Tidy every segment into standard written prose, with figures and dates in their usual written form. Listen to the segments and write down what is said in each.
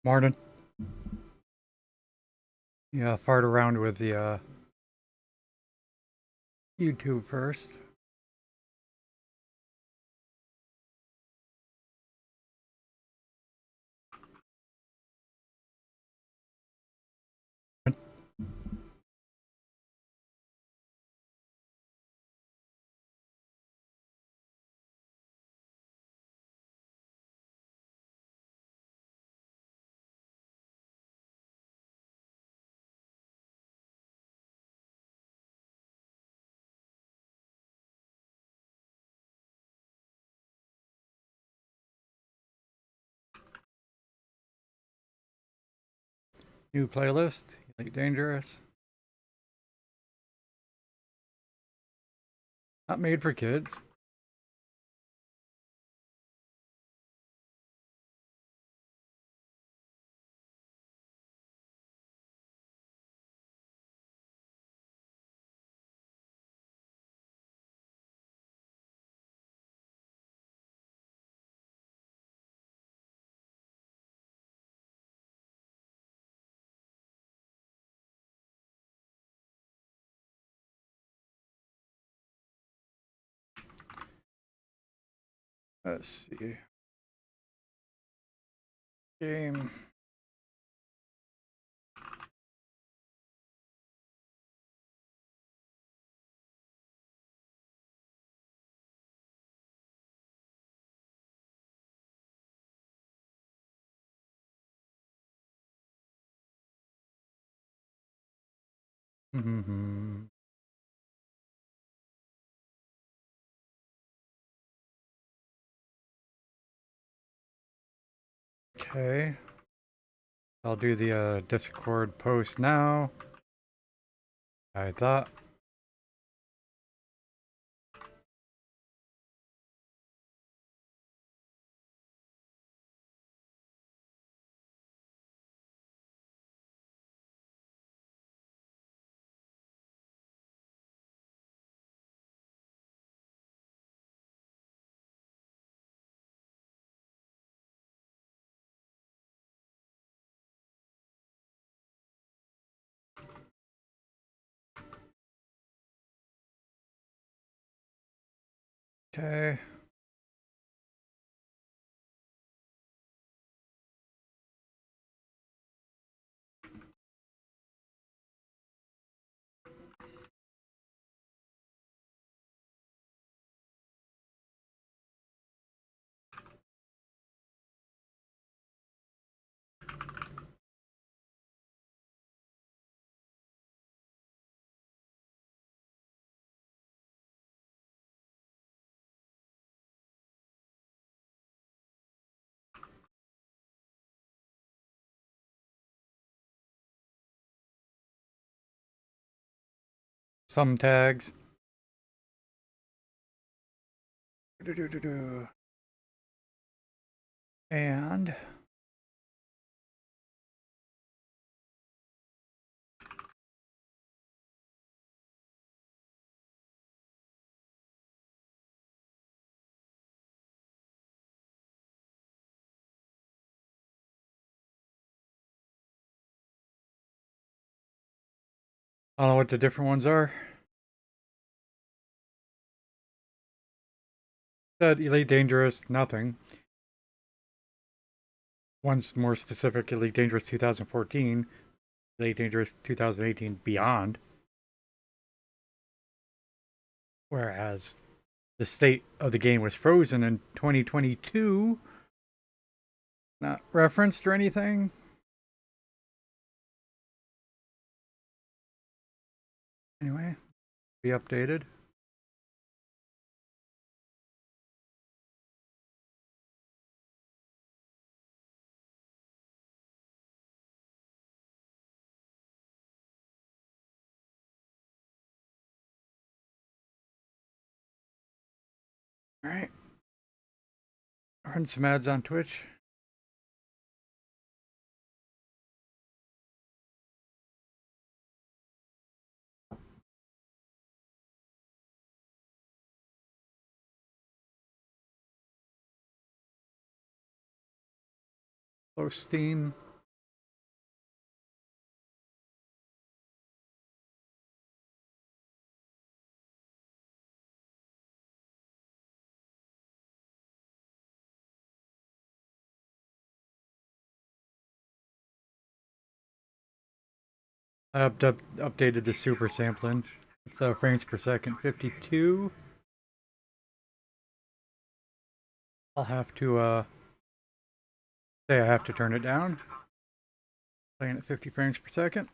Morning. Yeah, fart around with the YouTube first. New playlist, Elite Dangerous. Not made for kids. Let's see. Game. Okay. I'll do the Discord post now. I thought. Okay. Some tags. And I don't know what the different ones are. Said Elite Dangerous, nothing. One's more specific, Elite Dangerous 2014, Elite Dangerous 2018 Beyond. Whereas the state of the game was frozen in 2022, not referenced or anything. Anyway, be updated. All right. Run some ads on Twitch. Low Steam. I updated the super sampling. It's frames per second 52. I'll have to say I have to turn it down. Playing at 50 frames per second.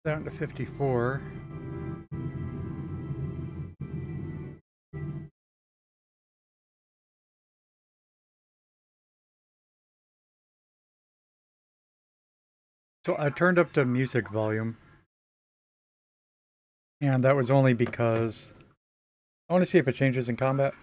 Down to 54. So I turned up the music volume. And that was only because I want to see if it changes in combat.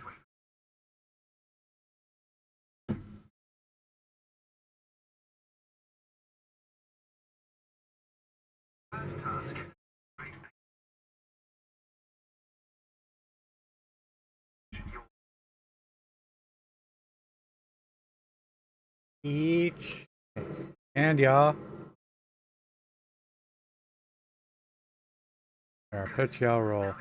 Each and yaw. Or pitch yaw roll.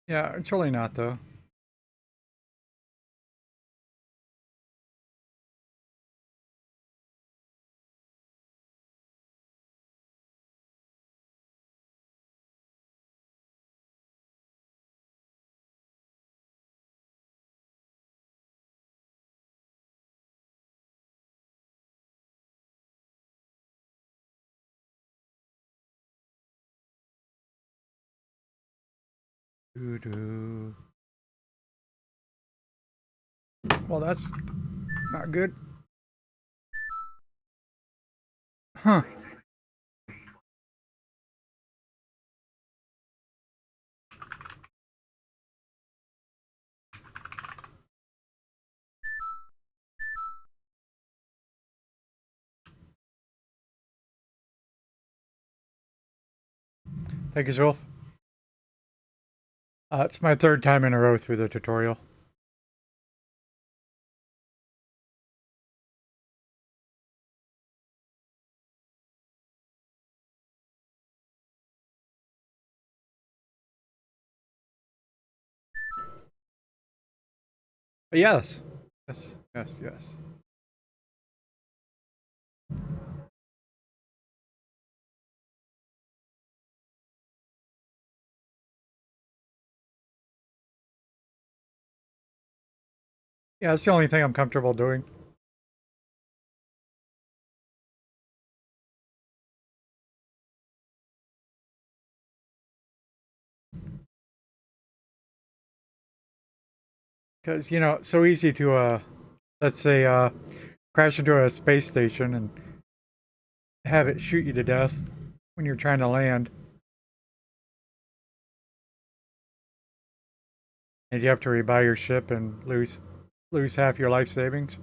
Yeah, it's really not though. Doo-doo. Well, that's not good. Huh. Thank you, Zulf. It's my third time in a row through the tutorial. But yes. Yes, yes, yes. Yeah, it's the only thing I'm comfortable doing. Because, you know, it's so easy to, let's say, crash into a space station and have it shoot you to death when you're trying to land. And you have to rebuy your ship and lose half your life savings.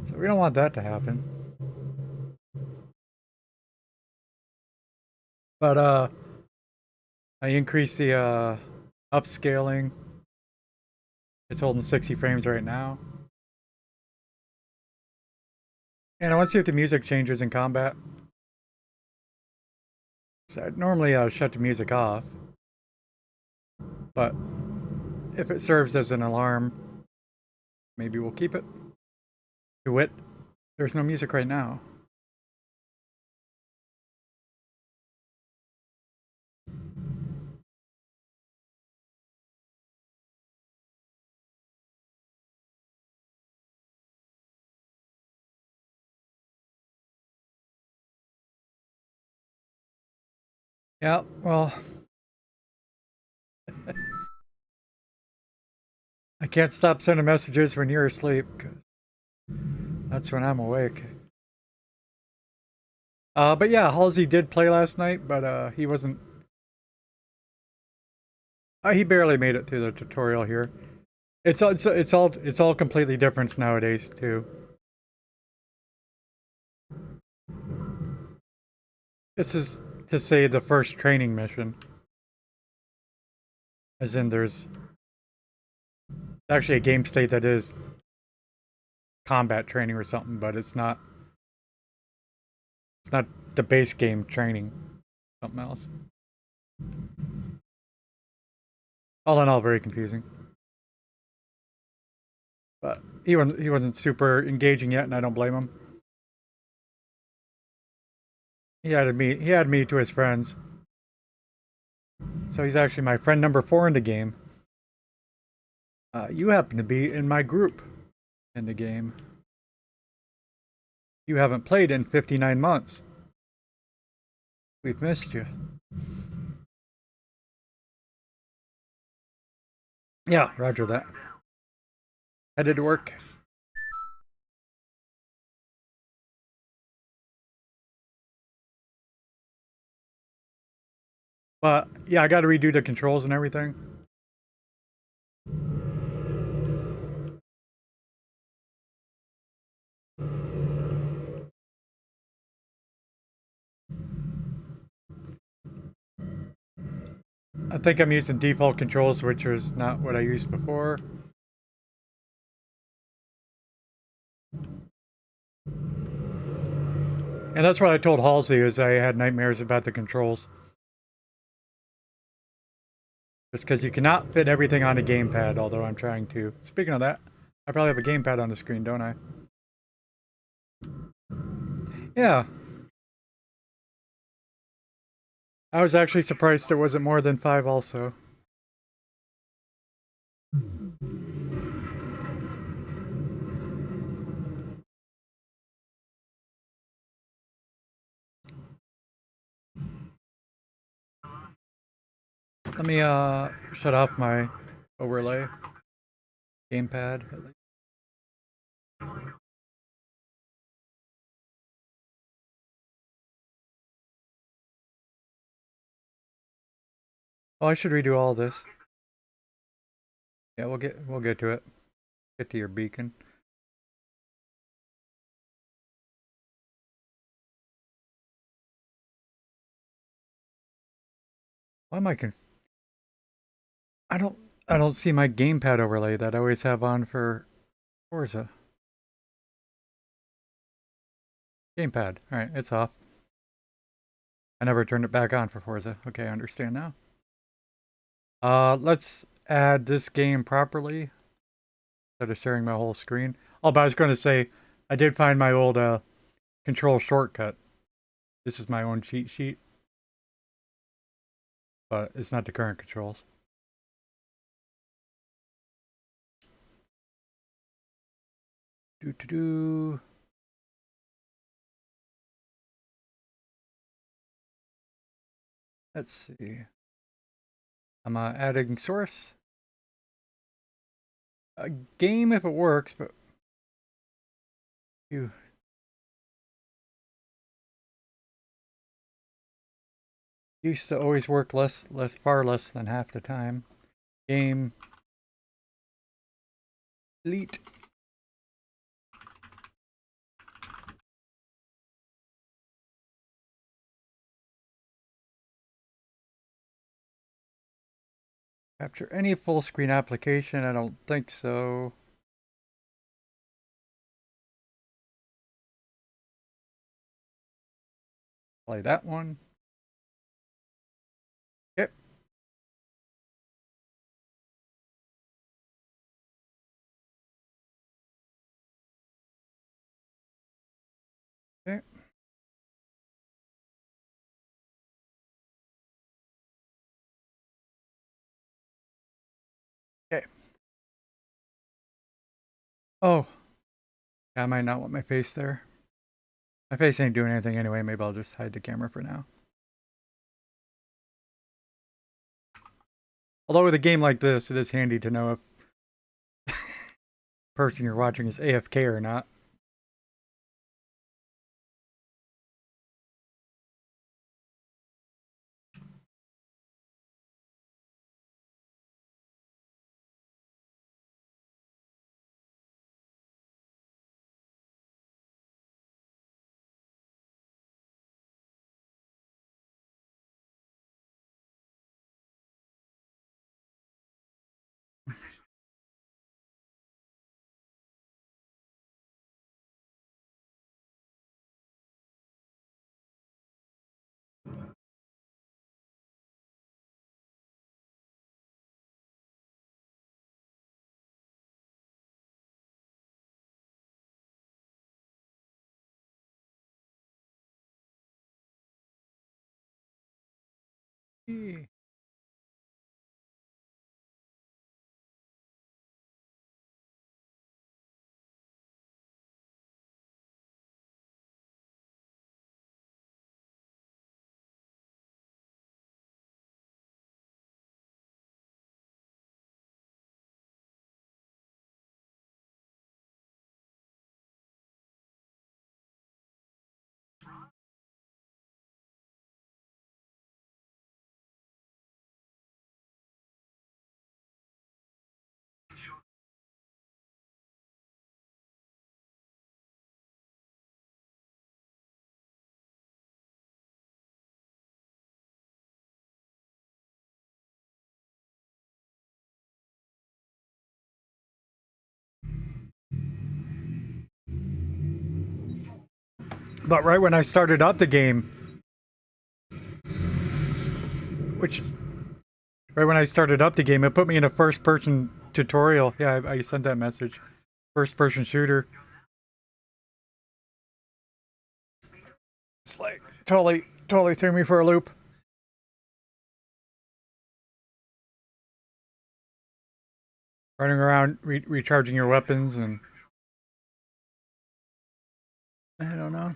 So we don't want that to happen. But I increased the upscaling. It's holding 60 frames right now. And I want to see if the music changes in combat. So I'd normally shut the music off. But if it serves as an alarm, maybe we'll keep it. To wit, there's no music right now. Yeah, well, I can't stop sending messages when you're asleep, 'cause that's when I'm awake. But yeah, Halsey did play last night, but he wasn't. He barely made it through the tutorial here. It's all completely different nowadays too. This is to say the first training mission, as in there's actually a game state that is combat training or something, but it's not. It's not the base game training. Something else. All in all, very confusing. But he wasn't super engaging yet, and I don't blame him. He had me to his friends. So he's actually my friend number 4 in the game. You happen to be in my group in the game. You haven't played in 59 months. We've missed you. Yeah, roger that. Headed to work. But yeah, I got to redo the controls and everything. I think I'm using default controls, which is not what I used before. And that's what I told Halsey, is I had nightmares about the controls. Just because you cannot fit everything on a gamepad, although I'm trying to. Speaking of that, I probably have a gamepad on the screen, don't I? Yeah. I was actually surprised it wasn't more than 5 also. Let me shut off my overlay gamepad. Oh, I should redo all this. Yeah, we'll get to it. Get to your beacon. Why am I don't see my gamepad overlay that I always have on for Forza. Gamepad. Alright, it's off. I never turned it back on for Forza. Okay, I understand now. Let's add this game properly instead of sharing my whole screen. Oh, but I was going to say, I did find my old control shortcut. This is my own cheat sheet, but it's not the current controls. Do. Let's see. I'm adding source. A game if it works, but you used to always work far less than half the time. Game delete. Capture any full screen application? I don't think so. Play that one. Yep. Oh, yeah, I might not want my face there. My face ain't doing anything anyway. Maybe I'll just hide the camera for now. Although with a game like this, it is handy to know if the person you're watching is AFK or not. But right when I started up the game, which is right when I started up the game, it put me in a first-person tutorial. Yeah, I sent that message. First-person shooter. It's like totally threw me for a loop. Running around, recharging your weapons, and I don't know.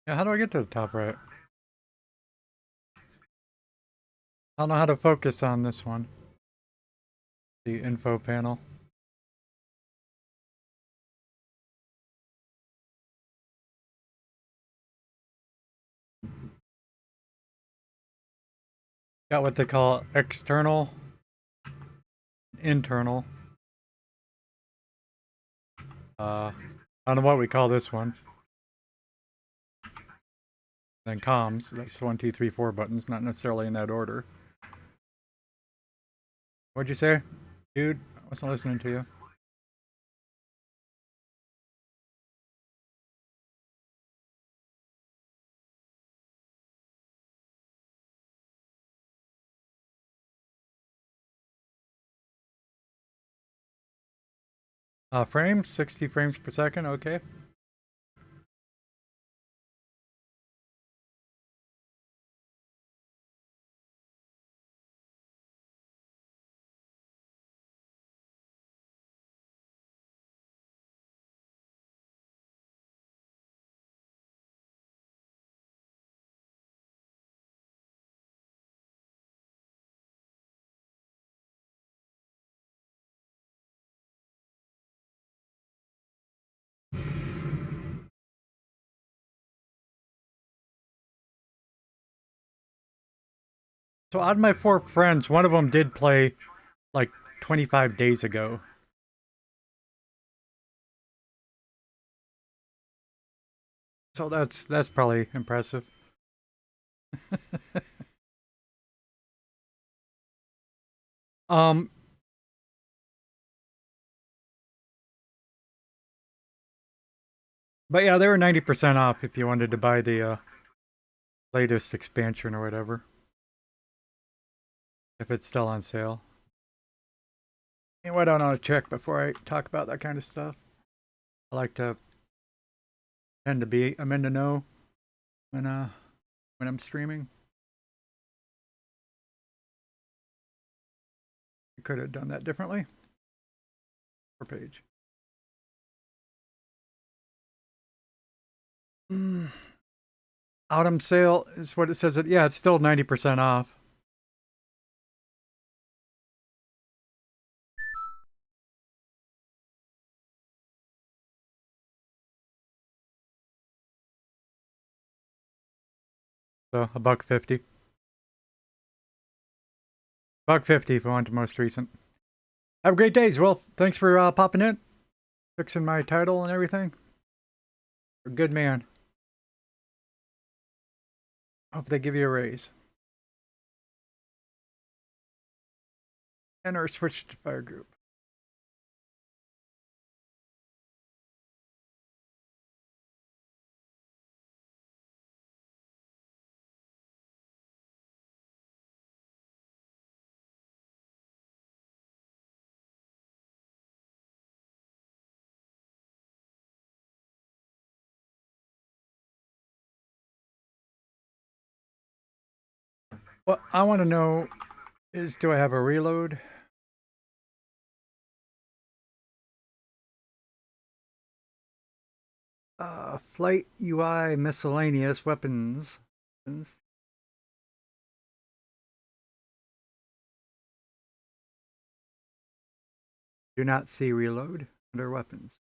Yeah, how do I get to the top right? I don't know how to focus on this one. The info panel. Got what they call external, internal. I don't know what we call this one. Then comms. That's 1, 2, 3, 4 buttons, not necessarily in that order. What'd you say, dude? I wasn't listening to you. Frames, 60 frames per second. Okay. So out of my 4 friends, one of them did play like 25 days ago. So that's probably impressive. um But yeah, they were 90% off if you wanted to buy the latest expansion or whatever. If it's still on sale. Anyway, I don't want to check before I talk about that kind of stuff. I like to tend to be I'm in the know when I'm streaming. I could have done that differently. Per page. Autumn sale is what it says. Yeah, it's still 90% off. So $1.50. $1.50 if you want the most recent. Have a great day, Well, thanks for popping in, fixing my title and everything. You're a good man. Hope they give you a raise. And or switch to fire group. What I want to know is, do I have a reload? Flight UI miscellaneous weapons. Do not see reload under weapons.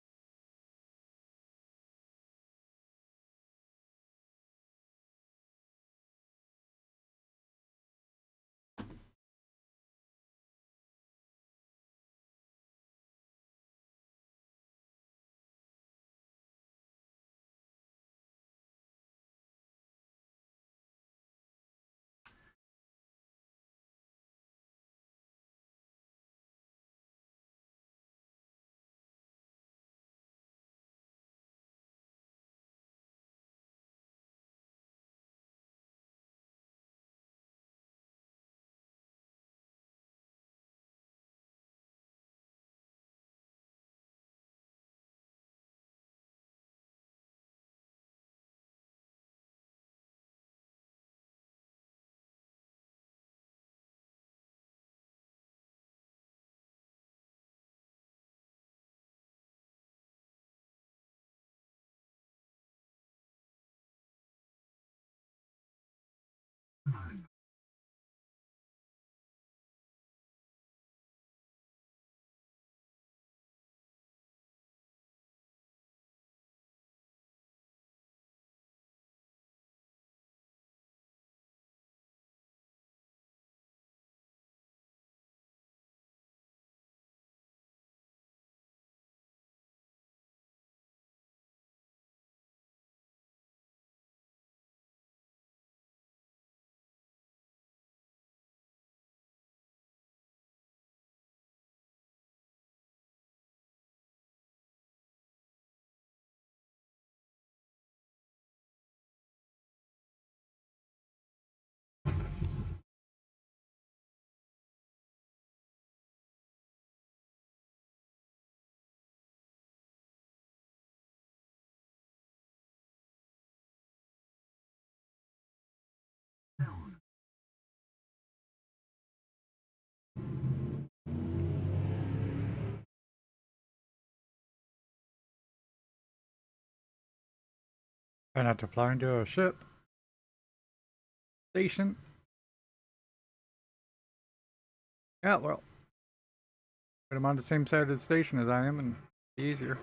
Try not to fly into a ship. Station. Yeah, well. But I'm on the same side of the station as I am, and be easier.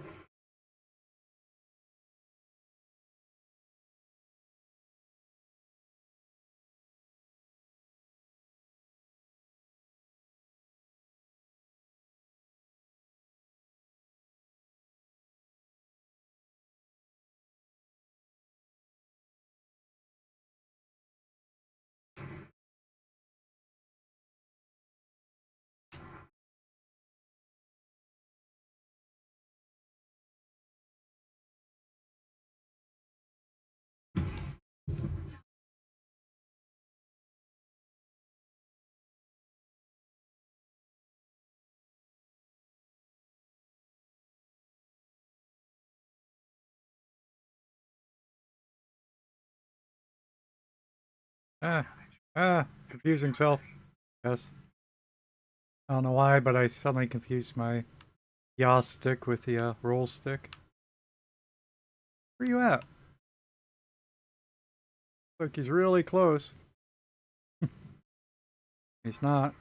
Confusing self. Yes. I don't know why, but I suddenly confused my yaw stick with the roll stick. Where you at? Look, he's really close. He's not.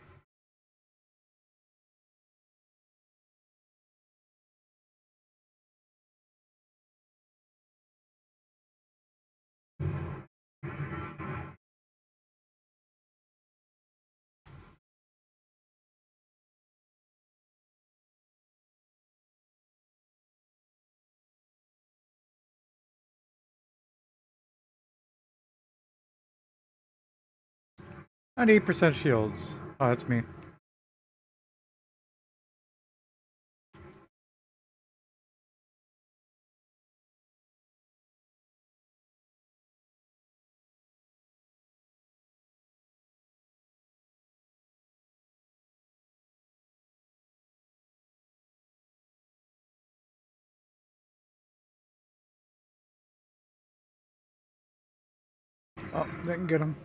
At 8% shields. Oh, that's me. Oh, didn't get him.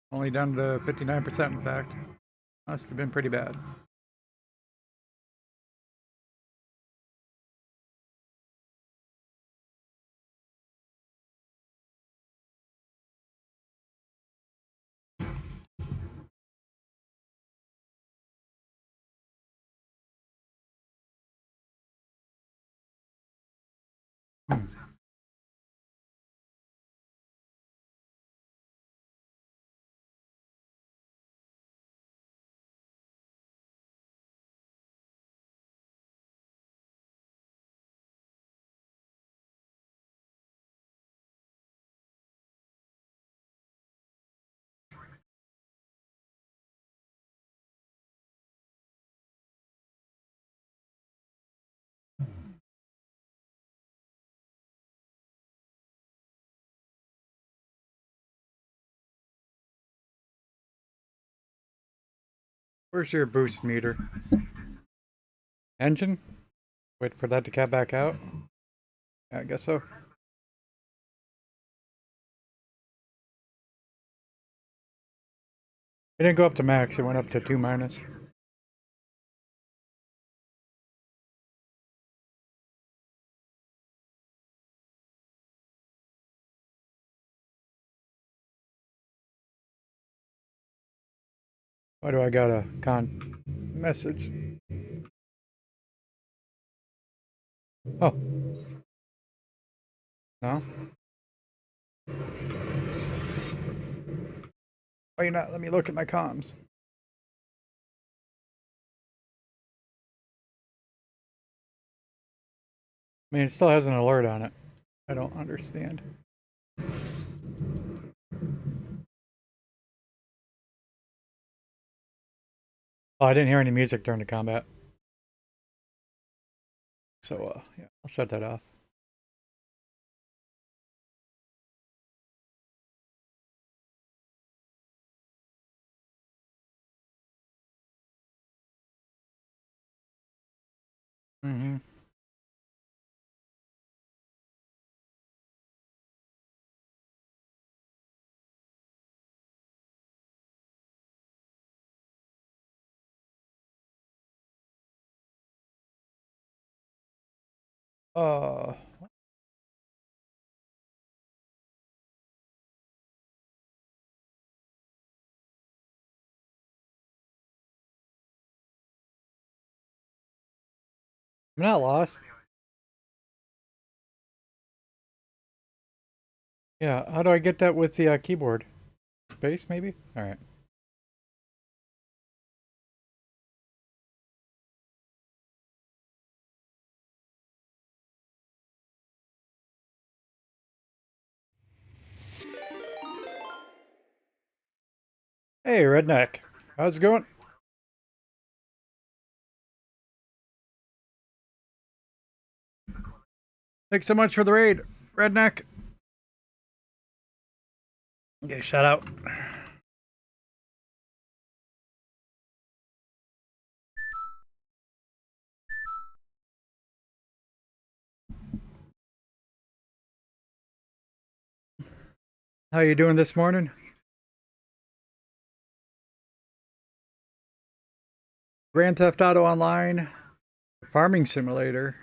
Only down to 59%, in fact. Must have been pretty bad. Where's your boost meter? Engine? Wait for that to cap back out? Yeah, I guess so. It didn't go up to max, it went up to 2 minus. Why do I got a con message? Oh. No? Why you not let me look at my comms? I mean, it still has an alert on it. I don't understand. Oh, I didn't hear any music during the combat. So, yeah, I'll shut that off. Mm-hmm. Uh, I'm not lost. Yeah, how do I get that with the keyboard? Space, maybe? Alright. Hey, Redneck. How's it going? Thanks so much for the raid, Redneck. Okay, shout out. How you doing this morning? Grand Theft Auto Online, Farming Simulator.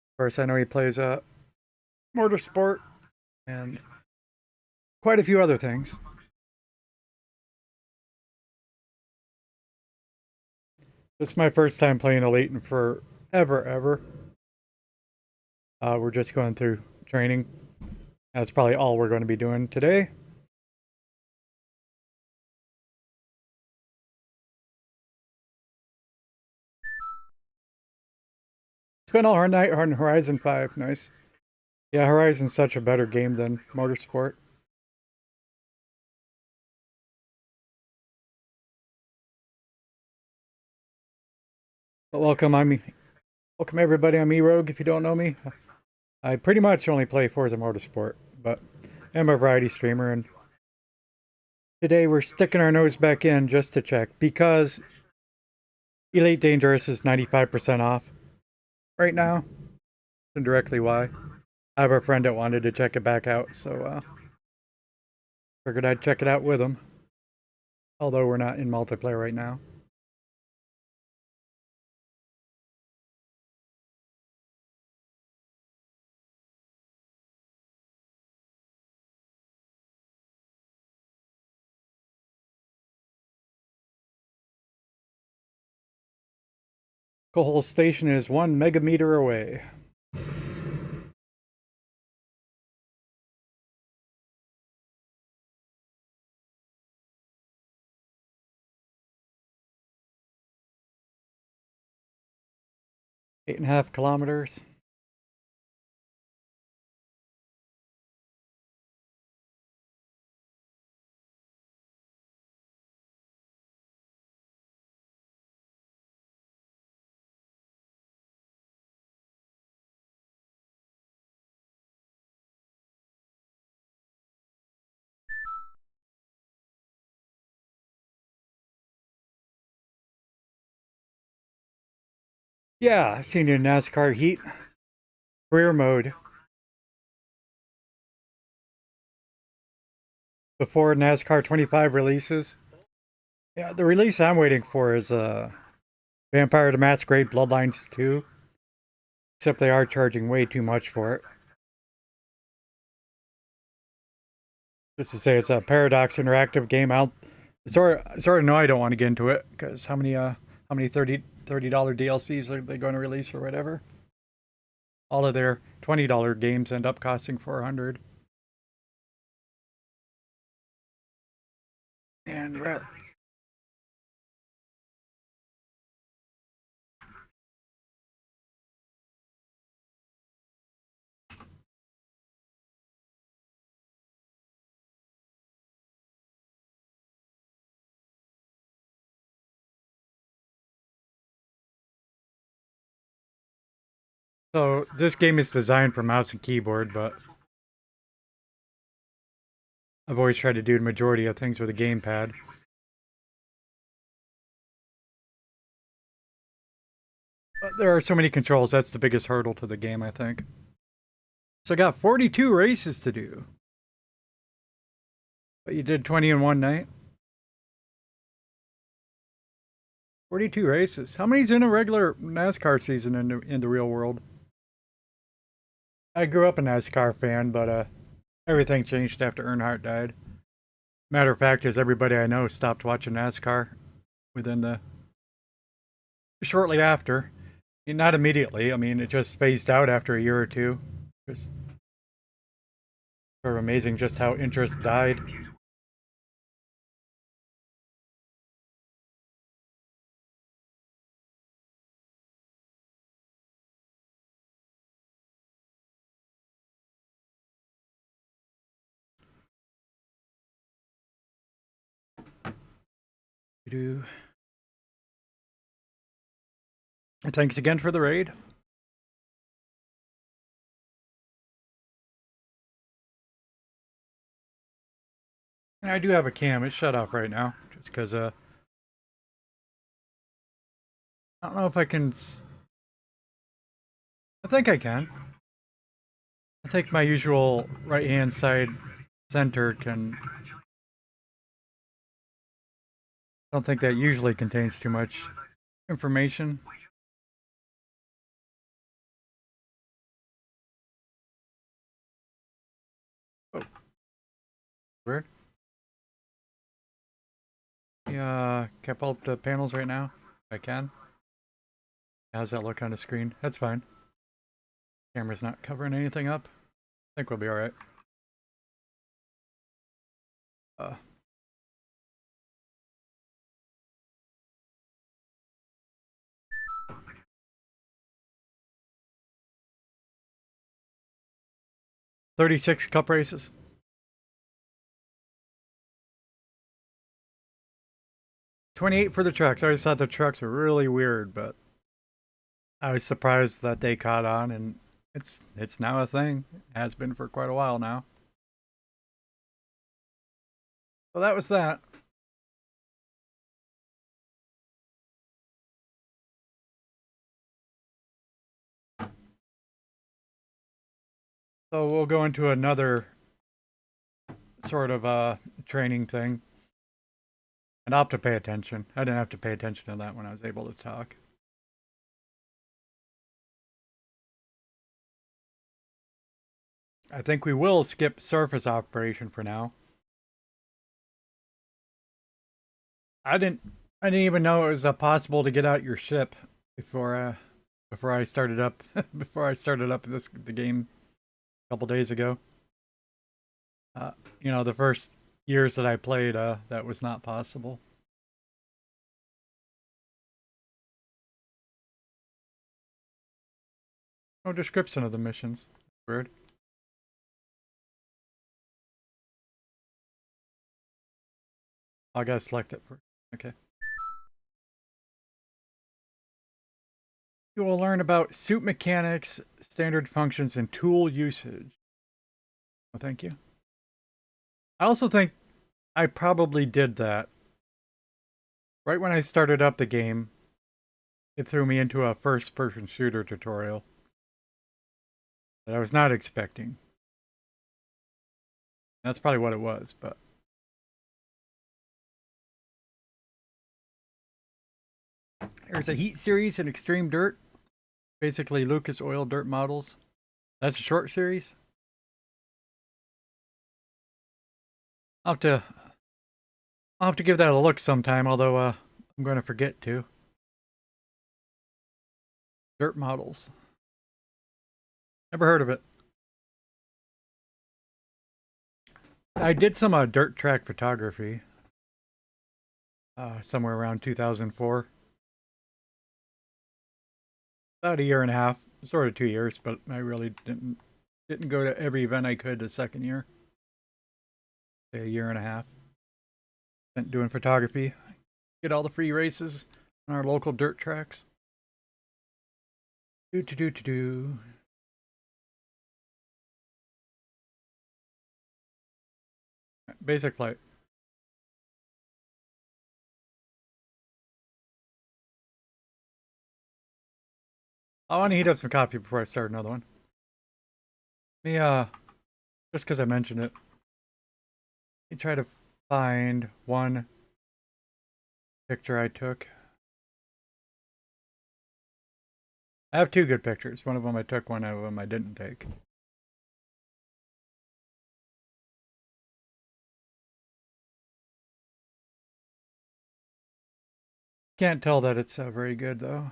Of course, I know he plays Motorsport and quite a few other things. This is my first time playing Elite in forever. We're just going through training. That's probably all we're going to be doing today. Spent all our night on Horizon 5. Nice. Yeah, Horizon's such a better game than Motorsport. But welcome everybody. I'm E-Rogue. If you don't know me, I pretty much only play Forza Motorsport, but I'm a variety streamer, and today we're sticking our nose back in just to check because Elite Dangerous is 95% off right now. And directly why. I have a friend that wanted to check it back out, so figured I'd check it out with him. Although we're not in multiplayer right now. Coal Station is 1 megameter away. Eight and a half kilometers. Yeah, I've seen you in NASCAR Heat. Career mode. Before NASCAR 25 releases. Yeah, the release I'm waiting for is Vampire the Masquerade Bloodlines 2. Except they are charging way too much for it. Just to say, it's a Paradox interactive game. I sort of know I don't want to get into it because how many $30 DLCs are they going to release or whatever? All of their $20 games end up costing $400. And so this game is designed for mouse and keyboard, but I've always tried to do the majority of things with a gamepad. But there are so many controls, that's the biggest hurdle to the game, I think. So I got 42 races to do. But you did 20 in one night? 42 races. How many's in a regular NASCAR season in the real world? I grew up a NASCAR fan, but everything changed after Earnhardt died. Matter of fact, is everybody I know stopped watching NASCAR within the shortly after. Not immediately. I mean, it just phased out after a year or two. It's sort of amazing just how interest died. Thanks again for the raid. I do have a cam. It's shut off right now, just because I don't know if I can. I think I can. I think my usual right-hand side center can I don't think that usually contains too much information. Oh, weird. Yeah, can I pull up the panels right now? I can. How's that look on the screen? That's fine. Camera's not covering anything up. I think we'll be alright. 36 cup races. 28 for the trucks. I always thought the trucks were really weird, but I was surprised that they caught on, and it's now a thing. It has been for quite a while now. So that was that. So we'll go into another sort of training thing. And I'll have to pay attention. I didn't have to pay attention to that when I was able to talk. I think we will skip surface operation for now. I didn't even know it was possible to get out your ship before I started up the game a couple days ago. You know, the first years that I played, that was not possible. No description of the missions. Weird. I gotta select it first. Okay. You will learn about suit mechanics, standard functions, and tool usage. Oh, thank you. I also think I probably did that. Right when I started up the game, it threw me into a first-person shooter tutorial that I was not expecting. That's probably what it was, but... There's a Heat series and Extreme Dirt. Basically, Lucas Oil dirt models. That's a short series. I'll have to give that a look sometime, although I'm going to forget to. Dirt models. Never heard of it. I did some dirt track photography. Somewhere around 2004. About a year and a half, sort of 2 years, but I really didn't go to every event I could the second year. Say a year and a half. Spent doing photography. Get all the free races on our local dirt tracks. Do. Basic flight. I want to heat up some coffee before I start another one. Let me, just because I mentioned it, let me try to find one picture I took. I have two good pictures. One of them I took, one of them I didn't take. Can't tell that it's very good, though.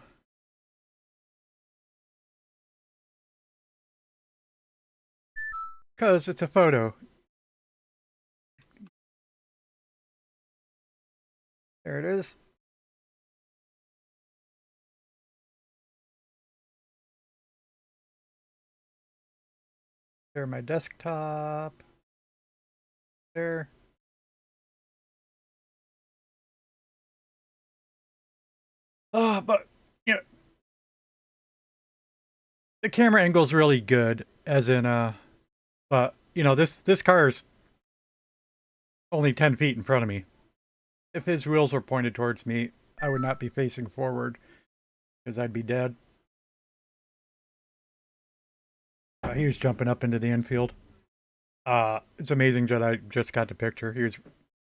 Because it's a photo. There it is. There, my desktop. There. Oh, but, you know, the camera angle's really good, as in, but, you know, this car's only 10 feet in front of me. If his wheels were pointed towards me, I would not be facing forward, because I'd be dead. He was jumping up into the infield. It's amazing that I just got the picture. He was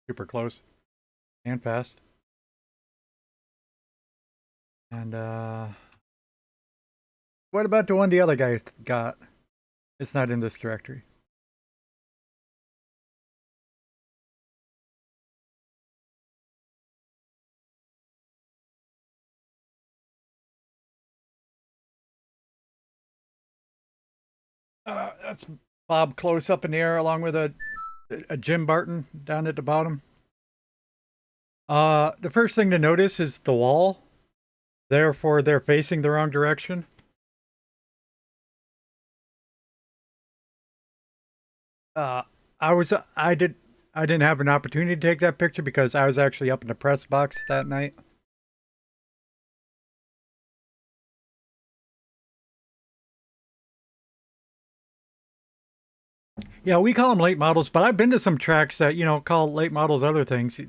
super close and fast. And what about the one the other guy got? It's not in this directory. That's Bob Close up in the air along with a Jim Barton down at the bottom. The first thing to notice is the wall. Therefore, they're facing the wrong direction. Uh, I didn't have an opportunity to take that picture because I was actually up in the press box that night. Yeah, we call them late models, but I've been to some tracks that, call late models other things.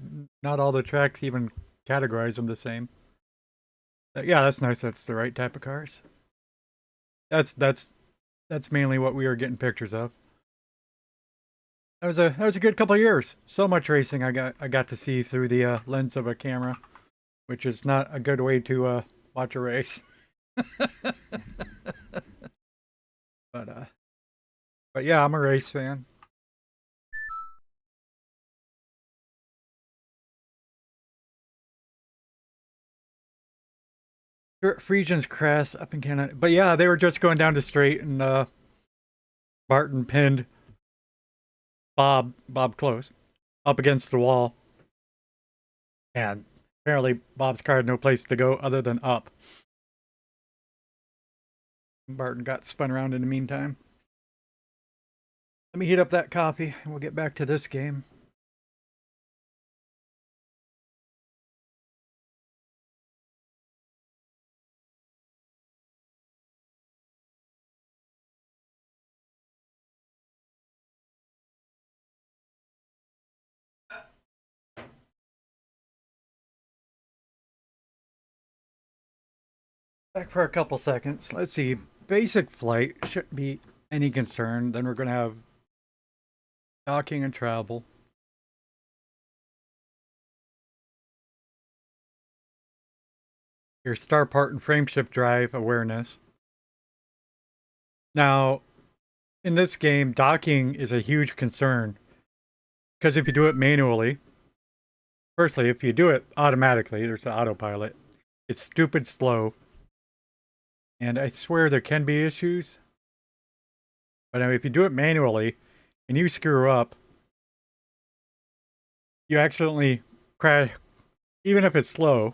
Not all the tracks even categorize them the same. Yeah, that's nice. That's the right type of cars. That's mainly what we were getting pictures of. That was a good couple of years. So much racing I got to see through the lens of a camera, which is not a good way to watch a race. but uh but yeah, I'm a race fan. Frisians crash up in Canada. But yeah, they were just going down the straight and Barton pinned Bob Close up against the wall. And apparently Bob's car had no place to go other than up. Barton got spun around in the meantime. Let me heat up that coffee and we'll get back to this game. Back for a couple seconds. Let's see. Basic flight shouldn't be any concern. Then we're going to have docking and travel. Your star part and frameshift drive awareness. Now, in this game, docking is a huge concern. Because if you do it manually, firstly, if you do it automatically, there's the autopilot. It's stupid slow. And I swear there can be issues. But if you do it manually and you screw up, you accidentally crash. Even if it's slow,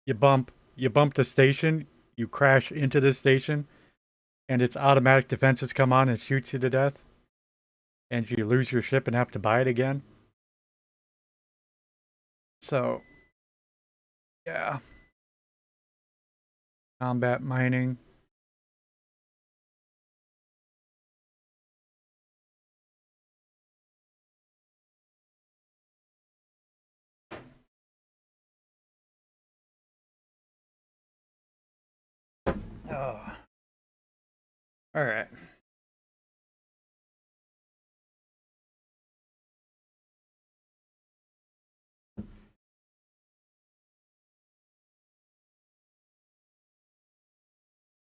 you bump the station, you crash into the station, and its automatic defenses come on and shoots you to death. And you lose your ship and have to buy it again. So, yeah. Combat mining. Oh. All right.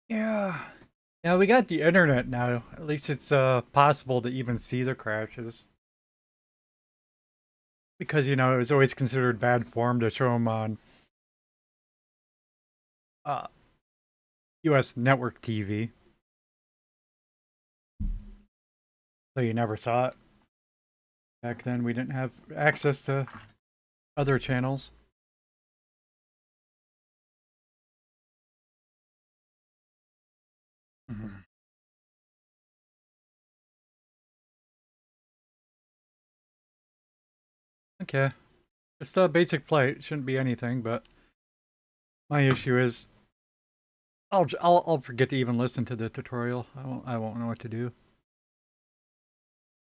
Yeah. Yeah, we got the internet now. At least it's possible to even see the crashes. Because, it was always considered bad form to show them on US network TV. So you never saw it. Back then we didn't have access to other channels. Mm-hmm. Okay. Just a basic flight. Shouldn't be anything, but my issue is I'll forget to even listen to the tutorial. I won't know what to do.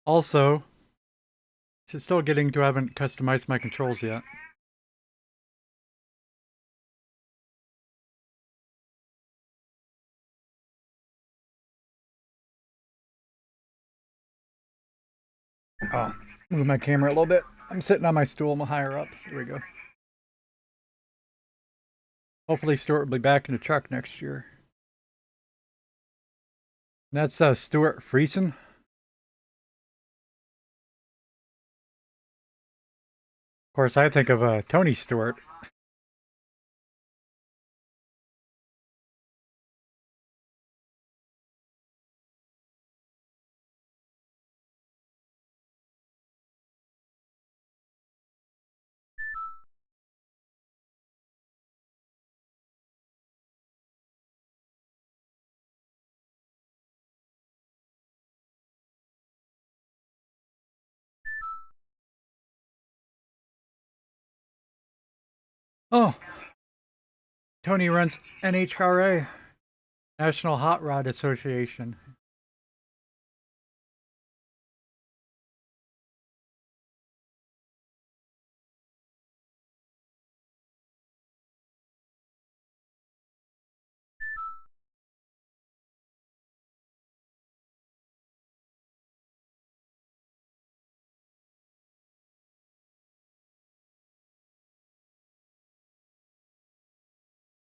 Also, it's still getting to haven't customized my controls yet. Oh, move my camera a little bit. I'm sitting on my stool. I'm higher up. Here we go. Hopefully Stuart will be back in the truck next year. And that's Stuart Friesen. Of course, I think of Tony Stewart. Oh, Tony runs NHRA, National Hot Rod Association.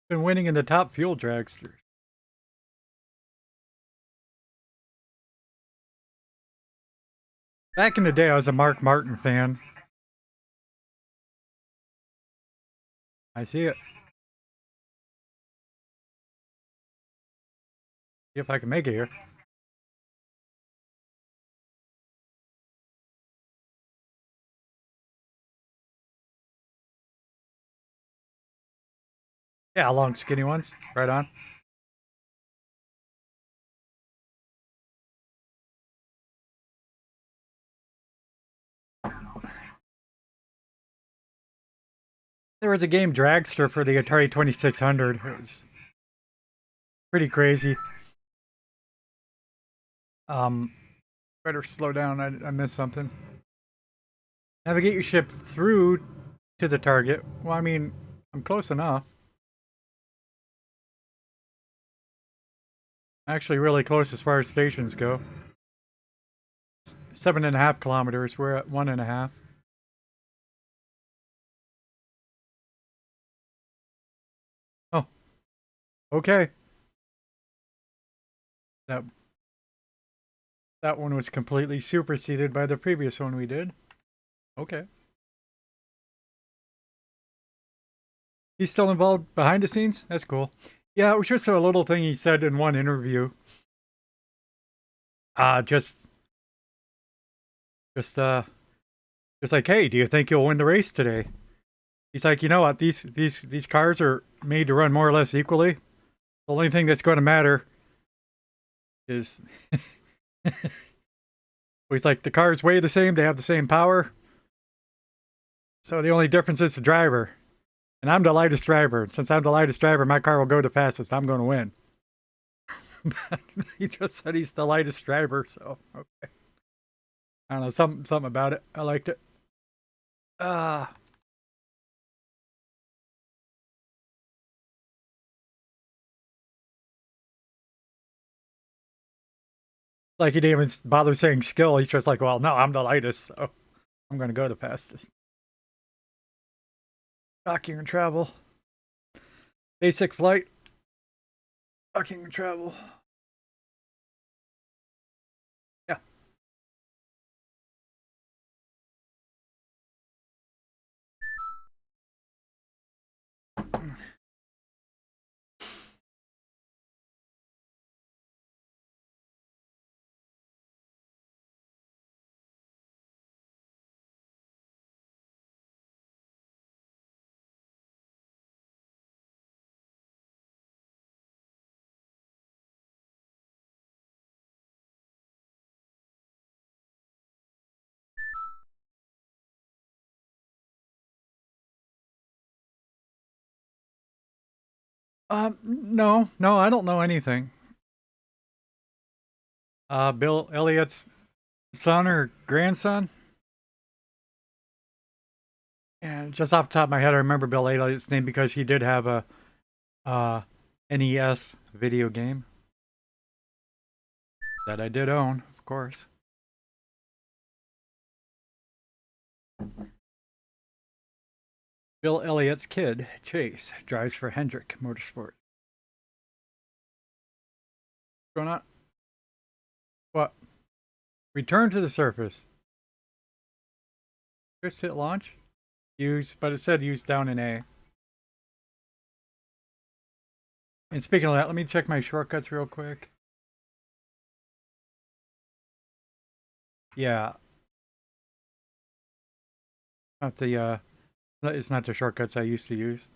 Been winning in the top fuel dragsters. Back in the day, I was a Mark Martin fan. I see it. See if I can make it here. Yeah, long skinny ones. Right on. There was a game Dragster for the Atari 2600. It was pretty crazy. Better slow down. I missed something. Navigate your ship through to the target. Well, I mean, I'm close enough. Actually, really close as far as stations go. 7.5 kilometers. We're at 1.5. Oh, okay. That that one was completely superseded by the previous one we did. Okay. He's still involved behind the scenes? That's cool. Yeah, it was just a little thing he said in one interview. Just just like, hey, do you think you'll win the race today? He's like, you know what, these cars are made to run more or less equally. The only thing that's going to matter is he's like, the cars weigh the same, they have the same power. So the only difference is the driver. And I'm the lightest driver. Since I'm the lightest driver, my car will go the fastest. I'm going to win. He just said he's the lightest driver, so okay. I don't know, something about it. I liked it. Like he didn't even bother saying skill. He's just like, well, no, I'm the lightest, so I'm going to go the fastest. Docking and travel. Basic flight. Docking and travel. Yeah. No, I don't know anything. Bill Elliott's son or grandson? Yeah, just off the top of my head, I remember Bill Elliott's name because he did have a NES video game that I did own, of course. Bill Elliott's kid, Chase, drives for Hendrick Motorsport. What's going on? What? Return to the surface. Just hit launch. Use, but it said use down in A. And speaking of that, let me check my shortcuts real quick. Yeah. Not the, it's not the shortcuts I used to use.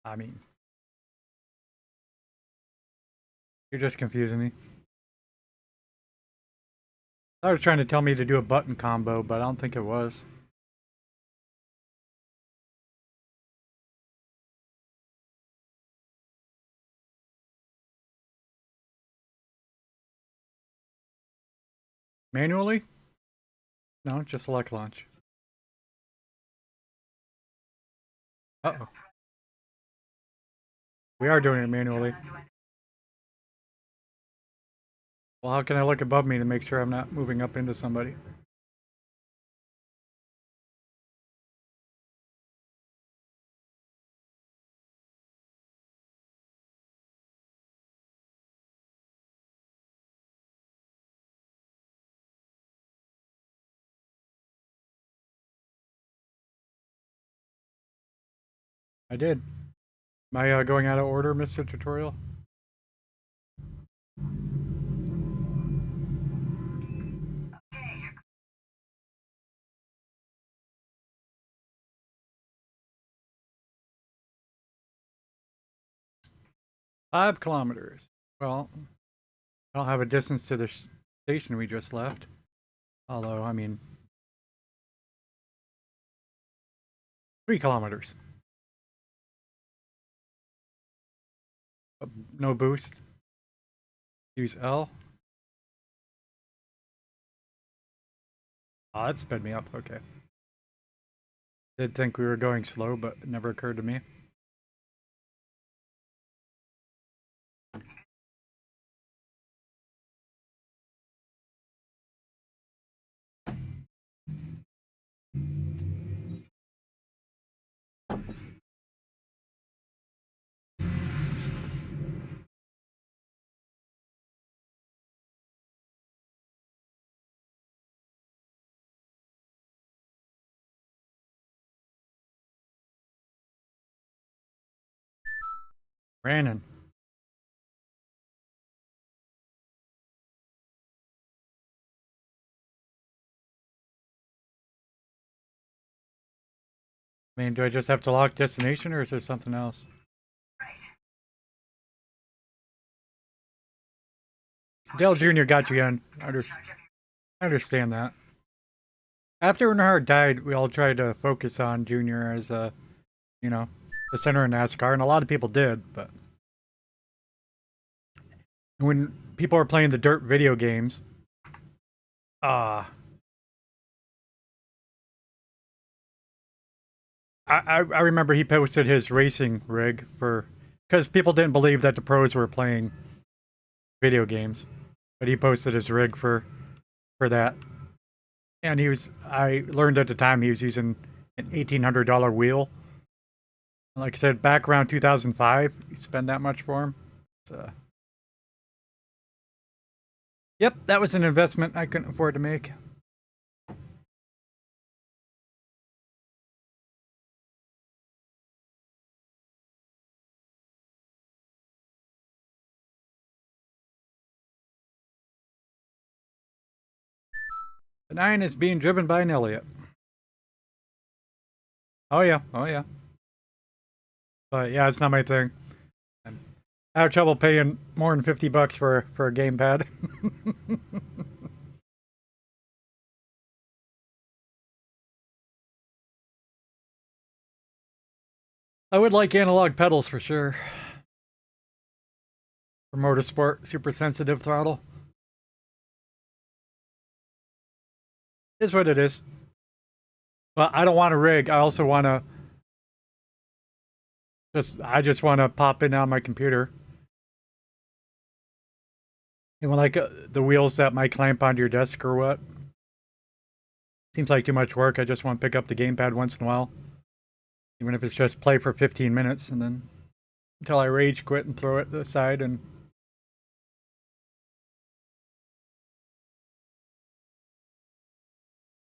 I mean, you're just confusing me. I was trying to tell me to do a button combo, but I don't think it was. Manually? No, just select launch. Uh-oh. We are doing it manually. Well, how can I look above me to make sure I'm not moving up into somebody? I did. Am I going out of order, Mr. Tutorial? Five kilometers. Well, I don't have a distance to the station we just left. Although, I mean, 3 kilometers. No boost. Use L. Oh, that sped me up. Okay. Did think we were going slow, but it never occurred to me. Brandon. I mean, do I just have to lock destination, or is there something else? Dale Jr. got you in. I understand that. After Earnhardt died, we all tried to focus on Jr. as you know, the center of NASCAR, and a lot of people did. But when people are playing the dirt video games, I remember he posted his racing rig for because people didn't believe that the pros were playing video games, but he posted his rig for that. And I learned at the time he was using an $1,800 wheel. Like I said, back around 2005, you spend that much for him. So, yep, that was an investment I couldn't afford to make. The 9 is being driven by an Elliott. Oh yeah, oh yeah. But yeah, it's not my thing. I have trouble paying more than $50 for a gamepad. I would like analog pedals for sure. For motorsport, super sensitive throttle. Is what it is. But I don't want a rig. I also want to I just want to pop in on my computer. Even like the wheels that might clamp onto your desk or what? Seems like too much work. I just want to pick up the gamepad once in a while. Even if it's just play for 15 minutes and then until I rage quit and throw it aside and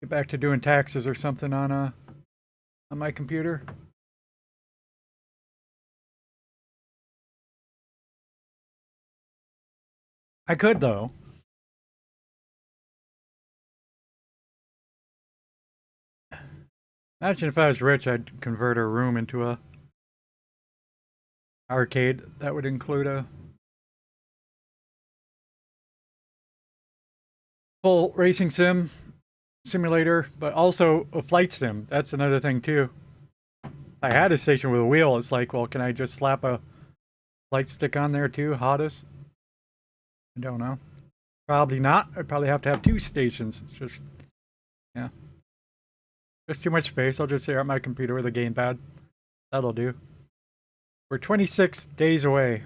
get back to doing taxes or something on my computer. I could though. Imagine if I was rich, I'd convert a room into a arcade. That would include a full racing simulator, but also a flight sim. That's another thing too. I had a station with a wheel. It's like, well, can I just slap a flight stick on there too? Hottest? I don't know. Probably not. I'd probably have to have two stations. It's just, yeah. Just too much space. I'll just share out my computer with a gamepad. That'll do. We're 26 days away.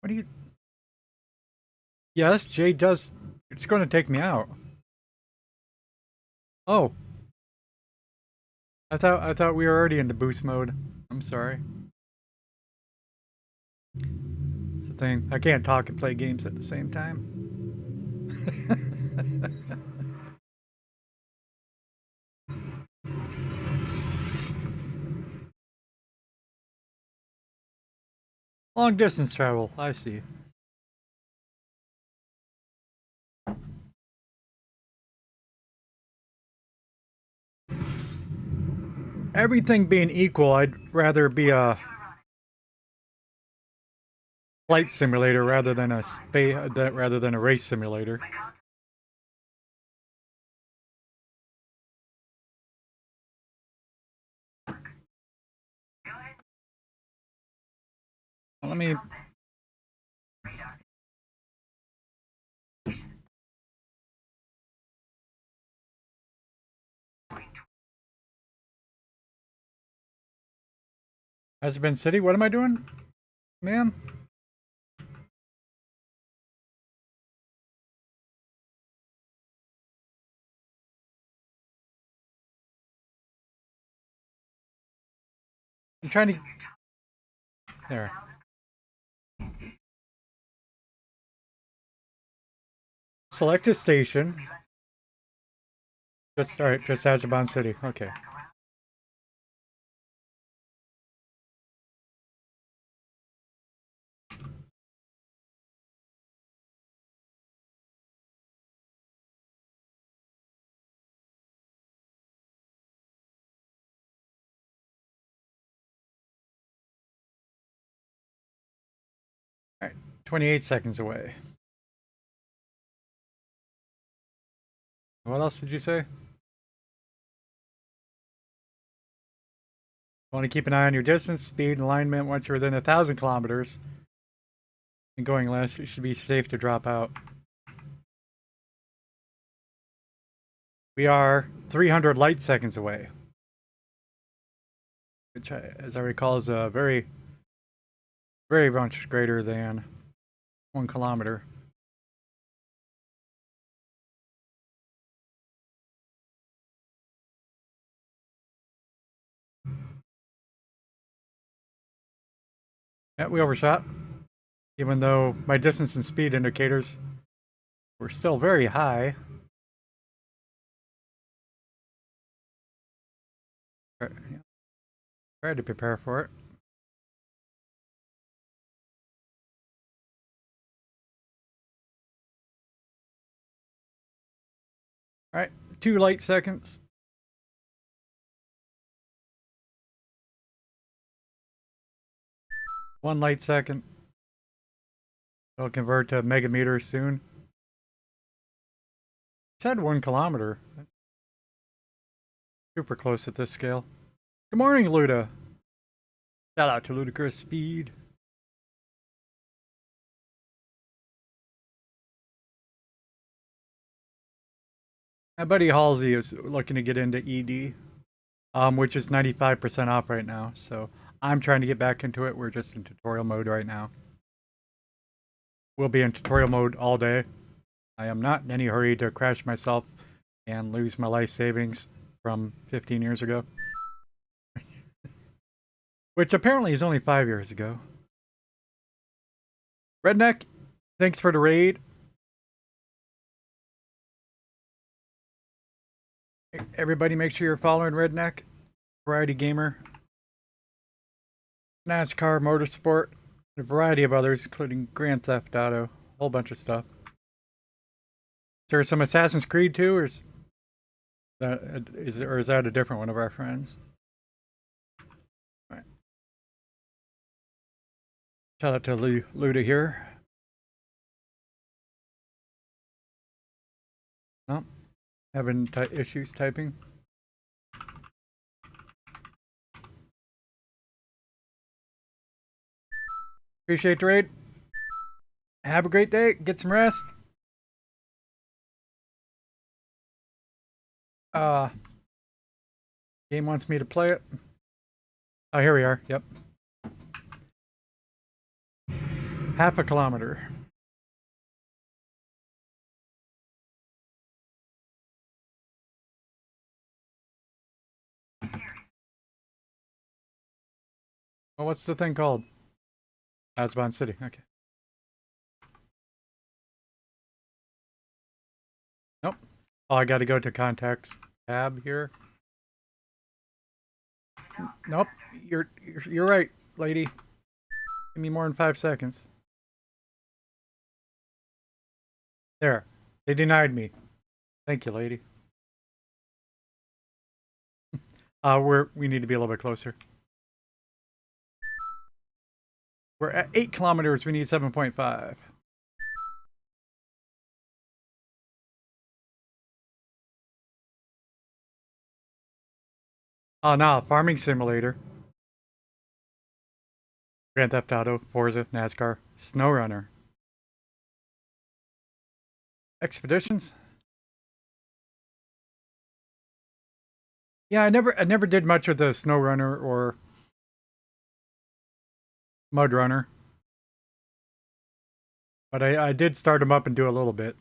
What do you... Yes, Jay does... It's going to take me out. Oh. I thought we were already into boost mode. I'm sorry. It's the thing. I can't talk and play games at the same time. Long distance travel, I see. Everything being equal, I'd rather be a flight simulator rather than a race simulator. Let me... Husband City, what am I doing, ma'am? I'm trying to... There. Select a station. Just Ajabon City. Okay. All right, 28 seconds away. What else did you say? Want to keep an eye on your distance, speed, and alignment. Once you're within 1,000 kilometers and going less, it should be safe to drop out. We are 300 light seconds away, which, as I recall, is a very, very much greater than 1 kilometer. Yeah, we overshot. Even though my distance and speed indicators were still very high. Tried to prepare for it. All right, 2 light seconds. One light second. It'll convert to megameters soon. It's had 1 kilometer. Super close at this scale. Good morning, Luda. Shout out to Ludicrous Speed. My buddy Halsey is looking to get into ED, which is 95% off right now. So I'm trying to get back into it. We're just in tutorial mode right now. will be in tutorial mode all day. I am not in any hurry to crash myself and lose my life savings from 15 years ago. Which apparently is only 5 years ago. Redneck, thanks for the raid. Everybody make sure you're following Redneck, Variety Gamer, NASCAR, Motorsport, and a variety of others, including Grand Theft Auto, a whole bunch of stuff. Is there some Assassin's Creed too, or is that a different one of our friends? All right. Shout out to Luda here. Oh, having issues typing. Appreciate the raid. Have a great day. Get some rest. Game wants me to play it. Oh, here we are. Yep. Half a kilometer. Oh, what's the thing called? Asban City. Okay. Nope. Oh, I got to go to contacts tab here. Nope. You're right, lady. Give me more than 5 seconds. There. They denied me. Thank you, lady. We need to be a little bit closer. We're at 8 kilometers. We need 7.5. Oh, no. Farming Simulator. Grand Theft Auto, Forza, NASCAR, SnowRunner. Expeditions? Yeah, I never did much with the SnowRunner or MudRunner. But I did start them up and do a little bit.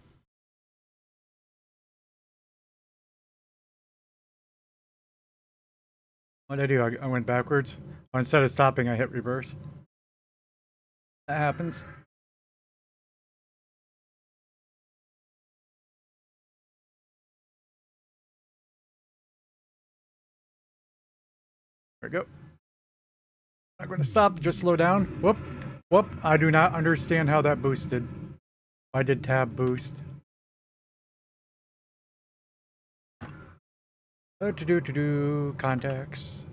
What did I do? I went backwards. Oh, instead of stopping, I hit reverse. That happens. There we go. I'm going to stop, just slow down. Whoop. Whoop. I do not understand how that boosted. I did tab boost. Contacts.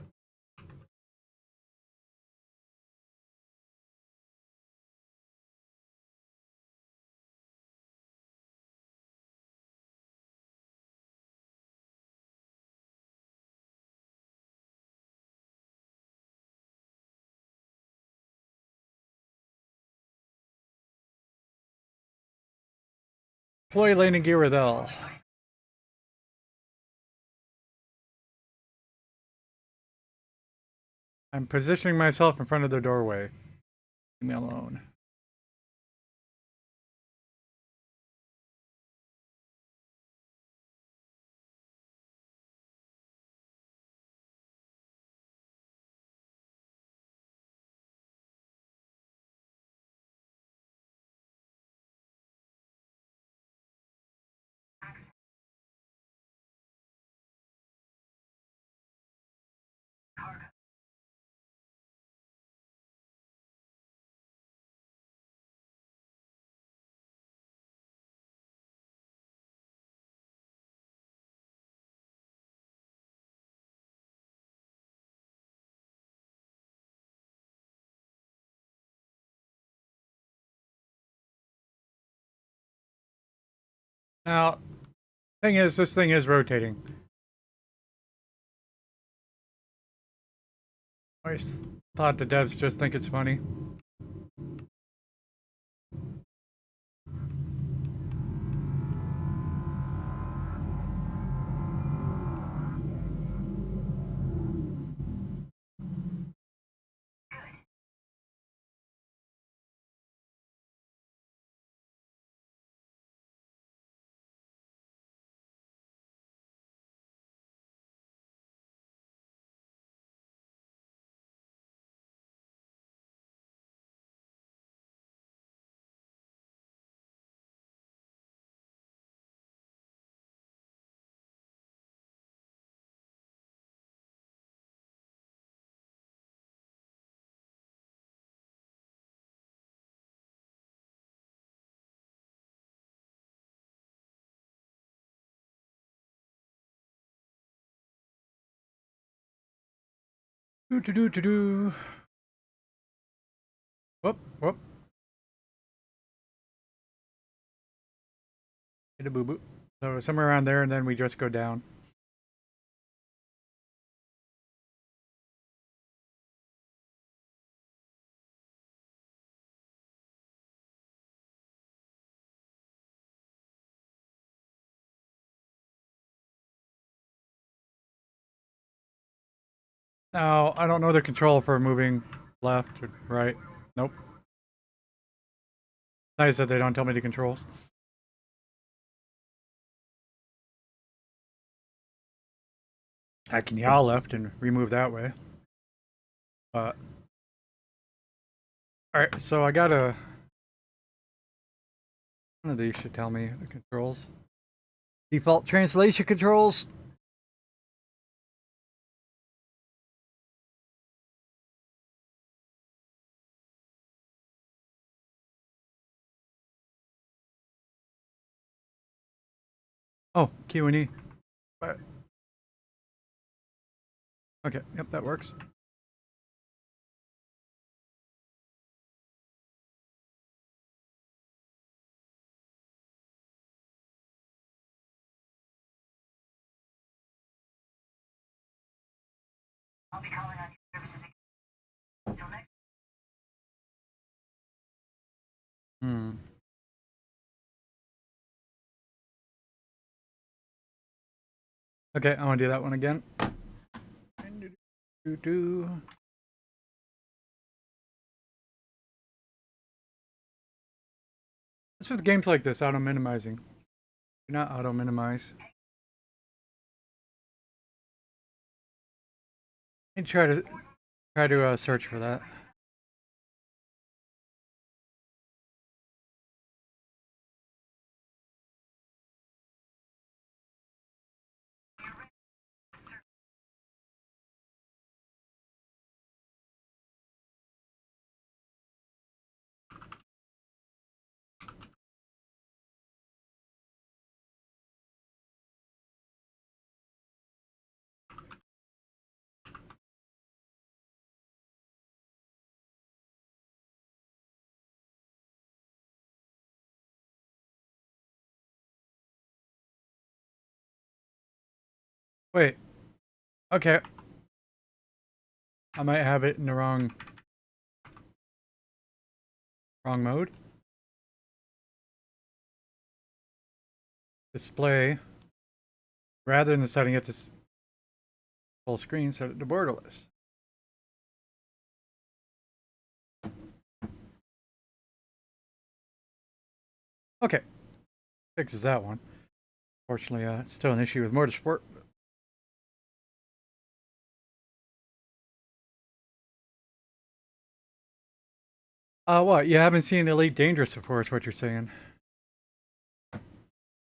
Deploy landing gear with L. I'm positioning myself in front of the doorway. Leave me alone. Now, thing is, this thing is rotating. I always thought the devs just think it's funny. Do do do do do. Whoop whoop. Hit a boo boo. So somewhere around there, and then we just go down. Now, I don't know the control for moving left or right. Nope. Nice that they don't tell me the controls. I can yaw left and remove that way. But alright, so I got a one of these should tell me the controls. Default translation controls. Oh, Q and E. Okay, yep, that works. I'll be calling on your services until next. Okay, I want to do that one again. That's with games like this, auto minimizing. Do not auto minimize. And try to search for that. Wait. Okay. I might have it in the wrong mode. Display. Rather than setting it to full screen, set it to borderless. Okay. Fixes that one. Fortunately, it's still an issue with Motorsport. What? You haven't seen Elite Dangerous before, is what you're saying.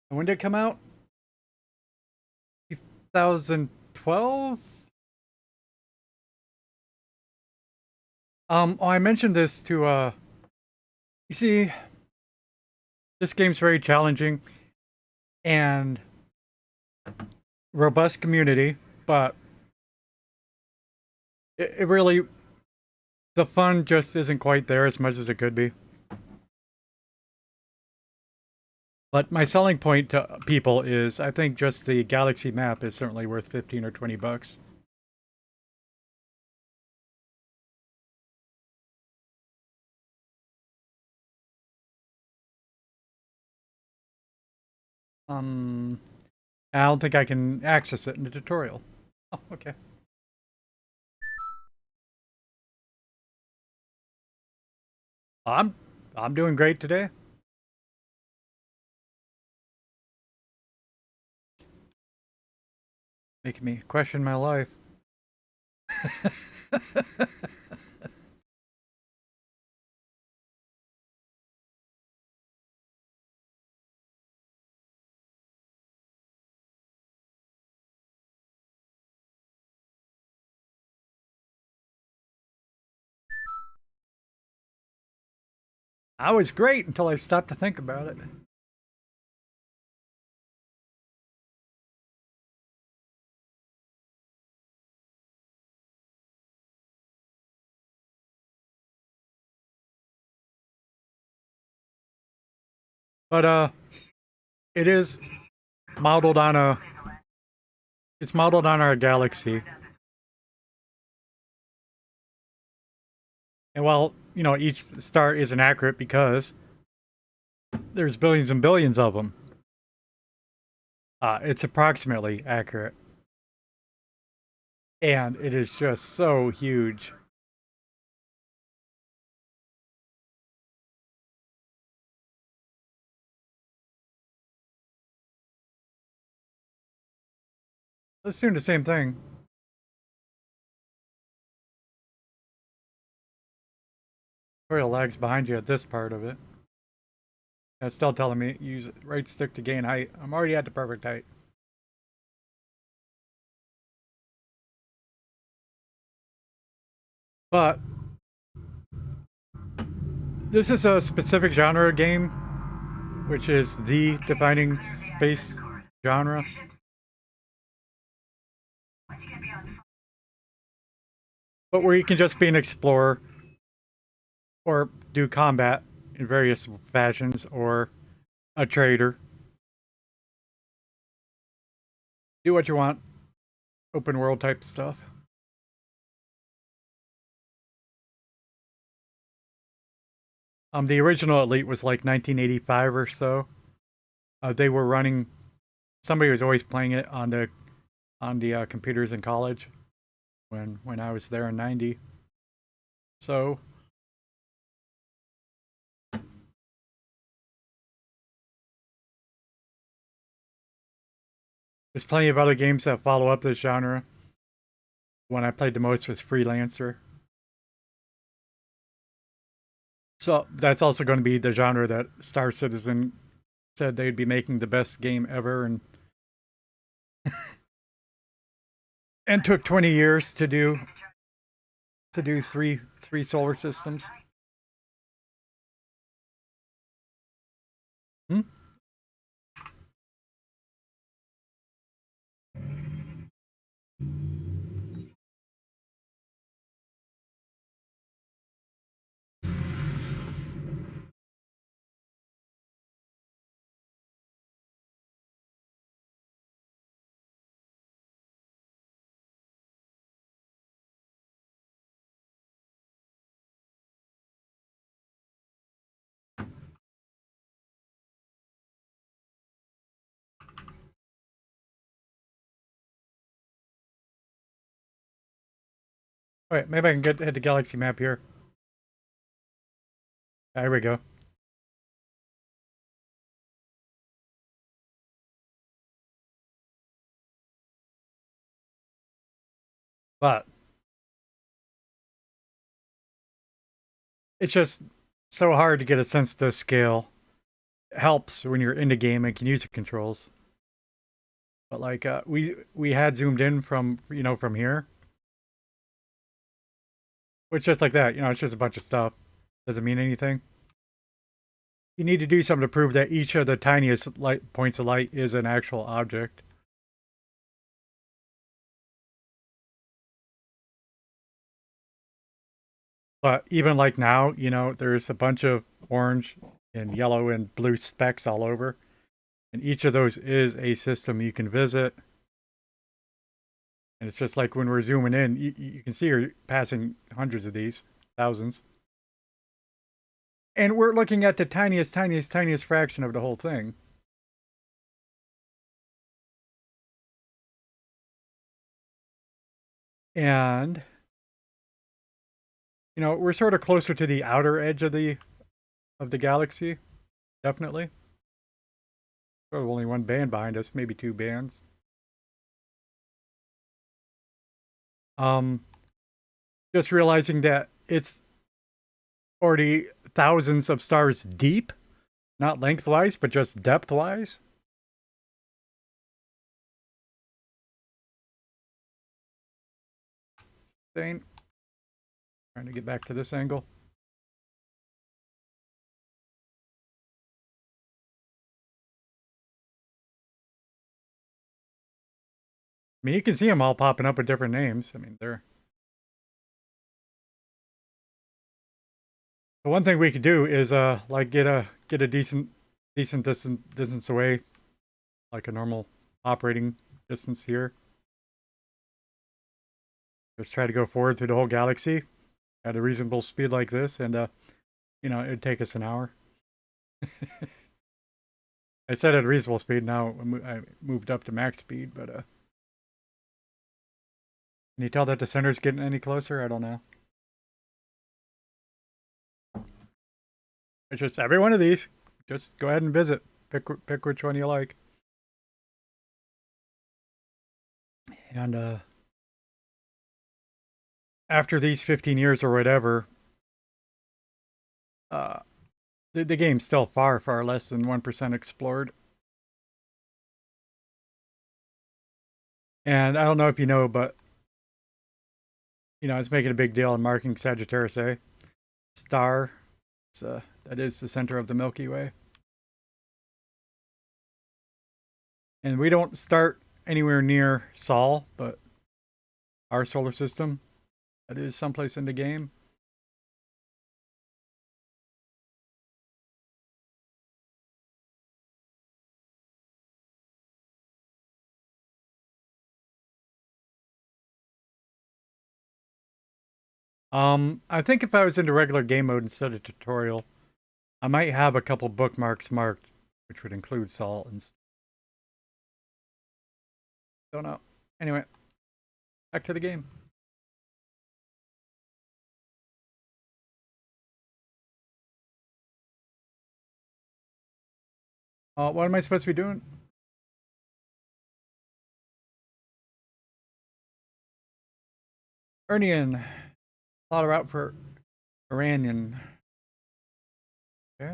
When did it come out? 2012? Oh, I mentioned this to, you see, this game's very challenging and robust community, but it really, the fun just isn't quite there as much as it could be. But my selling point to people is I think just the Galaxy map is certainly worth 15 or 20 bucks. I don't think I can access it in the tutorial. Oh, okay. I'm doing great today. Making me question my life. I was great until I stopped to think about it. But it is modeled on a. It's modeled on our galaxy. And while, each star isn't accurate because there's billions and billions of them, it's approximately accurate. And it is just so huge. Let's do the same thing. Tutorial lags behind you at this part of it. It's still telling me use right stick to gain height. I'm already at the perfect height. But this is a specific genre game, which is the defining space genre. But where you can just be an explorer or do combat in various fashions or a trader. Do what you want. Open world type stuff. The original Elite was like 1985 or so. They were running. Somebody was always playing it on the computers in college when I was there in '90. So there's plenty of other games that follow up this genre. One I played the most was Freelancer. So that's also going to be the genre that Star Citizen said they'd be making the best game ever, and took 20 years to do three solar systems. Hmm? All right, maybe I can head to Galaxy Map here. There we go. But it's just so hard to get a sense of the scale. It helps when you're in the game and can use the controls. But like we had zoomed in from from here, which just like that, it's just a bunch of stuff. Doesn't mean anything. You need to do something to prove that each of the tiniest points of light is an actual object. But even like now, there's a bunch of orange and yellow and blue specks all over. And each of those is a system you can visit. And it's just like when we're zooming in, you can see you're passing hundreds of these, thousands. And we're looking at the tiniest, tiniest, tiniest fraction of the whole thing. And we're sort of closer to the outer edge of the galaxy, definitely. Sort of only one band behind us, maybe two bands. Just realizing that it's already thousands of stars deep, not lengthwise, but just depthwise. Insane. Trying to get back to this angle. I mean, you can see them all popping up with different names. I mean, they're... The one thing we could do is like get a decent decent distance away, like a normal operating distance here. Just try to go forward through the whole galaxy at a reasonable speed like this, and it'd take us an hour. I said at a reasonable speed. Now I moved up to max speed, but can you tell that the center's getting any closer? I don't know. It's just every one of these. Just go ahead and visit. Pick which one you like. And after these 15 years or whatever, the game's still far, far less than 1% explored. And I don't know if you know, but it's making a big deal in marking Sagittarius A star. That is the center of the Milky Way. And we don't start anywhere near Sol, but our solar system, that is someplace in the game. I think if I was into regular game mode instead of tutorial, I might have a couple bookmarks marked, which would include Sol and don't know. Anyway, back to the game. What am I supposed to be doing? Urnian. Plot a route for Iranian. Okay.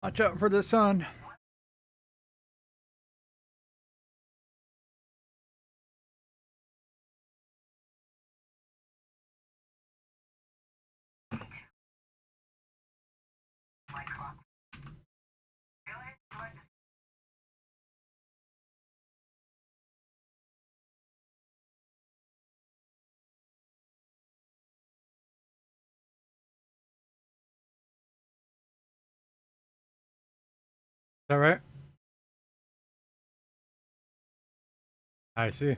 Watch out for the sun. Is that right? I see.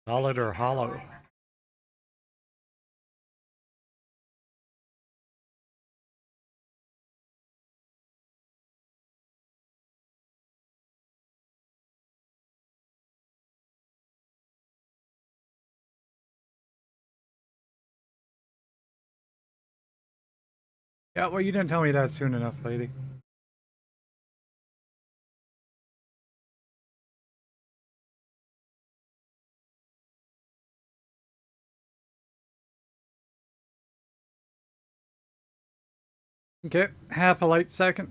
Solid or hollow? Yeah, well, you didn't tell me that soon enough, lady. Okay, half a light second.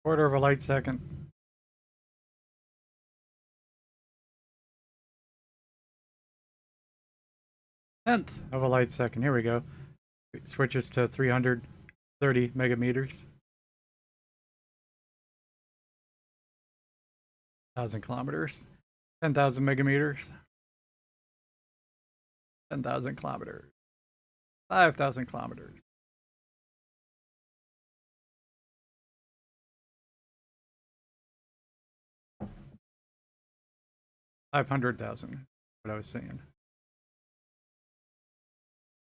Quarter of a light second. Tenth of a light second. Here we go. It switches to 330 megameters. 1,000 kilometers. 10,000 megameters. 10,000 kilometers. 5,000 kilometers. 500,000. What I was saying.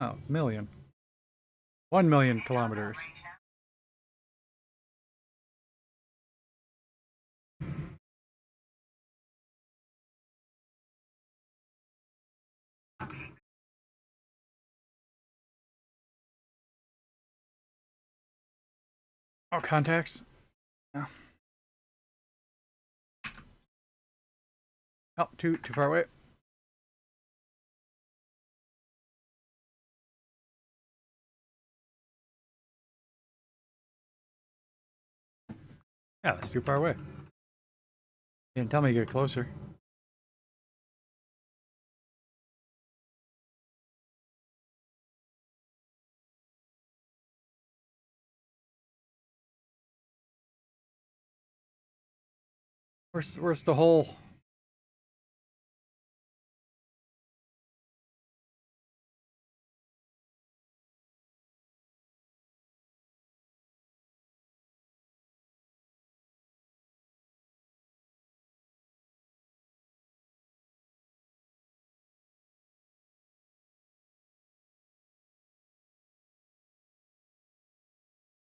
Oh, million. 1,000,000 kilometers. Oh, contacts. Yeah. Oh, too far away. Yeah, that's too far away. You didn't tell me to get closer. Where's the hole?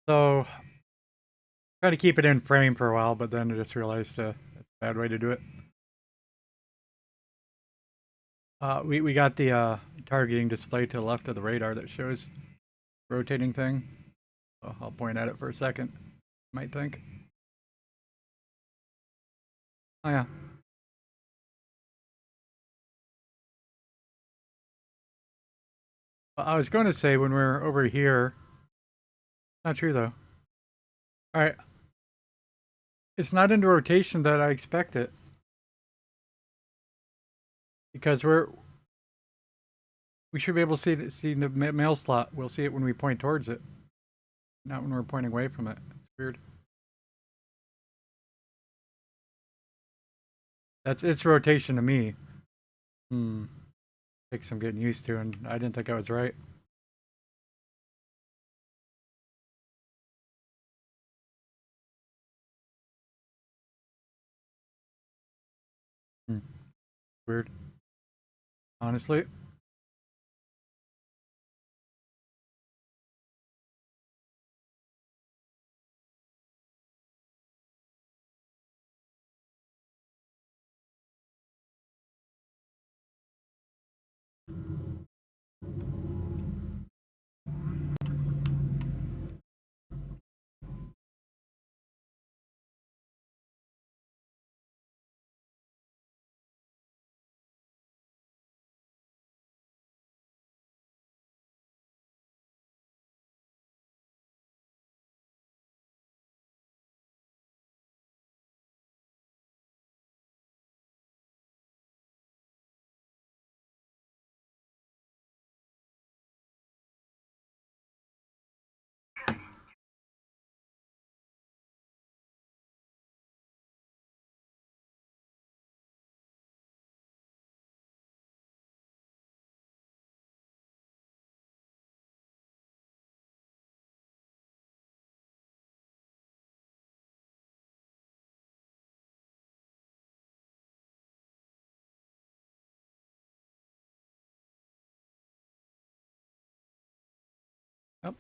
So try to keep it in frame for a while, but then I just realized that's a bad way to do it. We got the targeting display to the left of the radar that shows rotating thing. So I'll point at it for a second. Might think. Oh yeah. I was going to say when we're over here. Not true though. All right. It's not into rotation that I expect it. Because we should be able to see the mail slot. We'll see it when we point towards it, not when we're pointing away from it. It's weird. That's its rotation to me. Takes some getting used to, and I didn't think I was right. Weird. Honestly. Yep.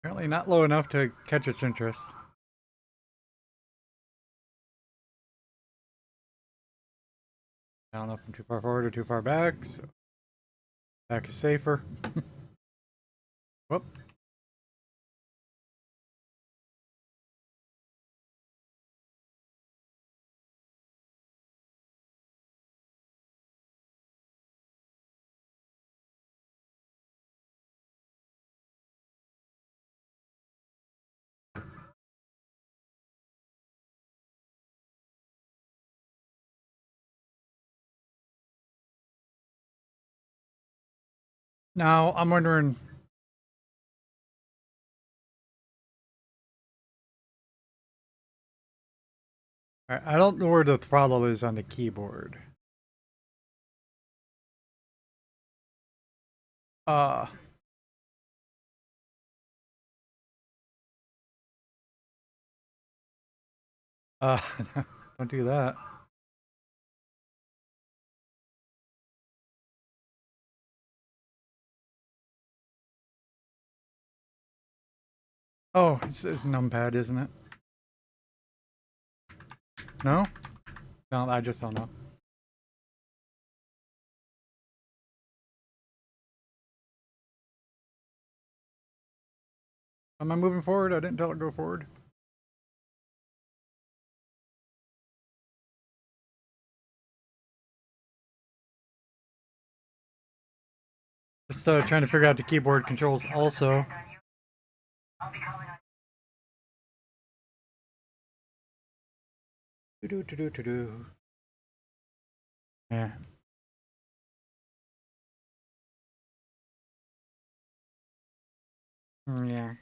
Apparently not low enough to catch its interest. I don't know if I'm too far forward or too far back, so back is safer. Whoop. Now I'm wondering. I don't know where the throttle is on the keyboard. Uh, Uh, don't do that. Oh, it's numpad, isn't it? No? No, I just don't know. Am I moving forward? I didn't tell it to go forward. Just trying to figure out the keyboard controls also. Do do do do do. Yeah. Yeah.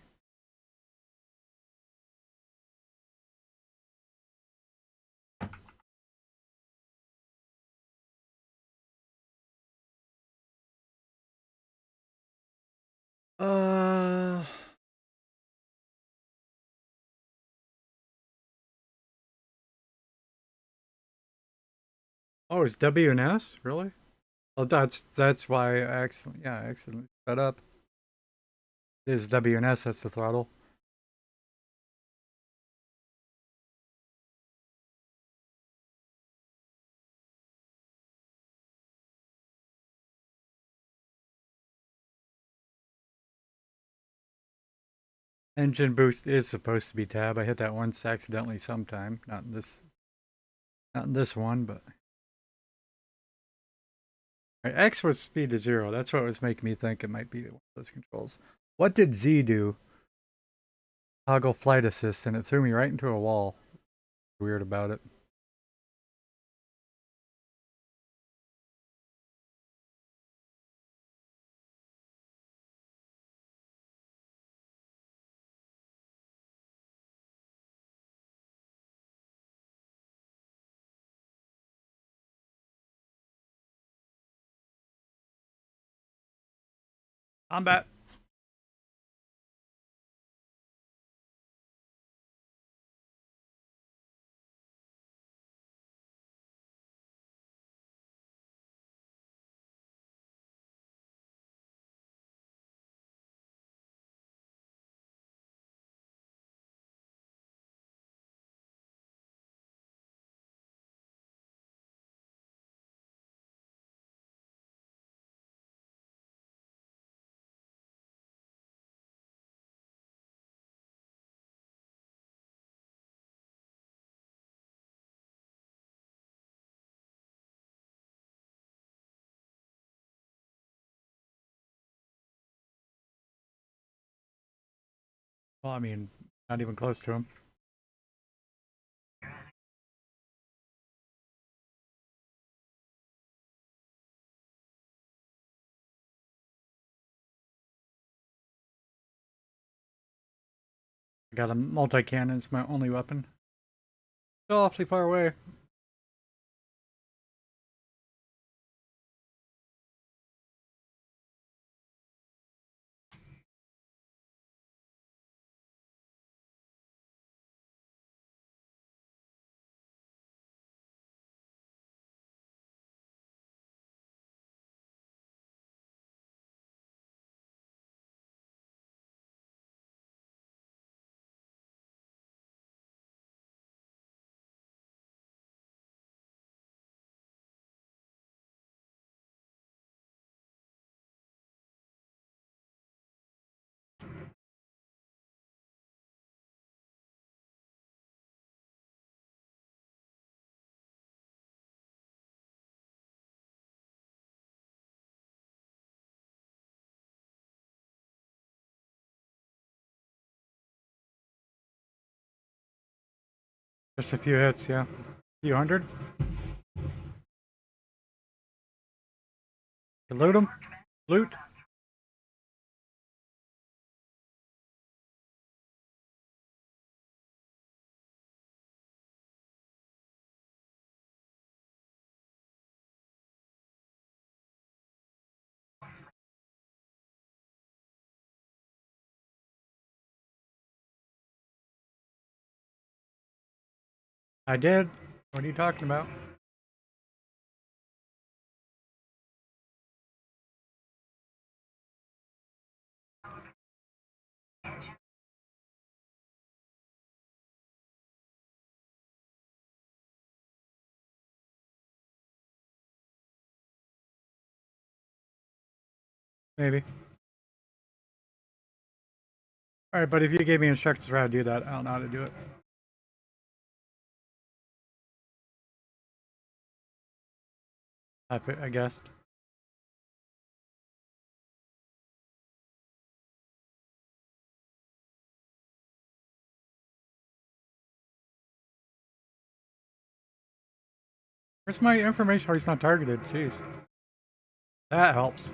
Uh. Oh, it's WNS? Really? Oh, that's why I accidentally set up. It is WNS, that's the throttle. Engine boost is supposed to be tab. I hit that once accidentally sometime. Not in this one, but right, X was speed to 0. That's what was making me think it might be one of those controls. What did Z do? Toggle flight assist, and it threw me right into a wall. Weird about it. Combat. Well, I mean, not even close to him. I got a multi-cannon. It's my only weapon. Still awfully far away. Just a few hits, yeah. Few hundred. Loot him. Loot. I did. What are you talking about? Maybe. All right, but if you gave me instructions for how to do that, I don't know how to do it. I guessed. Where's my information? Oh, he's not targeted. Jeez. That helps.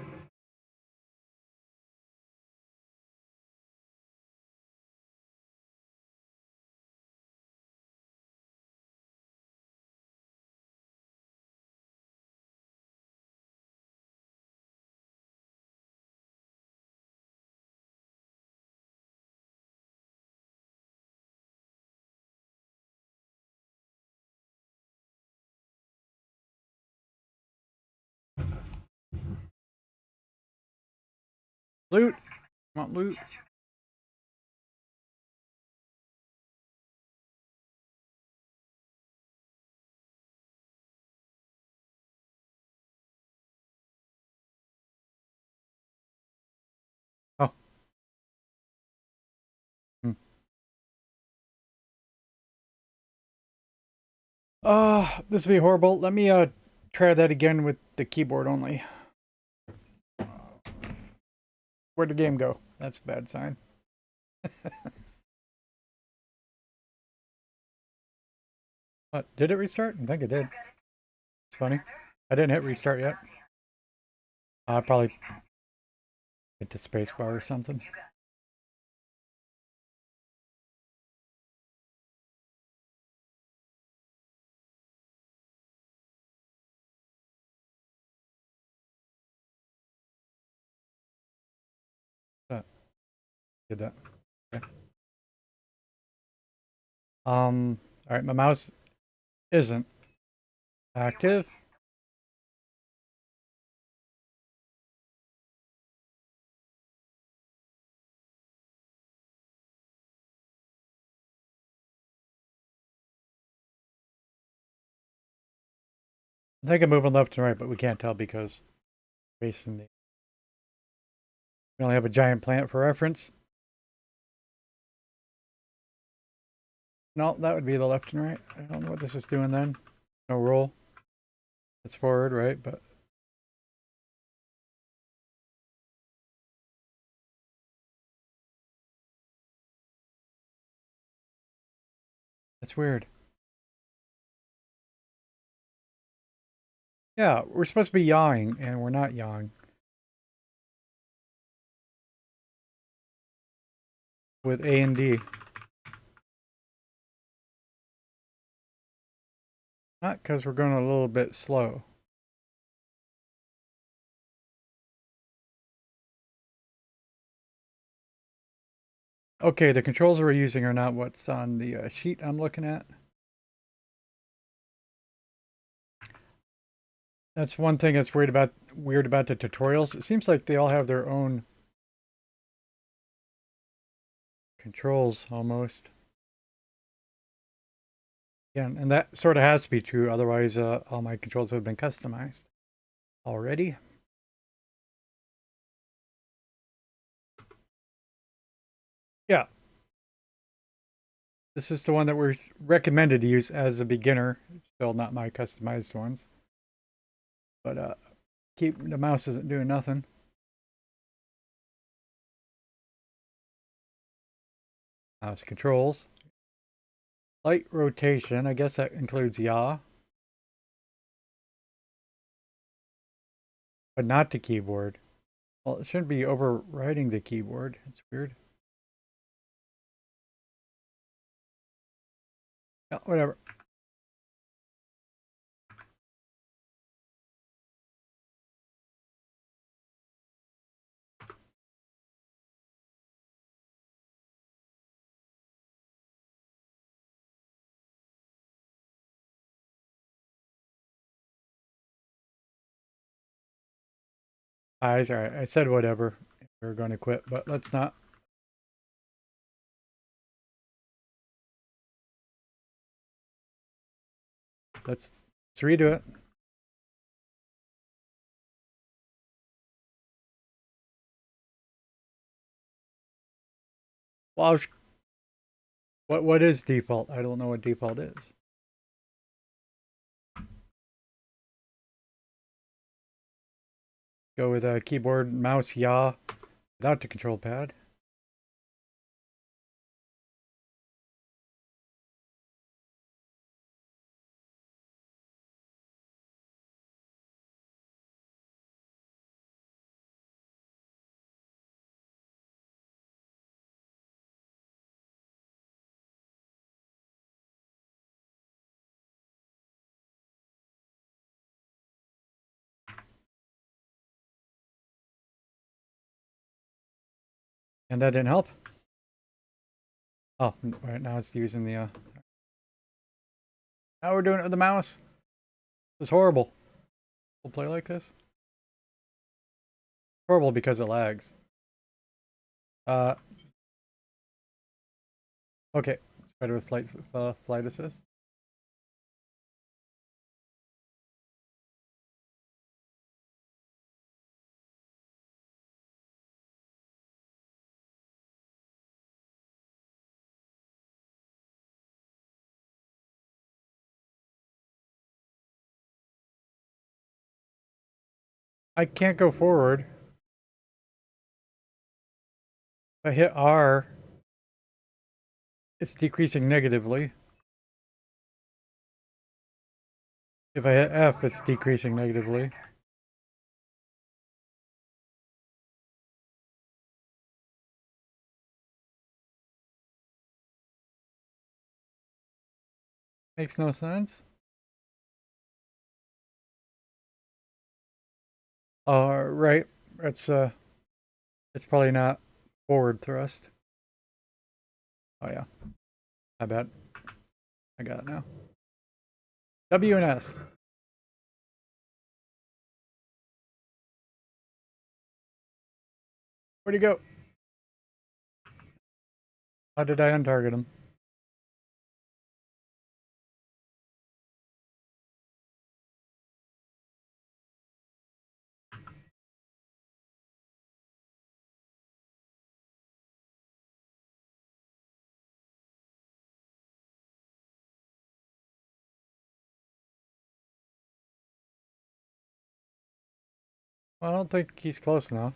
Loot. Want loot? Oh. Hmm. This would be horrible. Let me try that again with the keyboard only. Where'd the game go? That's a bad sign. What? Did it restart? I think it did. It's funny. I didn't hit restart yet. I probably hit the space bar or something. Did that. Okay. All right, my mouse isn't active. I think I'm moving left and right, but we can't tell because facing the. We only have a giant plant for reference. No, that would be the left and right. I don't know what this is doing then. No roll. It's forward, right? But that's weird. Yeah, we're supposed to be yawing, and we're not yawing. With A and D. Not because we're going a little bit slow. Okay, the controls we're using are not what's on the sheet I'm looking at. That's one thing that's weird about the tutorials. It seems like they all have their own controls almost. Yeah, and that sort of has to be true. Otherwise, all my controls would have been customized already. Yeah, this is the one that we're recommended to use as a beginner. It's still not my customized ones, but keep the mouse isn't doing nothing. Mouse controls, light rotation. I guess that includes yaw, but not the keyboard. Well, it shouldn't be overriding the keyboard. It's weird. Yeah, whatever. Alright. I said whatever. We were going to quit, but let's not. Let's redo it. Well, what is default? I don't know what default is. Go with a keyboard, mouse, yaw, without the control pad. And that didn't help. Oh, right now it's using the. Now we're doing it with the mouse. This is horrible. We'll play like this. Horrible because it lags. Uh. Okay. It's better with flight assist. I can't go forward. If I hit R, it's decreasing negatively. If I hit F, it's decreasing negatively. Makes no sense. Right. It's probably not forward thrust. Oh yeah. I bet. I got it now. W and S. Where'd he go? How did I untarget him? Well, I don't think he's close enough.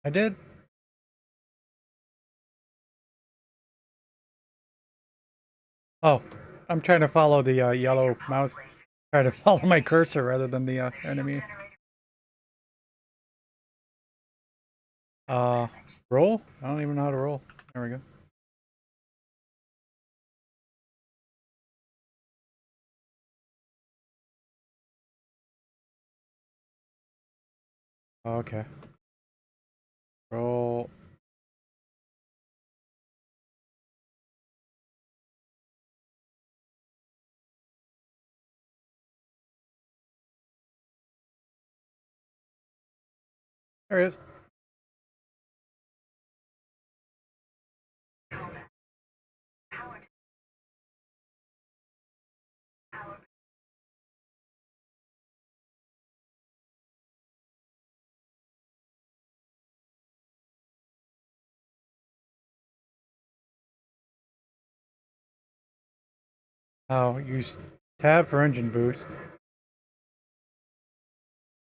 I did. Oh, I'm trying to follow the yellow mouse. Try to follow my cursor rather than the enemy. Uh, Roll? I don't even know how to roll. There we go. Okay. Roll. There it is. Oh, use tab for engine boost.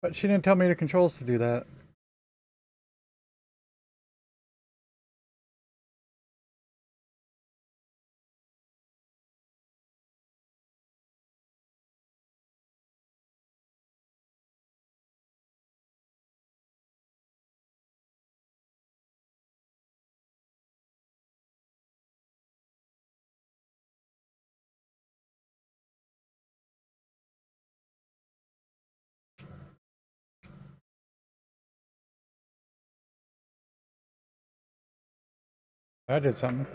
But she didn't tell me the controls to do that. I did something.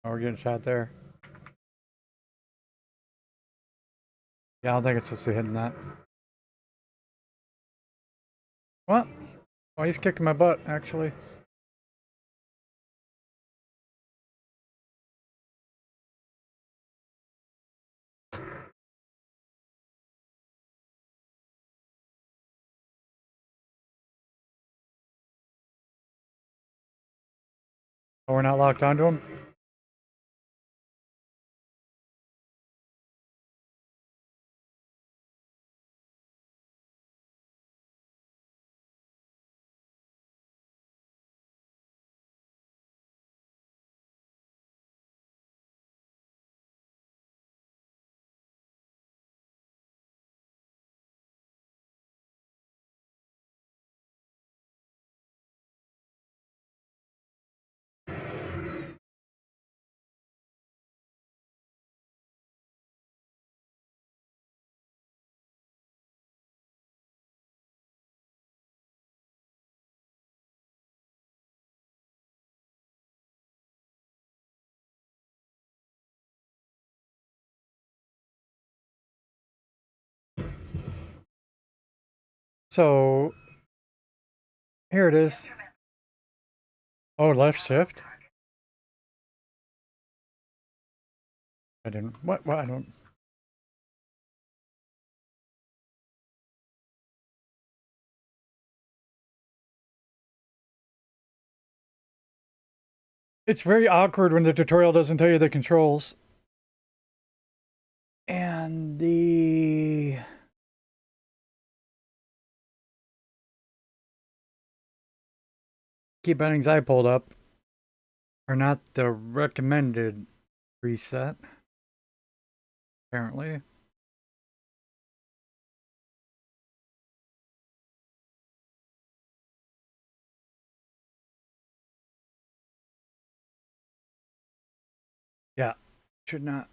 Oh, we're getting shot there. Yeah, I don't think it's supposed to be hitting that. What? Oh, he's kicking my butt, actually. Oh, we're not locked onto him? So, here it is. Oh, left shift? I didn't. What? I don't. It's very awkward when the tutorial doesn't tell you the controls. And the key bindings I pulled up are not the recommended preset, apparently. Yeah, should not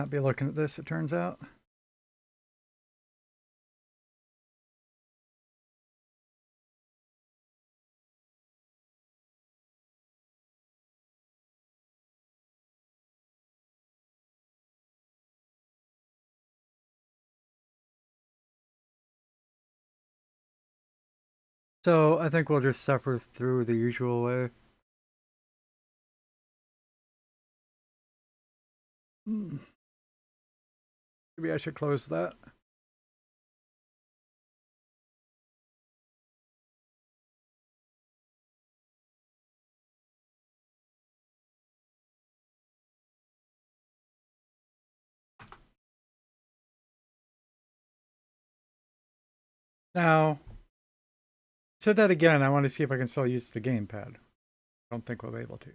be looking at this, it turns out. So I think we'll just suffer through the usual way. Maybe I should close that. Now, said that again. I want to see if I can still use the gamepad. I don't think we'll be able to.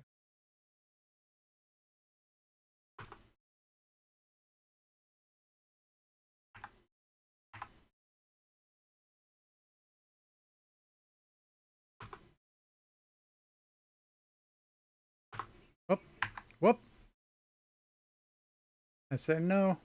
Whoop, whoop. I said no.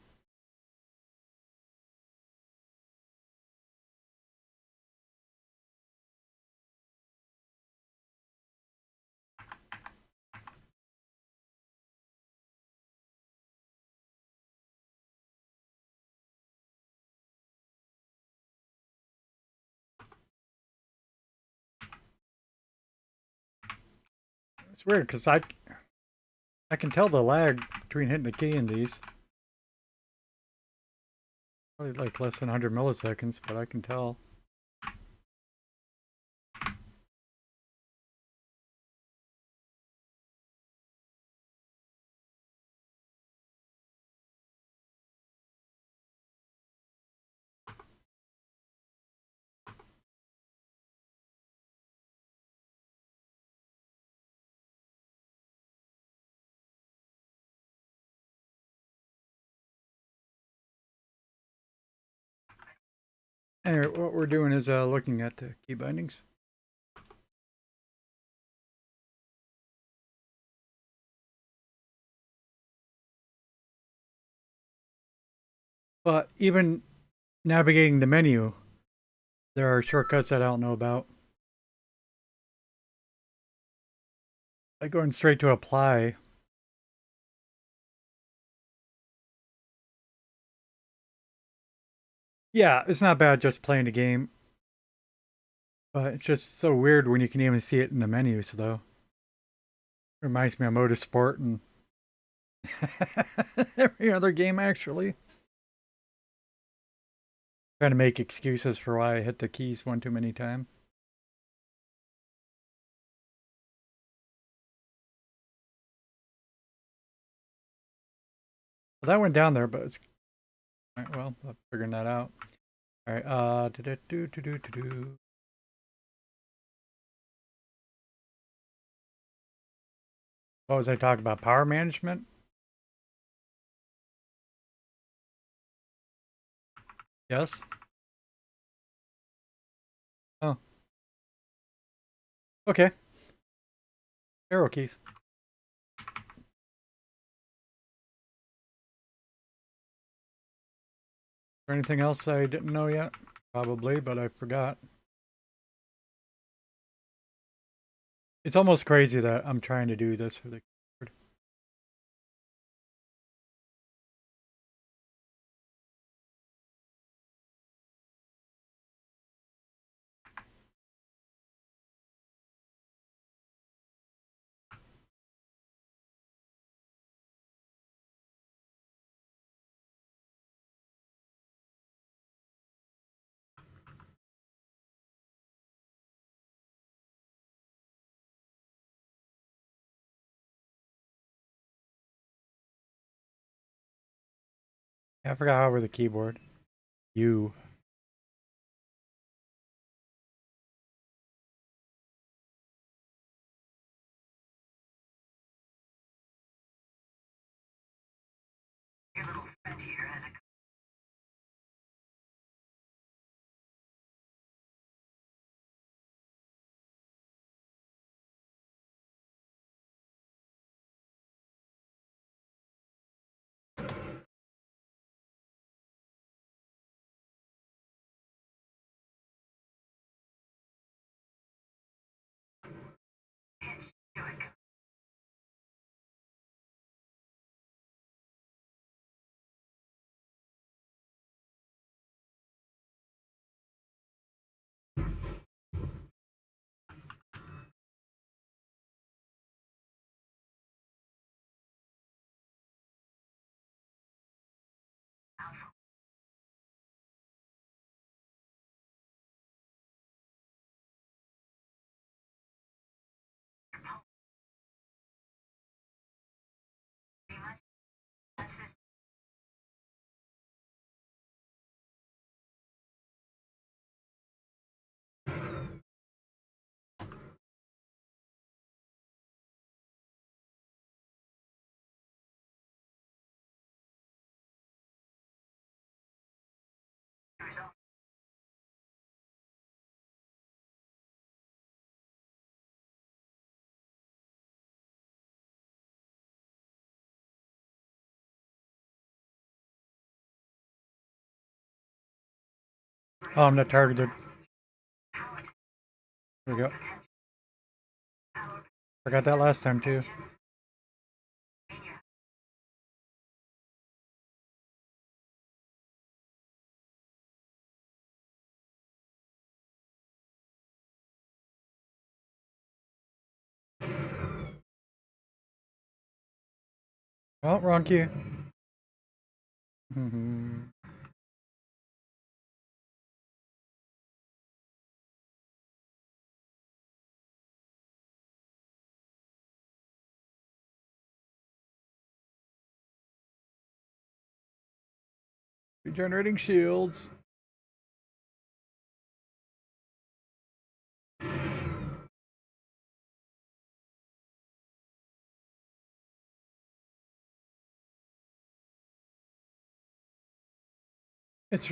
It's weird because I can tell the lag between hitting the key in these. Probably like less than 100 milliseconds, but I can tell. Anyway, what we're doing is looking at the key bindings. But even navigating the menu, there are shortcuts that I don't know about. Like going straight to apply. Yeah, it's not bad just playing the game. But it's just so weird when you can even see it in the menus, though. Reminds me of Motorsport and every other game, actually. Trying to make excuses for why I hit the keys one too many times. Well, that went down there, but it's... All right, well, I'm figuring that out. All right, what was I talking about? Power management? Yes? Oh. Okay. Arrow keys. Or anything else I didn't know yet? Probably, but I forgot. It's almost crazy that I'm trying to do this for the keyboard. I forgot how over the keyboard. U. Oh, I'm not targeted. There we go. Forgot that last time, too. Oh, wrong key. Mm-hmm. Regenerating shields. It's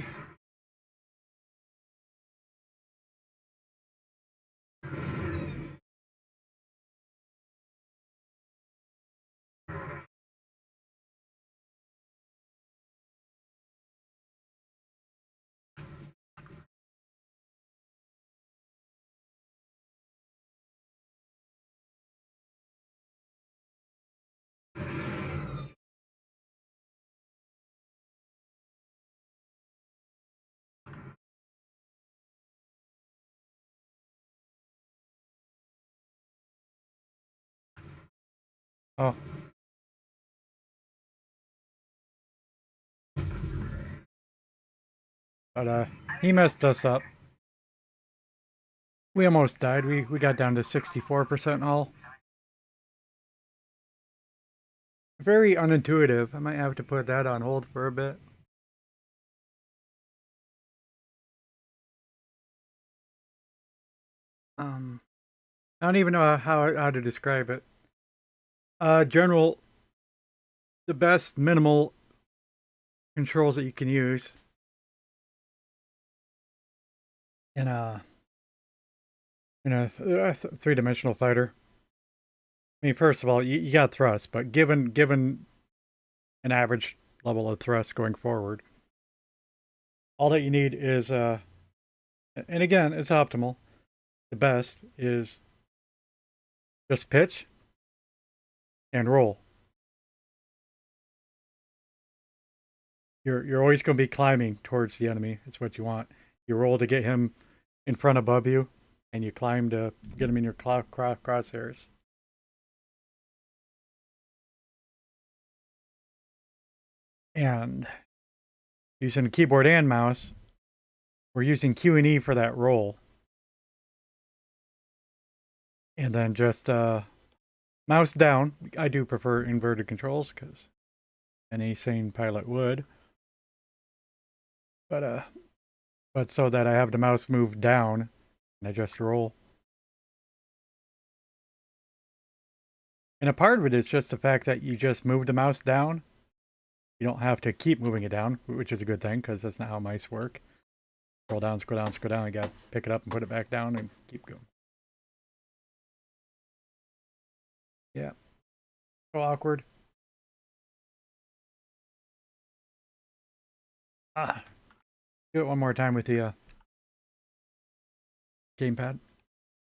oh, but he messed us up. We almost died. We got down to 64% all. Very unintuitive. I might have to put that on hold for a bit. I don't even know how to describe it. General, the best minimal controls that you can use in a three-dimensional fighter. I mean, first of all, you got thrust, but given an average level of thrust going forward, all that you need is and again, it's optimal. The best is just pitch and roll. You're always going to be climbing towards the enemy. It's what you want. You roll to get him in front above you, and you climb to get him in your crosshairs. And using keyboard and mouse, we're using Q and E for that roll. And then just mouse down. I do prefer inverted controls because any sane pilot would. But so that I have the mouse move down and I just roll. And a part of it is just the fact that you just move the mouse down. You don't have to keep moving it down, which is a good thing because that's not how mice work. Scroll down, scroll down, scroll down. You gotta pick it up and put it back down and keep going. Yeah. So awkward. Do it one more time with the gamepad.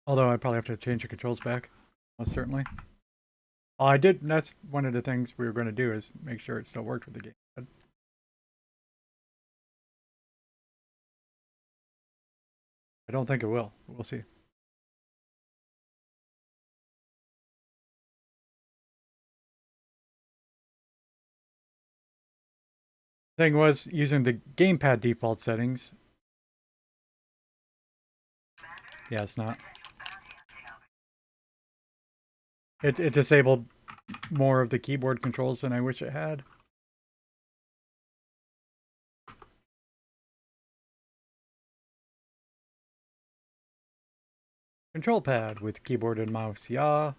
Although I probably have to change the controls back. Most certainly. Oh, I did. That's one of the things we were going to do is make sure it still worked with the gamepad. I don't think it will. We'll see. Thing was, using the gamepad default settings. Yeah, it's not. It disabled more of the keyboard controls than I wish it had. Control pad with keyboard and mouse, yeah.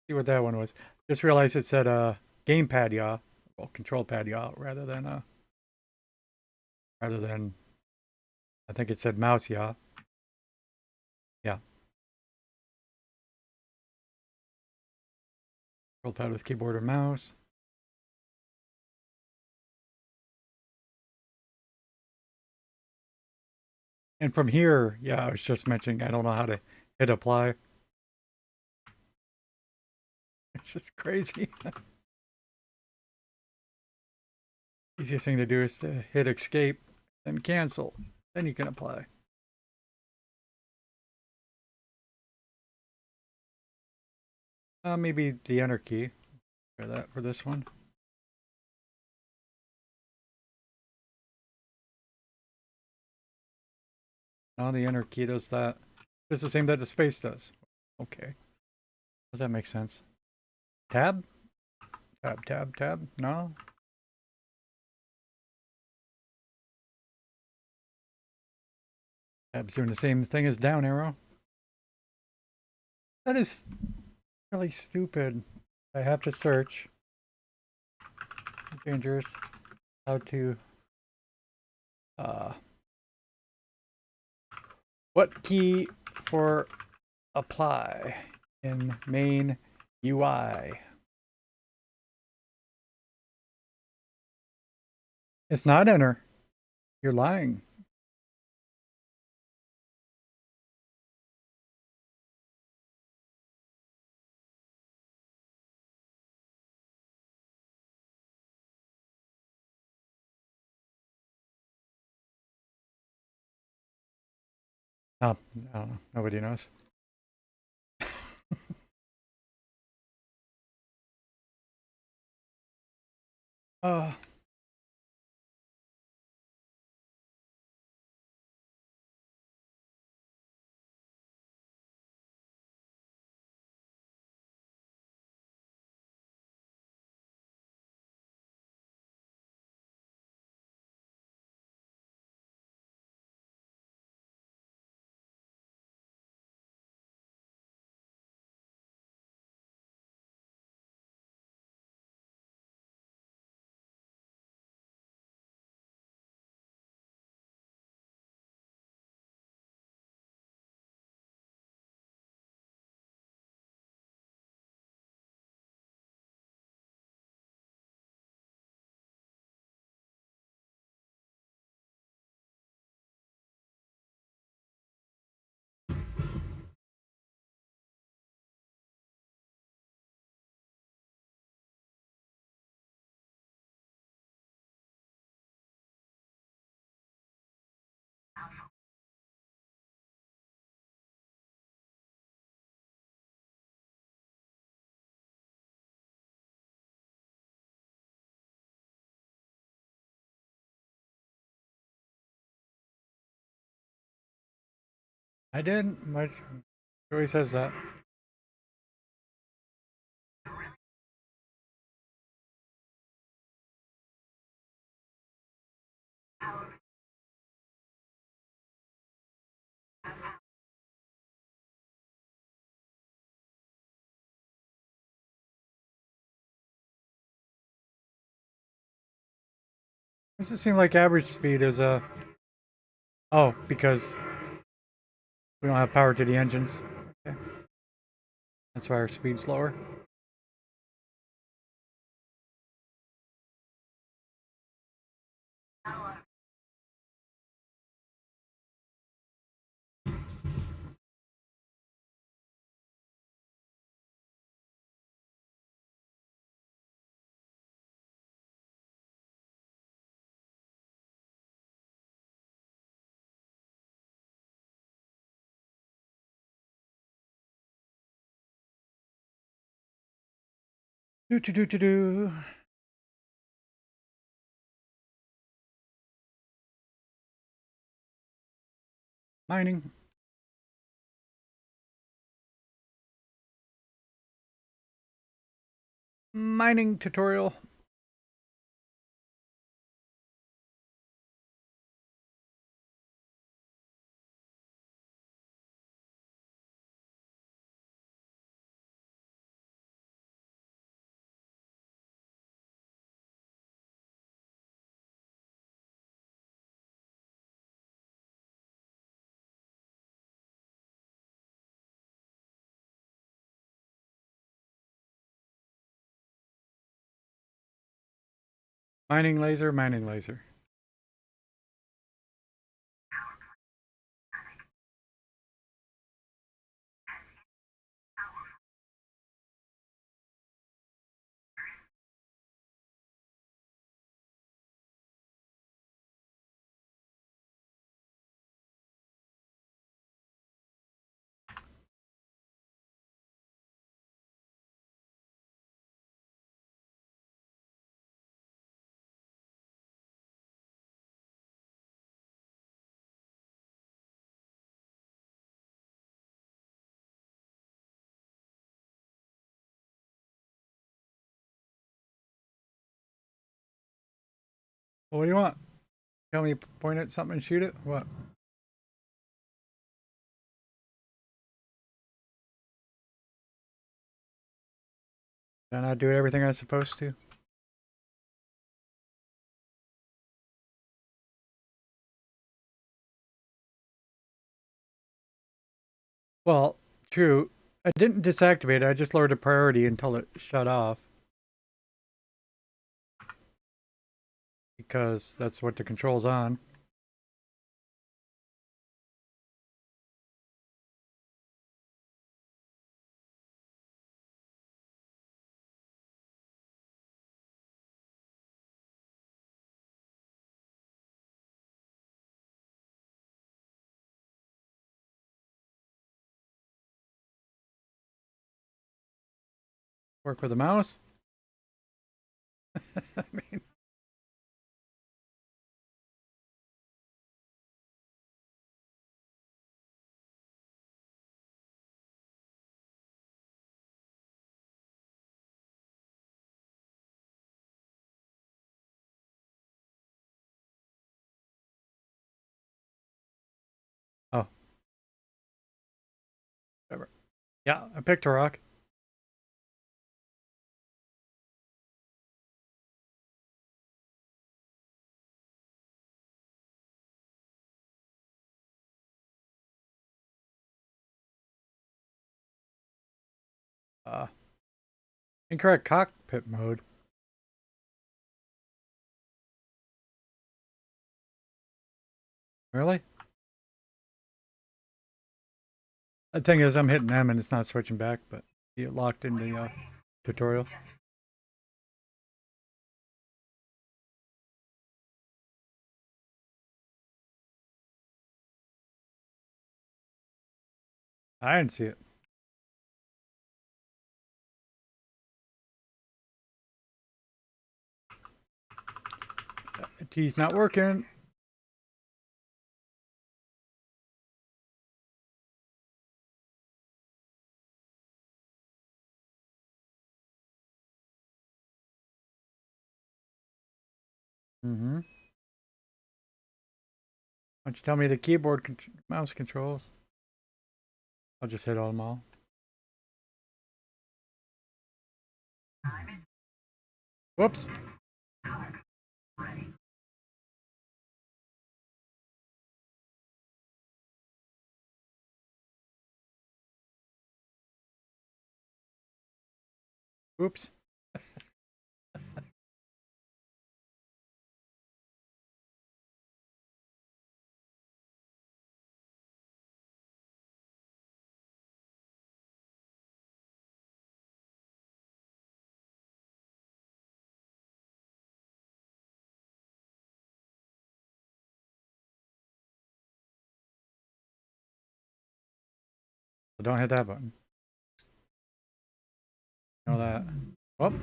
See what that one was. Just realized it said gamepad, yeah. Well, control pad, yeah, rather than I think it said mouse, yeah. Yeah. Control pad with keyboard or mouse. And from here, yeah, I was just mentioning I don't know how to hit apply. It's just crazy. Easiest thing to do is to hit escape then cancel. Then you can apply. Maybe the enter key. Try that for this one. Now the enter key does that. It's the same that the space does. Okay. Does that make sense? Tab? Tab, tab, tab? No? Tab's doing the same thing as down arrow. That is really stupid. I have to search. Dangerous. How to what key for apply in main UI? It's not enter. You're lying. Oh, I don't know. Nobody knows. uh, I did. My Joey says that. Does it seem like average speed is a? Oh, because we don't have power to the engines. Okay. That's why our speed's lower. Do do do do do. Mining. Mining tutorial. Mining laser, mining laser. Well, what do you want? Tell me, point at something and shoot it? What? Did I not do everything I was supposed to? Well, true. I didn't deactivate it, I just lowered the priority until it shut off. Because that's what the control's on. Work with the mouse? I mean, oh, whatever. Yeah, I picked a rock. Uh, Incorrect cockpit mode. Really? The thing is, I'm hitting M and it's not switching back, but you locked in the tutorial. I didn't see it. T's not working. Mm-hmm. Why don't you tell me the keyboard mouse controls? I'll just hit all them all. Whoops. Oops. So don't hit that button. Know that. Oh,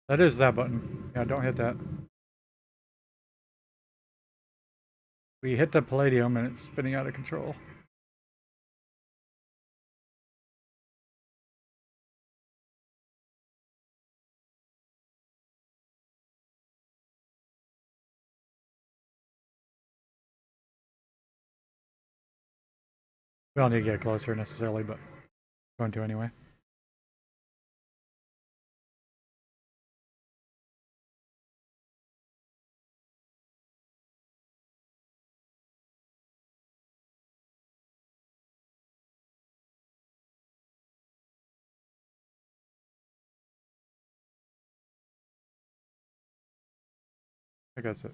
that is that button. Yeah, don't hit that. We hit the palladium and it's spinning out of control. We don't need to get closer necessarily, but going to anyway. I guess it.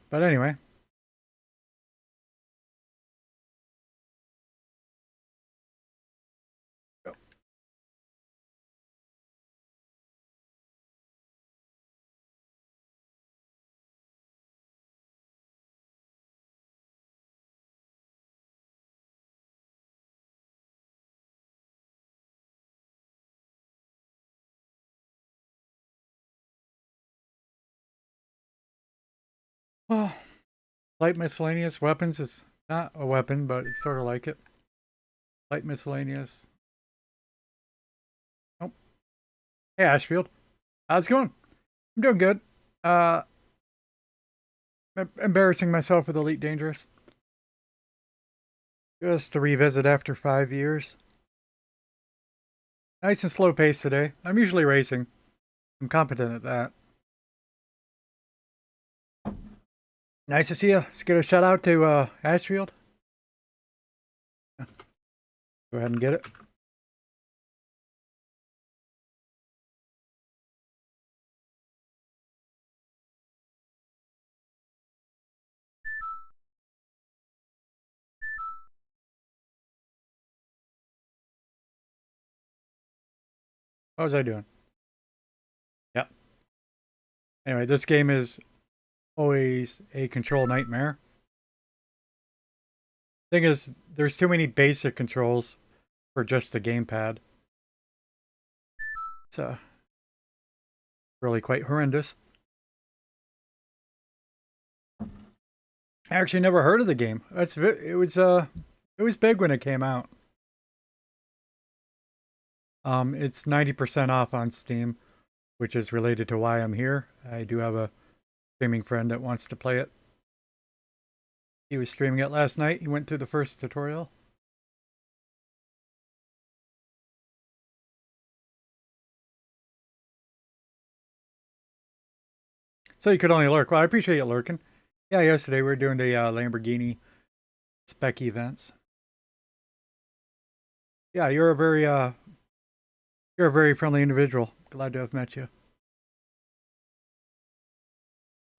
But anyway. Well, light miscellaneous weapons is not a weapon, but it's sort of like it. Light miscellaneous. Oh, hey Ashfield, how's it going? I'm doing good. Uh, Embarrassing myself with Elite Dangerous. Just to revisit after 5 years. Nice and slow pace today. I'm usually racing. I'm competent at that. Nice to see you. Let's get a shout out to Ashfield. Go ahead and get it. What was I doing? Yep. Anyway, this game is always a control nightmare. Thing is, there's too many basic controls for just the gamepad. It's really quite horrendous. I actually never heard of the game. It was big when it came out. It's 90% off on Steam, which is related to why I'm here. I do have a streaming friend that wants to play it. He was streaming it last night. He went through the first tutorial. So you could only lurk. Well, I appreciate you lurking. Yeah, yesterday we were doing the Lamborghini spec events. Yeah, you're a very friendly individual. Glad to have met you.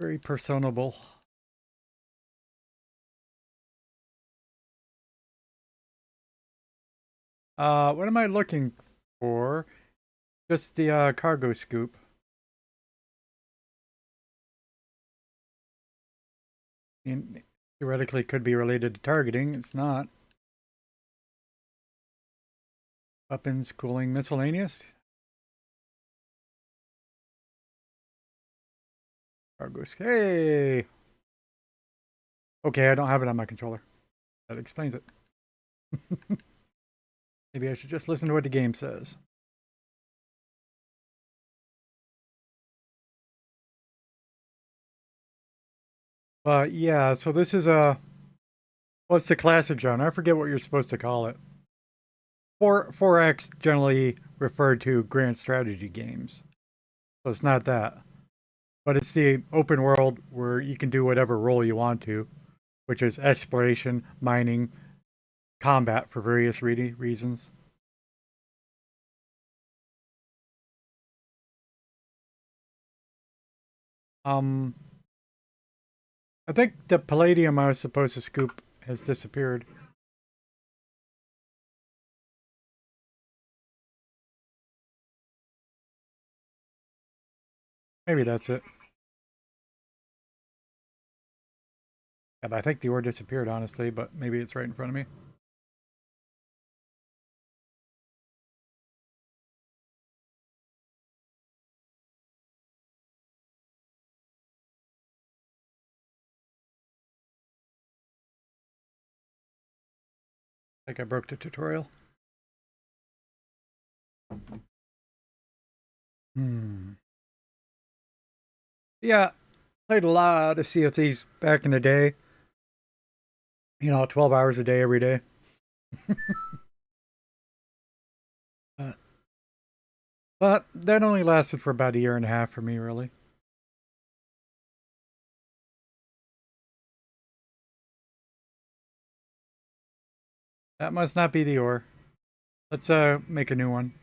Very personable. What am I looking for? Just the cargo scoop. And theoretically could be related to targeting. It's not. Weapons, cooling, miscellaneous. Cargo. Hey! Okay, I don't have it on my controller. That explains it. Maybe I should just listen to what the game says. Yeah, so this is what's the classic genre? I forget what you're supposed to call it. 4X generally referred to grand strategy games. So it's not that. But it's the open world where you can do whatever role you want to, which is exploration, mining, combat for various reasons. Um, I think the palladium I was supposed to scoop has disappeared. Maybe that's it. Yeah, but I think the ore disappeared, honestly, but maybe it's right in front of me. I think I broke the tutorial. Hmm. Yeah, played a lot of CFCs back in the day. 12 hours a day every day. Uh, but that only lasted for about a year and a half for me, really. That must not be the ore. Let's make a new one.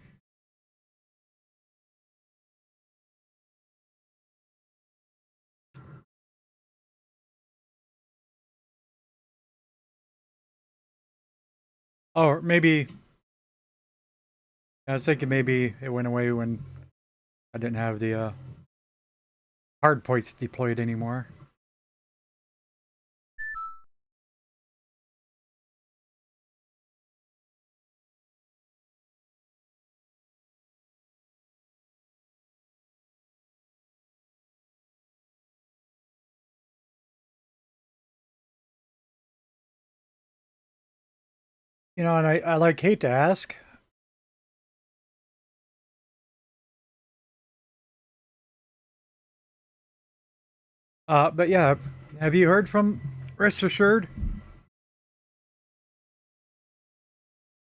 Or maybe I was thinking maybe it went away when I didn't have the hard points deployed anymore. You know, and I like hate to ask. But yeah, have you heard from Rest Assured?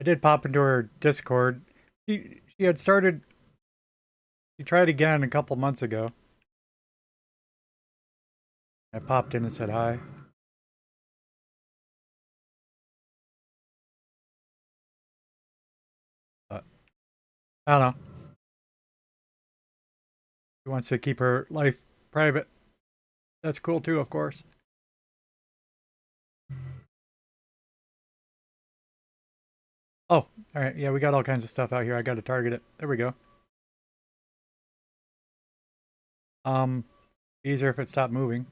I did pop into her Discord. She had started. She tried again a couple months ago. I popped in and said hi. But I don't know. She wants to keep her life private. That's cool too, of course. Oh, all right. Yeah, we got all kinds of stuff out here. I got to target it. There we go. Um, Easier if it stopped moving.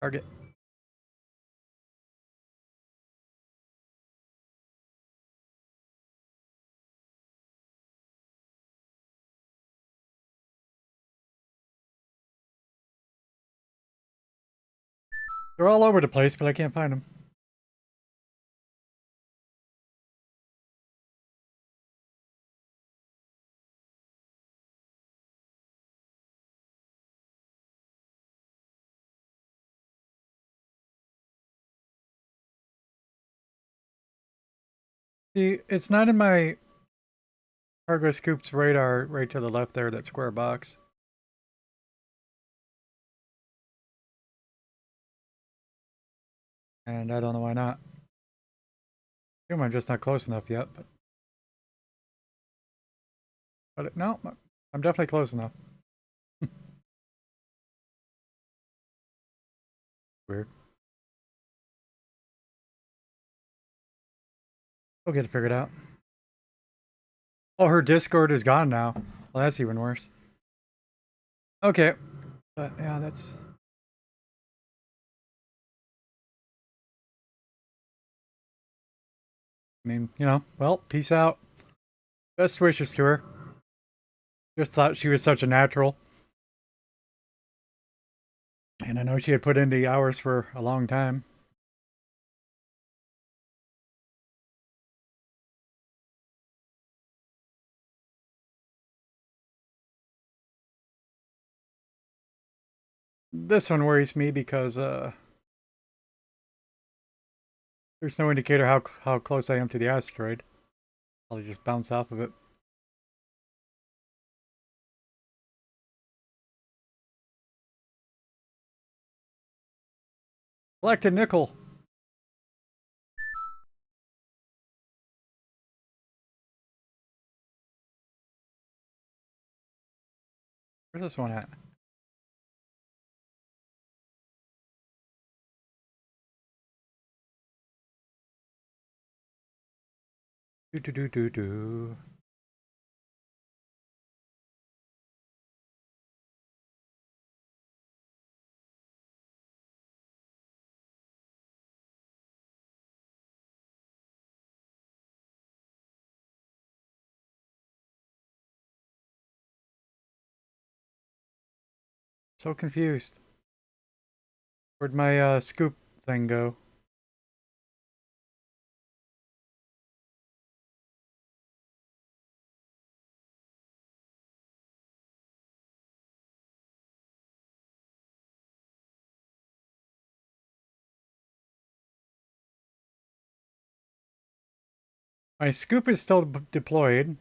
Target. They're all over the place, but I can't find them. See, it's not in my Cargo Scoop's radar right to the left there, that square box. And I don't know why not. I assume I'm just not close enough yet, but no, I'm definitely close enough. Weird. We'll get it figured out. Oh, her Discord is gone now. Well, that's even worse. Okay. But yeah, that's... I mean, you know, well, peace out. Best wishes to her. Just thought she was such a natural. And I know she had put in the hours for a long time. This one worries me because there's no indicator how close I am to the asteroid. I'll just bounce off of it. Collected nickel. Where's this one at? Do do do do do. So confused. Where'd my scoop thing go? My scoop is still deployed.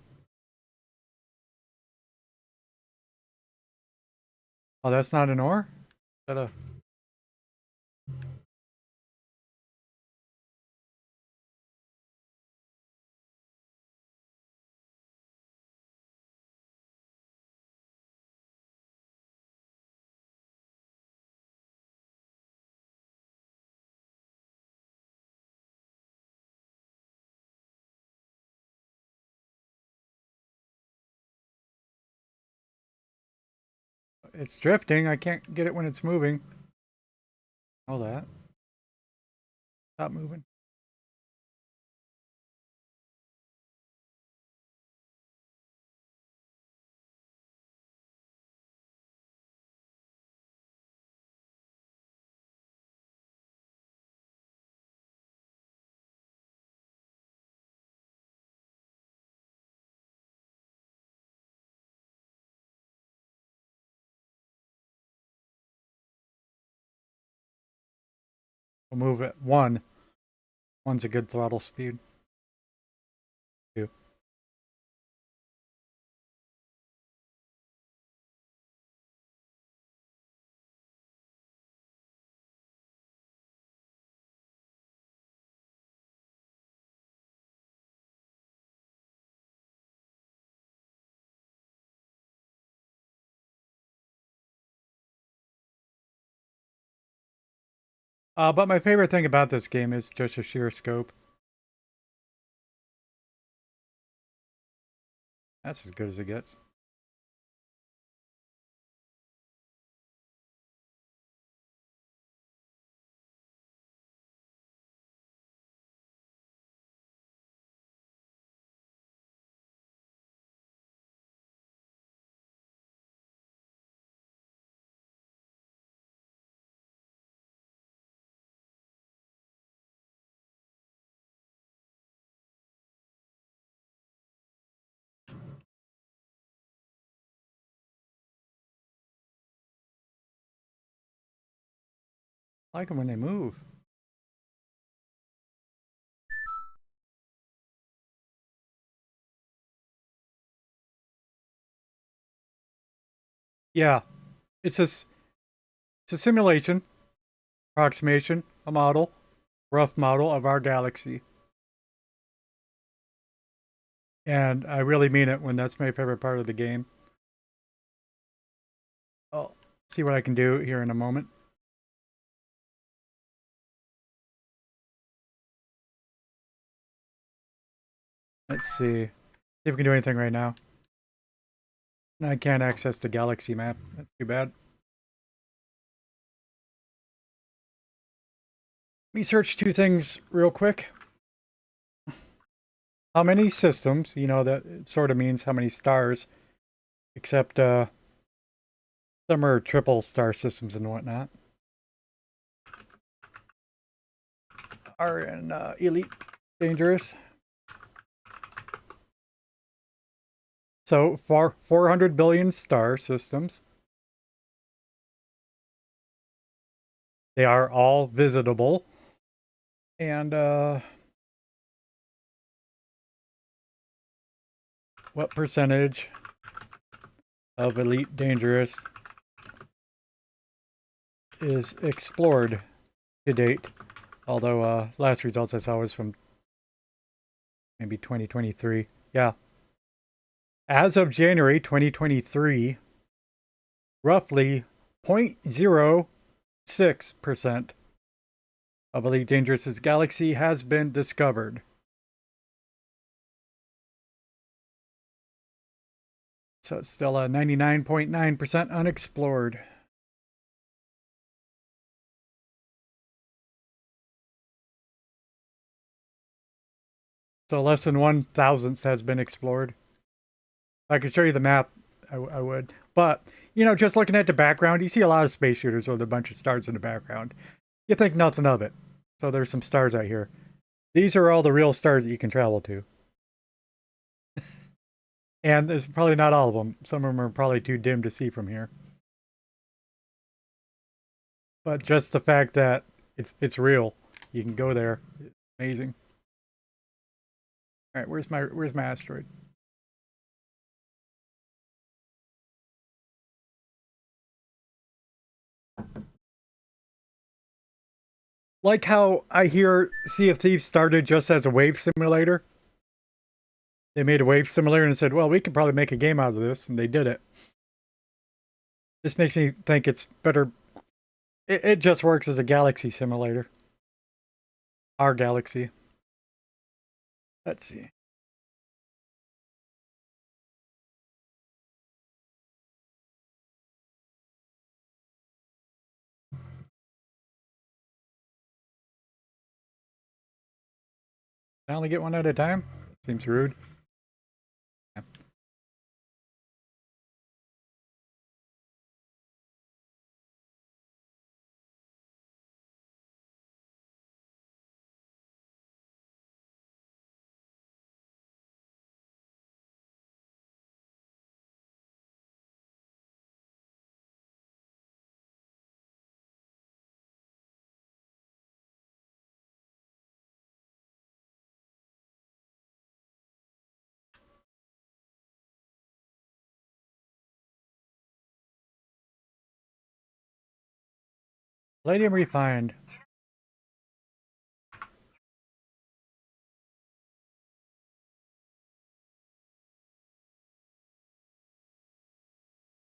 Oh, that's not an ore? Is that a... It's drifting. I can't get it when it's moving. All that. Stop moving. We'll move at 1. 1's a good throttle speed. 2. But my favorite thing about this game is just a sheer scope. That's as good as it gets. I like them when they move. Yeah, it's a simulation, approximation, a model, rough model of our galaxy. And I really mean it when that's my favorite part of the game. I'll see what I can do here in a moment. Let's see if we can do anything right now. I can't access the galaxy map. That's too bad. Let me search 2 things real quick. How many systems, you know, that sort of means how many stars, except some are triple star systems and whatnot, are in Elite Dangerous. So, 400 billion star systems. They are all visitable. And what percentage of Elite Dangerous is explored to date? Although last results I saw was from maybe 2023. Yeah. As of January 2023, roughly 0.06% of Elite Dangerous's galaxy has been discovered. So it's still a 99.9% unexplored. So less than 1,000th has been explored. If I could show you the map, I would. But, you know, just looking at the background, you see a lot of space shooters with a bunch of stars in the background. You think nothing of it. So there's some stars out here. These are all the real stars that you can travel to. And it's probably not all of them. Some of them are probably too dim to see from here. But just the fact that it's real, you can go there. It's amazing. All right, where's my asteroid? Like how I hear Sea of Thieves started just as a wave simulator. They made a wave simulator and said, well, we could probably make a game out of this, and they did it. This makes me think it's better. It just works as a galaxy simulator. Our galaxy. Let's see. I only get one at a time? Seems rude. Palladium refined.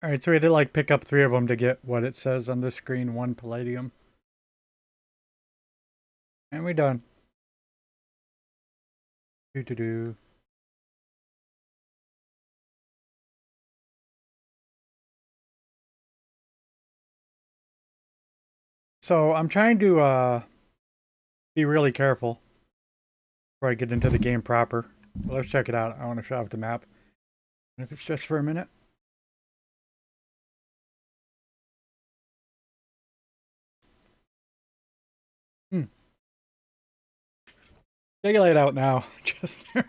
Alright, so we had to like pick up 3 of them to get what it says on the screen, 1 palladium. And we're done. Do. So I'm trying to be really careful before I get into the game proper. But let's check it out. I want to show off the map. And if it's just for a minute. Take it laid out now. Just there.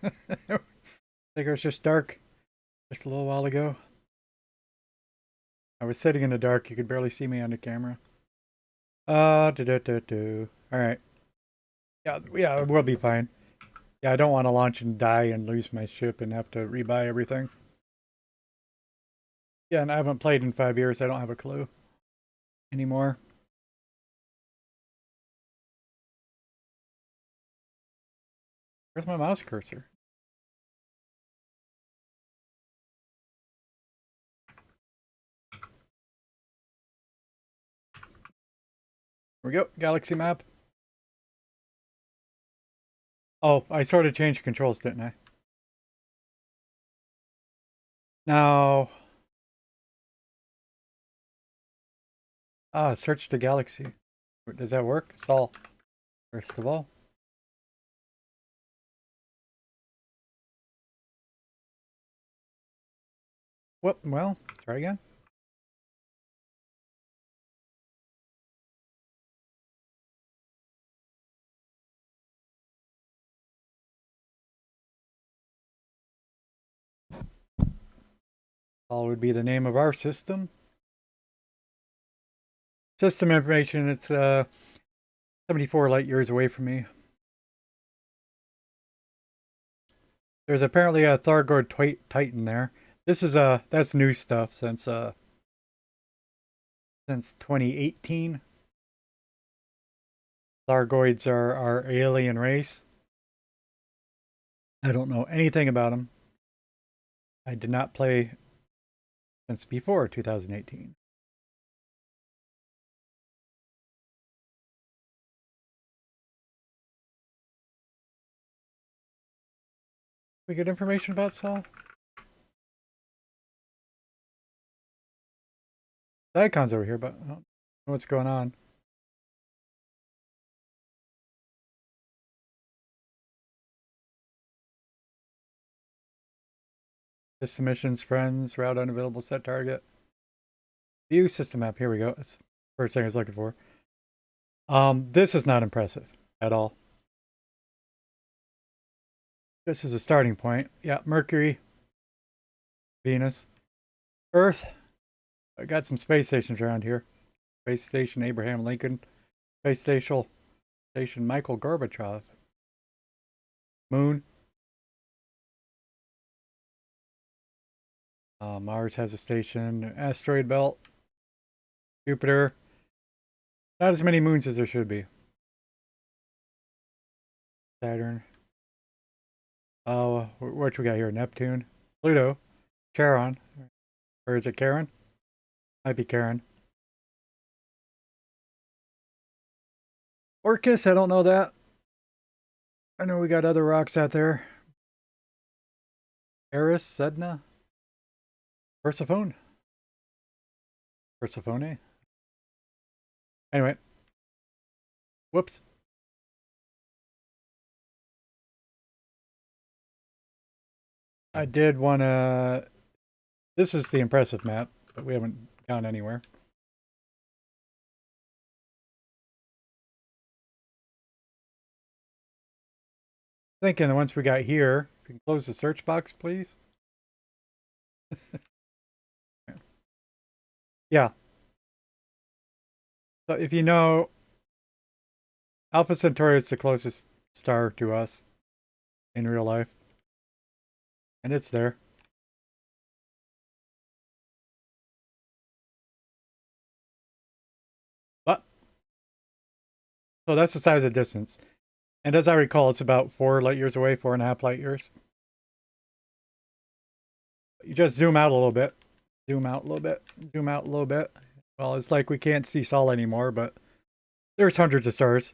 I think it was just dark just a little while ago. I was sitting in the dark. You could barely see me on the camera. Alright. Yeah, we'll be fine. Yeah, I don't want to launch and die and lose my ship and have to rebuy everything. Yeah, and I haven't played in 5 years. I don't have a clue anymore. Where's my mouse cursor? Here we go. Galaxy map. Oh, I sort of changed controls, didn't I? Now, search the galaxy. Does that work? Sol, first of all. Whoop, well, try again. Sol would be the name of our system. System information, it's 74 light years away from me. There's apparently a Thargoid Titan there. This is that's new stuff since 2018. Thargoids are our alien race. I don't know anything about them. I did not play since before 2018. We get information about Sol? The icon's over here, but I don't know what's going on. System missions, friends, route unavailable, set target. View system map. Here we go. That's the first thing I was looking for. This is not impressive at all. This is a starting point. Yeah, Mercury, Venus, Earth. I got some space stations around here. Space Station Abraham Lincoln. Space Station Michael Gorbachev. Moon. Mars has a station. Asteroid belt. Jupiter. Not as many moons as there should be. Saturn. Oh, what we got here? Neptune. Pluto. Charon. Or is it Charon? Might be Charon. Orcus, I don't know that. I know we got other rocks out there. Eris, Sedna. Persephone. Persephone. Anyway. Whoops. I did want to... This is the impressive map, but we haven't gone anywhere. Thinking once we got here, if you can close the search box, please. Yeah. So if you know, Alpha Centauri is the closest star to us in real life. And it's there. So that's the size of distance. And as I recall, it's about 4 light years away, 4.5 light years. You just zoom out a little bit, zoom out a little bit, zoom out a little bit. Well, it's like we can't see Sol anymore, but there's hundreds of stars,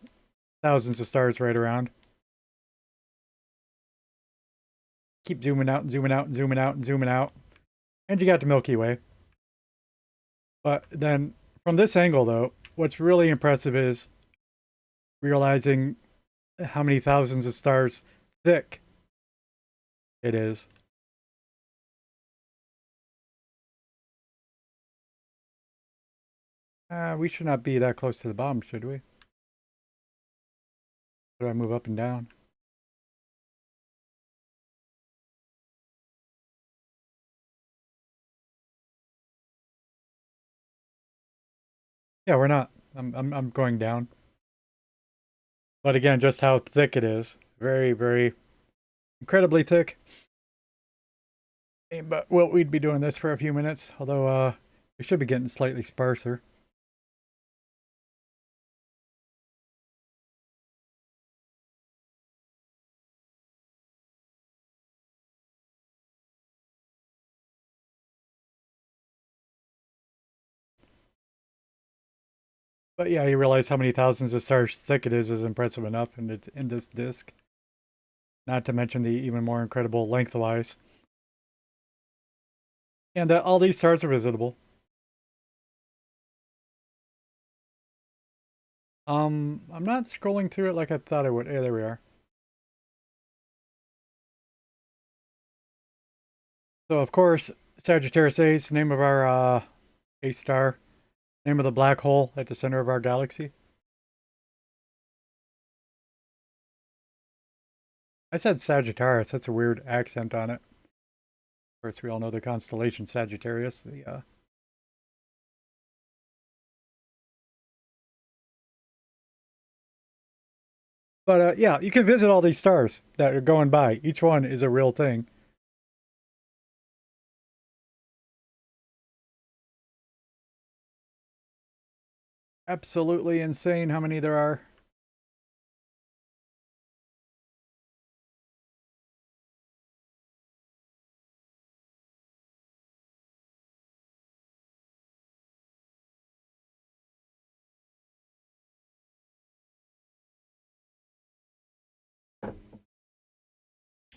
thousands of stars right around. Keep zooming out and zooming out and zooming out and zooming out. And you got the Milky Way. But then from this angle, though, what's really impressive is realizing how many thousands of stars thick it is. We should not be that close to the bottom, should we? Should I move up and down? Yeah, we're not. I'm going down. But again, just how thick it is. Very, very incredibly thick. But well, we'd be doing this for a few minutes, although we should be getting slightly sparser. But yeah, you realize how many thousands of stars thick it is impressive enough in this disk. Not to mention the even more incredible lengthwise. And all these stars are visitable. I'm not scrolling through it like I thought I would. Yeah, there we are. So of course, Sagittarius A is the name of our A star, name of the black hole at the center of our galaxy. I said Sagittarius. That's a weird accent on it. Of course, we all know the constellation Sagittarius. But yeah, you can visit all these stars that are going by. Each one is a real thing. Absolutely insane how many there are.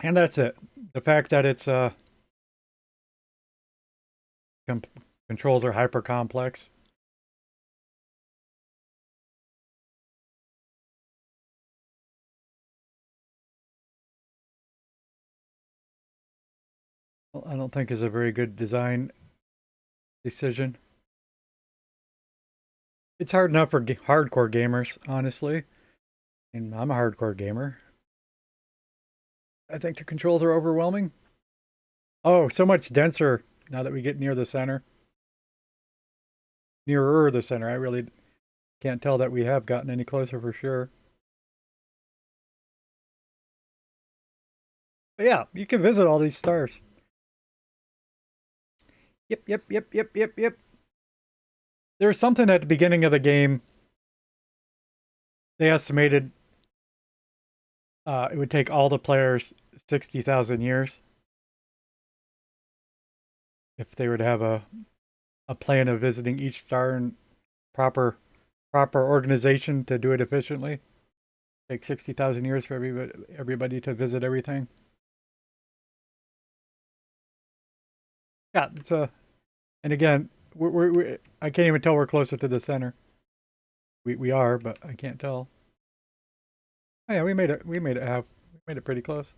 And that's it. The fact that it's controls are hyper complex. Well, I don't think is a very good design decision. It's hard enough for hardcore gamers, honestly. And I'm a hardcore gamer. I think the controls are overwhelming. Oh, so much denser now that we get near the center. Nearer the center. I really can't tell that we have gotten any closer for sure. But yeah, you can visit all these stars. Yep. There's something at the beginning of the game. They estimated it would take all the players 60,000 years if they were to have a plan of visiting each star and proper organization to do it efficiently. Take 60,000 years for everybody to visit everything. Yeah, it's a, and again, I can't even tell we're closer to the center. We are, but I can't tell. Oh yeah, we made it. We made it pretty close.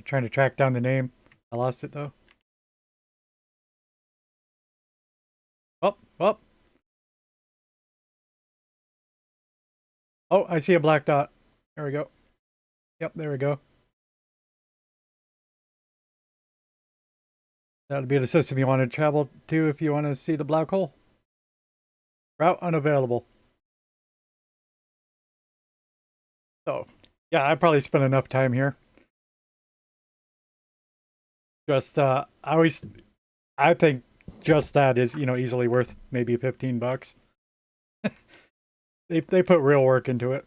Trying to track down the name. I lost it though. Oh. Oh, I see a black dot. There we go. Yep, there we go. That'll be the system you want to travel to if you want to see the black hole. Route unavailable. So, yeah, I probably spent enough time here. Just, I think just that is, easily worth maybe $15. They put real work into it.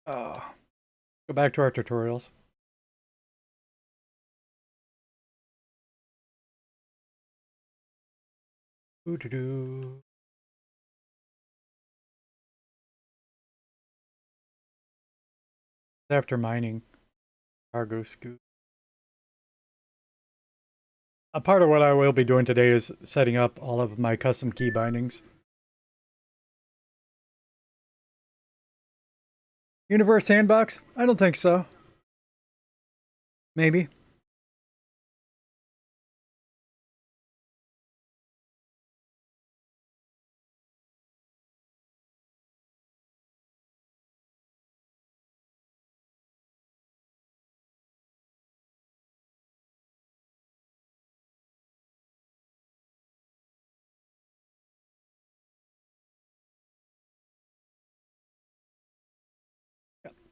Oh, go back to our tutorials. Ooh-doo-doo. After mining, cargo scoop. A part of what I will be doing today is setting up all of my custom key bindings. Universe Sandbox? I don't think so. Maybe.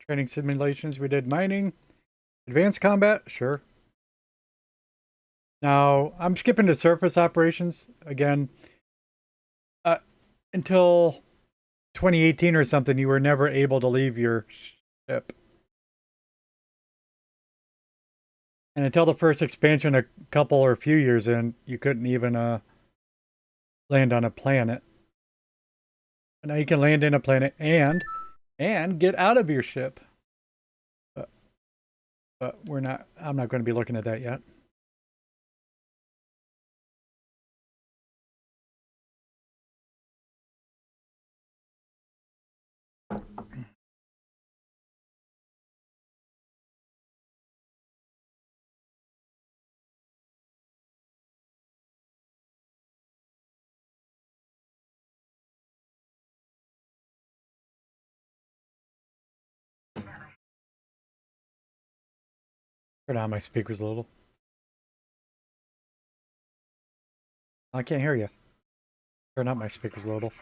Training simulations, we did mining. Advanced combat, sure. Now, I'm skipping to surface operations again. Until 2018 or something, you were never able to leave your ship. And until the first expansion, a couple or a few years in, you couldn't even land on a planet. But now you can land in a planet and get out of your ship. But I'm not going to be looking at that yet. Turn on my speakers a little. I can't hear you. Turn up my speakers a little.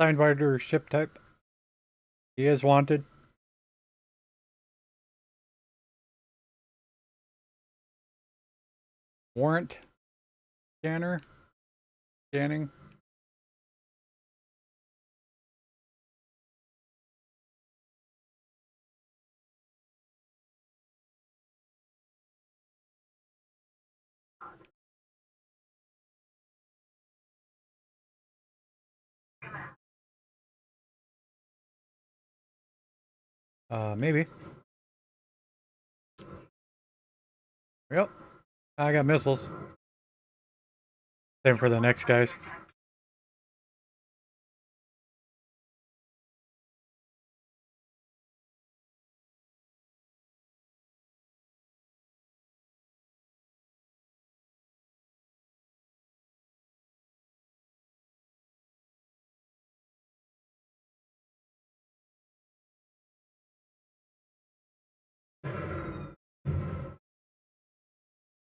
Signed ship type. He is wanted. Warrant. Scanner. Scanning. Maybe. Yep. I got missiles. Same for the next guys.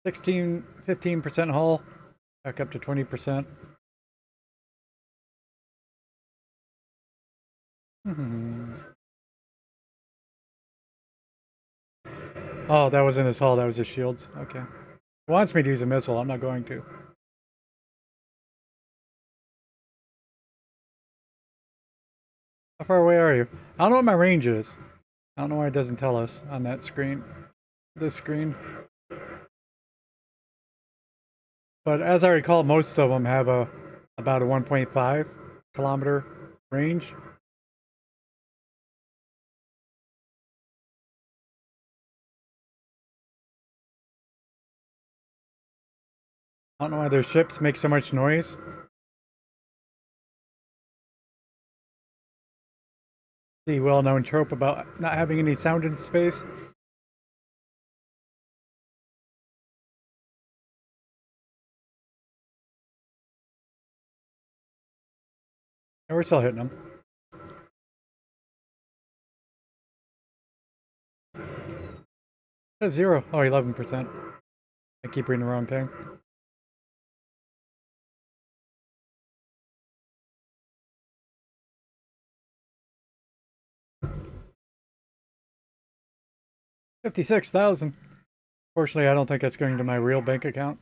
$16, 15% hull. Back up to 20%. Oh, that wasn't his hull. That was his shields. Okay. He wants me to use a missile. I'm not going to. How far away are you? I don't know what my range is. I don't know why it doesn't tell us on that screen. This screen. But as I recall, most of them have about a 1.5 kilometer range. I don't know why their ships make so much noise. The well-known trope about not having any sound in space. we're still hitting them. That's 0. Oh, 11%. I keep reading the wrong thing. $56,000. Fortunately, I don't think that's going to my real bank account.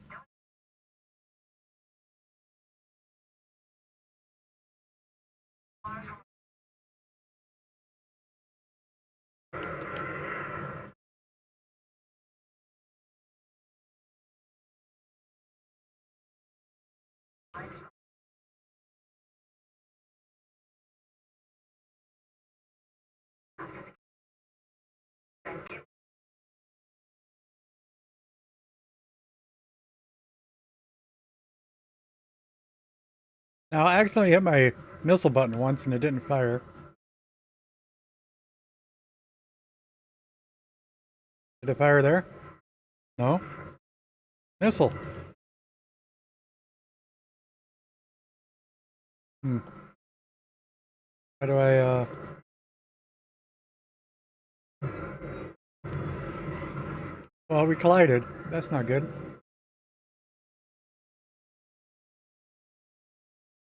Now, I accidentally hit my missile button once and it didn't fire. Did it fire there? No? Missile. Hmm. How do I, Well, we collided. That's not good.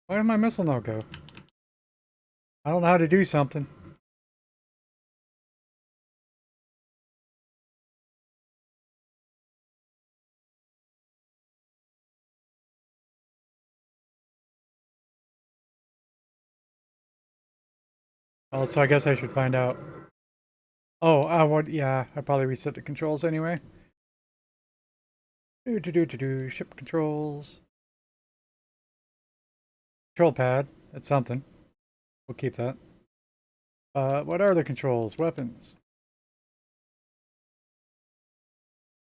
Why did my missile not go? I don't know how to do something. Oh, so I guess I should find out. Oh, yeah, I probably reset the controls anyway. Ship controls. Control pad. That's something. We'll keep that. What are the controls? Weapons.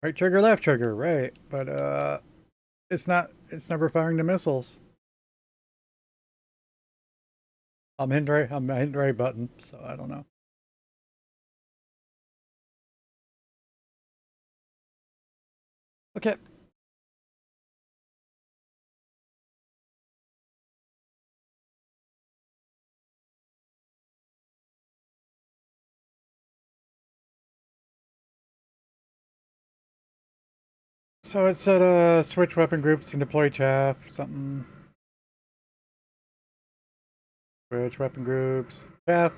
Right trigger, left trigger, right. But, it's never firing the missiles. I'm hitting the right button, so I don't know. Okay. So it said switch weapon groups and deploy chaff, something. Switch weapon groups, chaff.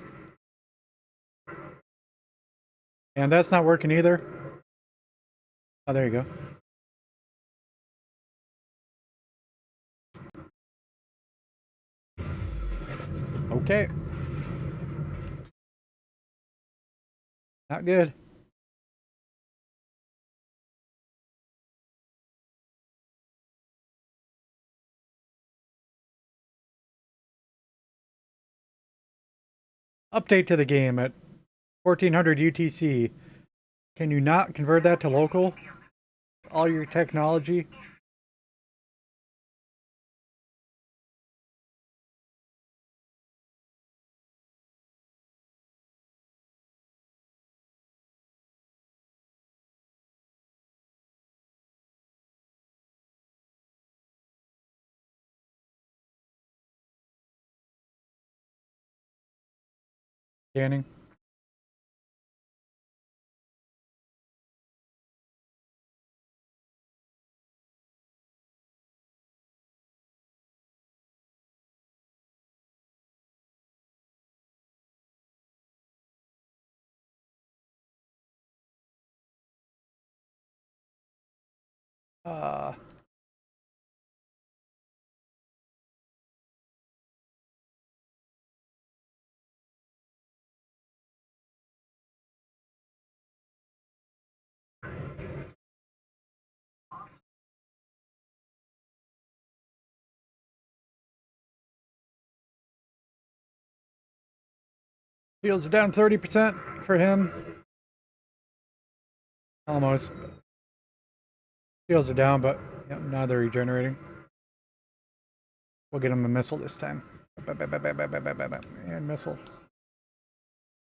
And that's not working either. Oh, there you go. Okay. Not good. Update to the game at 1400 UTC. Can you not convert that to local? All your technology? Scanning. Uh, Shields are down 30% for him. Almost. Shields are down, but yep, now they're regenerating. We'll get him a missile this time. And missile.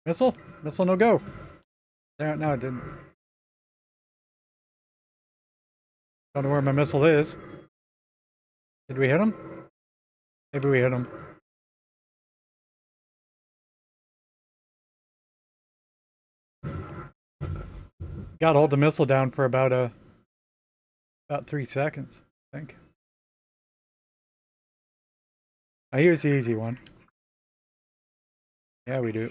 Missile? Missile no go. There, no, it didn't. Don't know where my missile is. Did we hit him? Maybe we hit him. Got to hold the missile down for about 3 seconds, I think. Here's the easy one. Yeah, we do.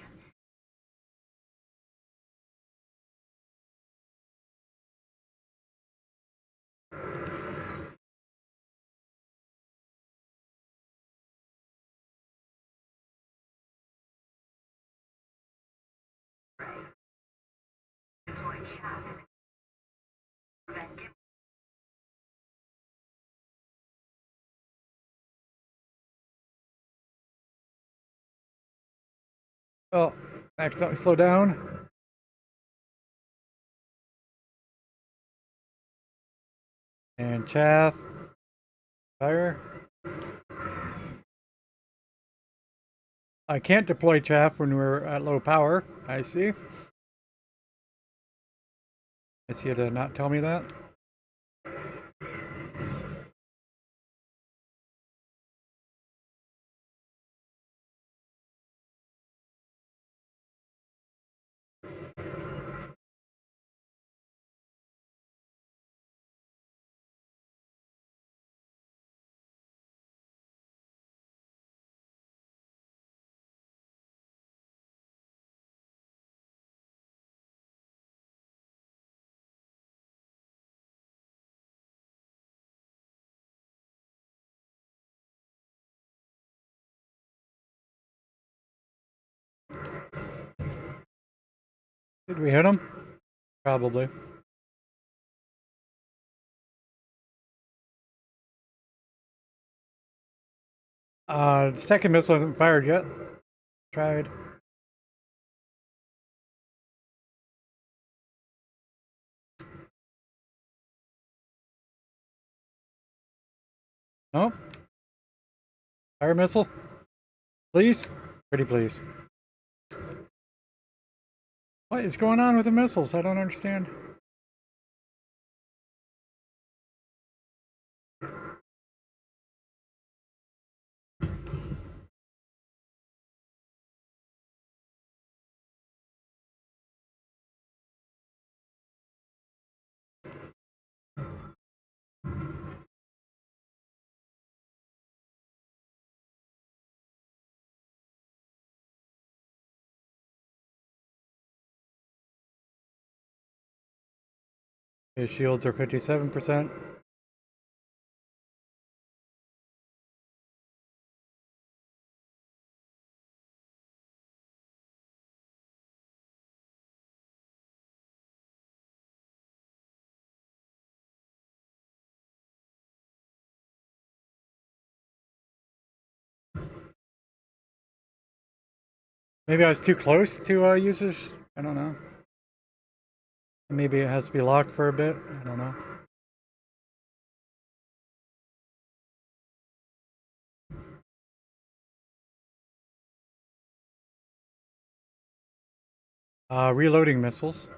Oh, accidentally slow down. And chaff. Fire. I can't deploy chaff when we're at low power. I see. I see you to not tell me that. Did we hit him? Probably. The second missile hasn't fired yet. Tried. No? Fire missile? Please? Pretty please. What is going on with the missiles? I don't understand. His shields are 57%. Maybe I was too close to use this. I don't know. Maybe it has to be locked for a bit. I don't know. Reloading missiles.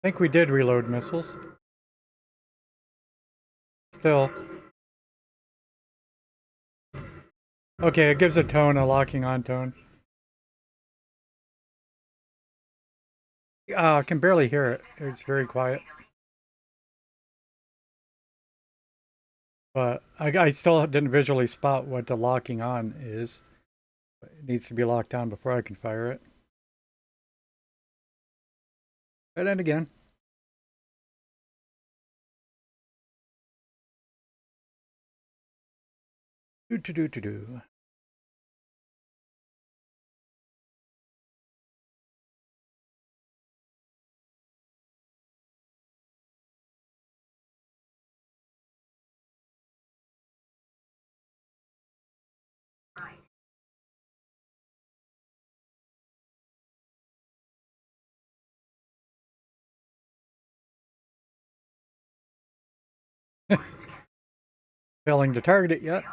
I think we did reload missiles. Still. Okay, it gives a tone, a locking on tone. I can barely hear it. It's very quiet. But I still didn't visually spot what the locking on is. It needs to be locked down before I can fire it. But then again. Do. Failing to target it yet.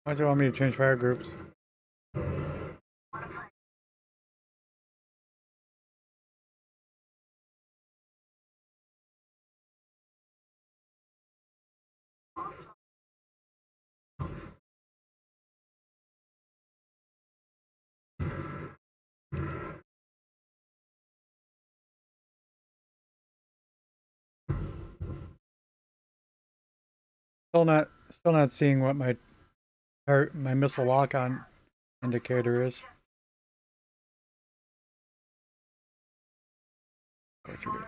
Why do you want me to change fire groups? Still not seeing what my missile lock-on indicator is. Go through it.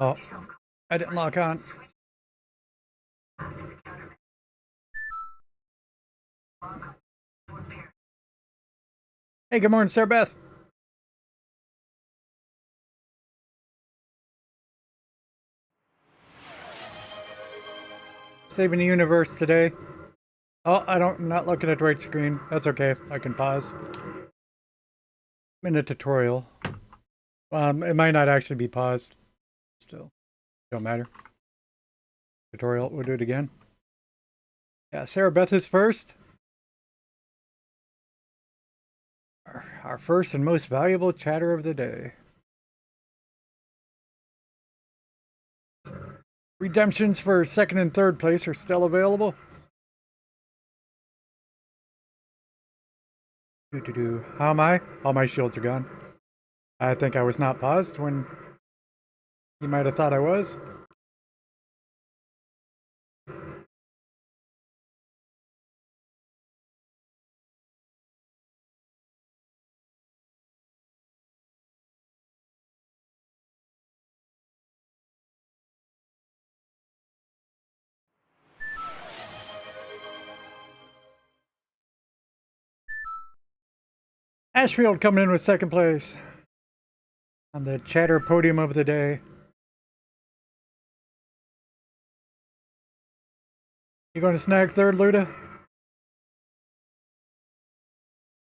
Oh, I didn't lock on. Hey, good morning, Sarah Beth. Saving the universe today. Oh, I'm not looking at the right screen. That's okay. I can pause. I'm in a tutorial. It might not actually be paused. Still, don't matter. Tutorial. We'll do it again. Yeah, Sarah Beth is first. Our first and most valuable chatter of the day. Redemptions for second and third place are still available. How am I? All my shields are gone. I think I was not paused when you might have thought I was. Ashfield coming in with second place on the chatter podium of the day. You going to snag third, Luda?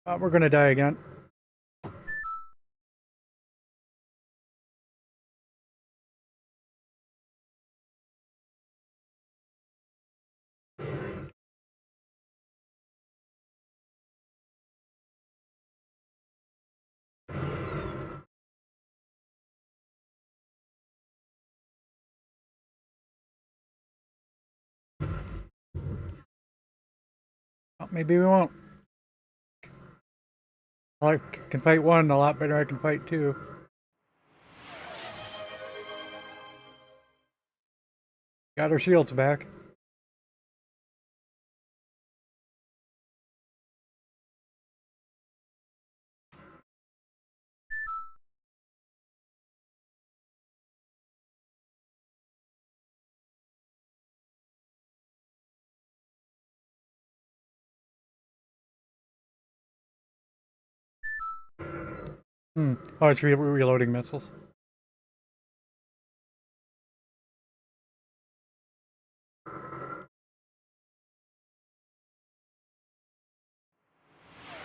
We're going to die again. Well, maybe we won't. I can fight one a lot better. I can fight two. Got our shields back. Oh, it's reloading missiles.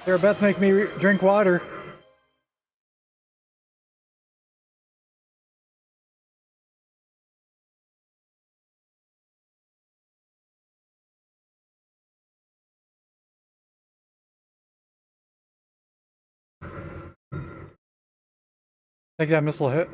Sarah Beth, make me drink water. Think that missile hit.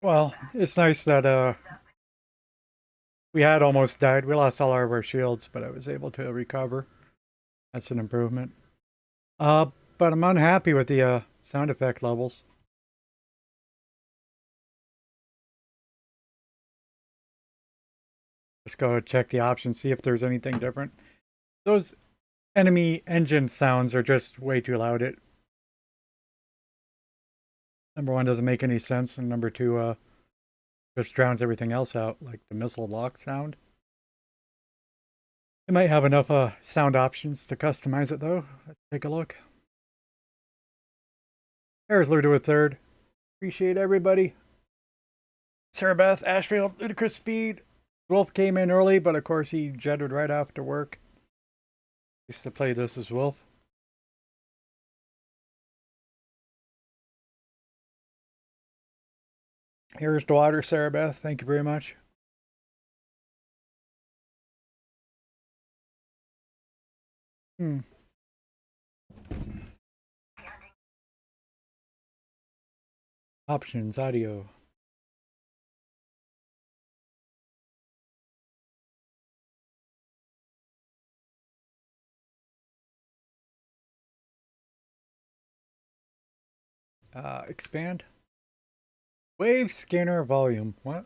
Well, it's nice that we had almost died. We lost all of our shields, but I was able to recover. That's an improvement. But I'm unhappy with the sound effect levels. Let's go check the options, see if there's anything different. Those enemy engine sounds are just way too loud. It number one doesn't make any sense, and number two just drowns everything else out, like the missile lock sound. It might have enough sound options to customize it though. Let's take a look. There's Ludo with third. Appreciate everybody. Sarah Beth, Ashfield, Ludicrous Speed. Wolf came in early, but of course he jetted right off to work. Used to play this as Wolf. Here's the water, Sarah Beth. Thank you very much. Options, audio. Expand. Wave scanner volume. What?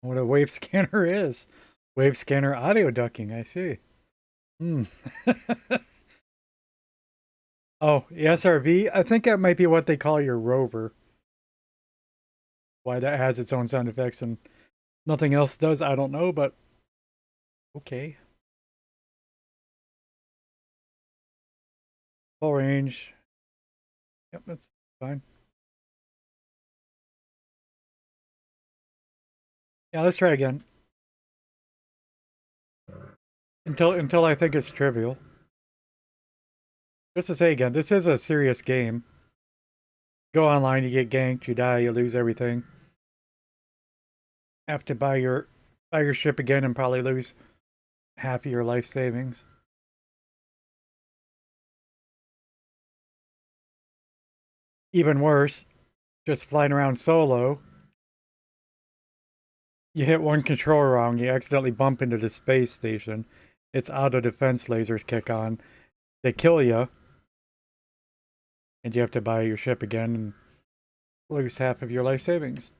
What a wave scanner is. Wave scanner audio ducking, I see. Hmm. Oh, the SRV? I think that might be what they call your rover. Why that has its own sound effects and nothing else does, I don't know, but okay. Full range. Yep, that's fine. Yeah, let's try again. Until I think it's trivial. Just to say again, this is a serious game. Go online, you get ganked, you die, you lose everything. Have to buy your ship again and probably lose half of your life savings. Even worse, just flying around solo. You hit one controller wrong, you accidentally bump into the space station. Its auto defense lasers kick on. They kill you. And you have to buy your ship again and lose half of your life savings.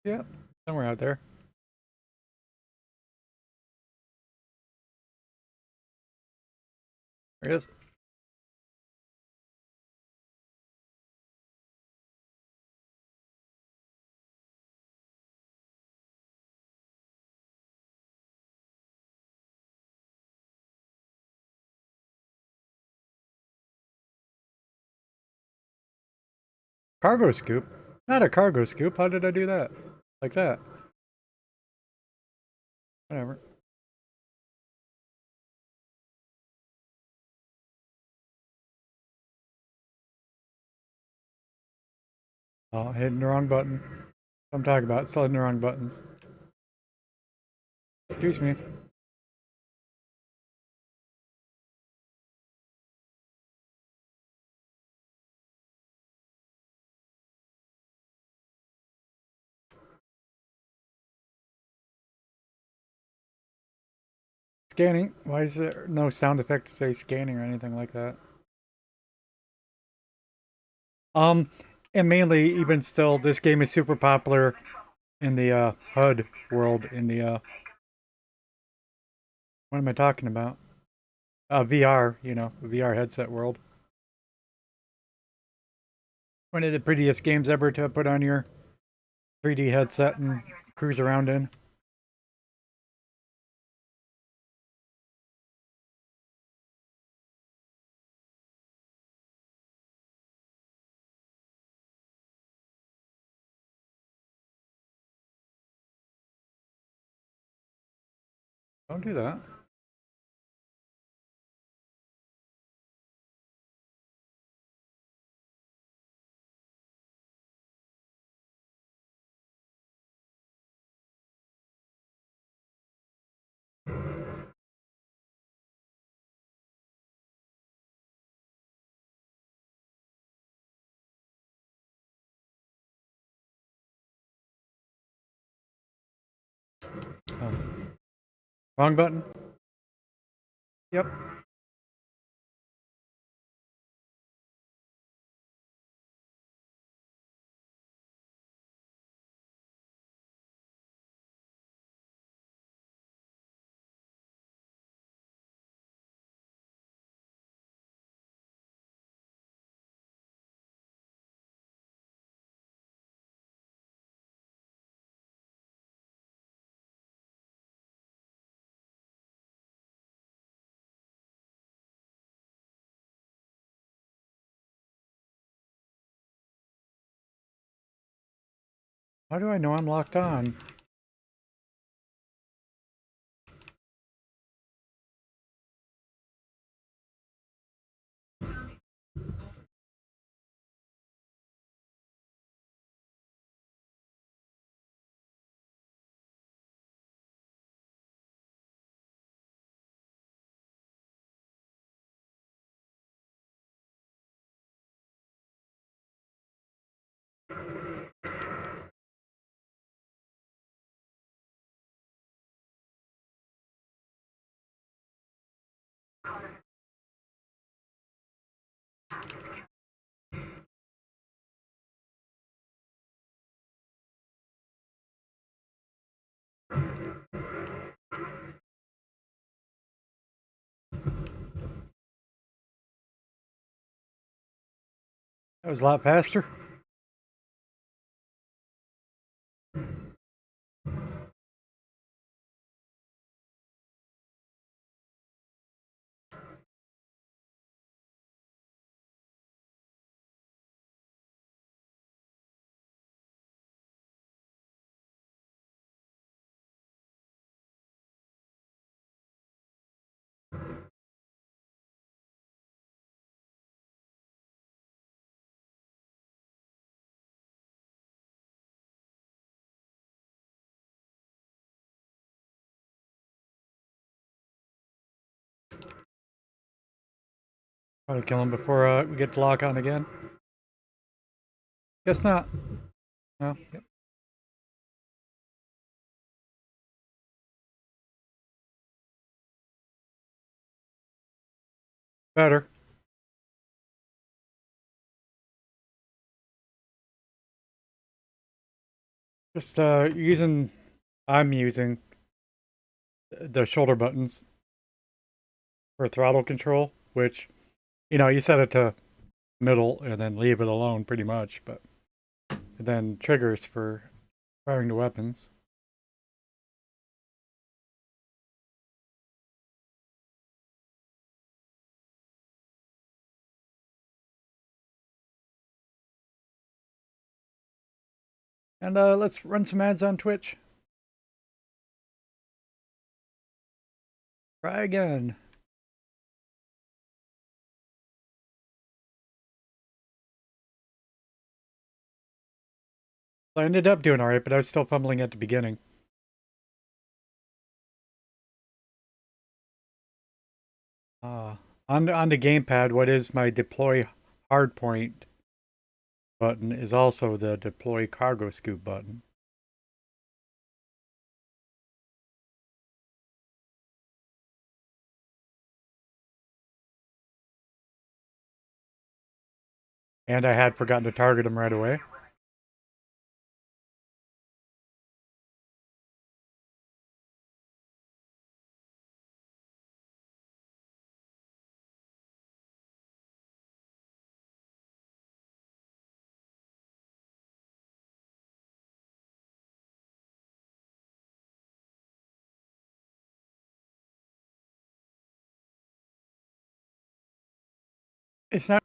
Yeah, somewhere out there. There it is. Cargo scoop? Not a cargo scoop. How did I do that? Like that. Whatever. Oh, hitting the wrong button. I'm talking about still hitting the wrong buttons. Excuse me. Scanning. Why is there no sound effect to say scanning or anything like that? Um, and mainly, even still, this game is super popular in the HUD world. In the what am I talking about? VR. You know, VR headset world. One of the prettiest games ever to put on your 3D headset and cruise around in. Don't do that. Oh. Wrong button. Yep. How do I know I'm locked on? That was a lot faster. Probably kill him before we get to lock on again. Guess not. No. Yep. Better. Just I'm using the shoulder buttons for throttle control, which, you set it to middle and then leave it alone pretty much, but then triggers for firing the weapons. And let's run some ads on Twitch. Try again. I ended up doing alright, but I was still fumbling at the beginning. On the gamepad, what is my deploy hardpoint button is also the deploy cargo scoop button. And I had forgotten to target him right away. It's not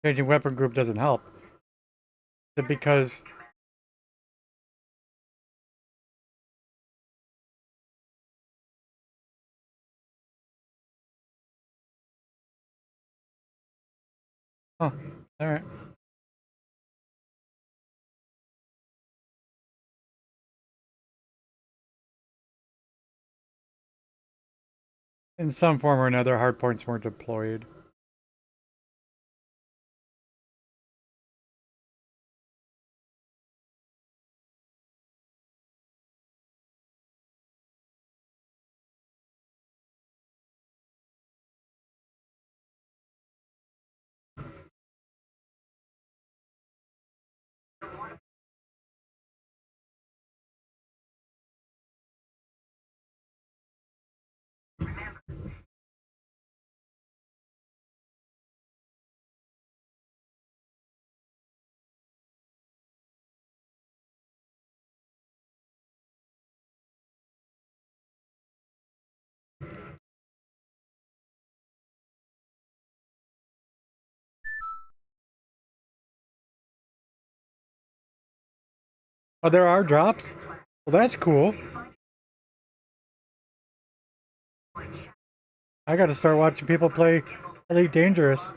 changing weapon group doesn't help. Because oh, alright. In some form or another, hardpoints weren't deployed. Oh, there are drops? Well, that's cool. I gotta start watching people play Elite Dangerous.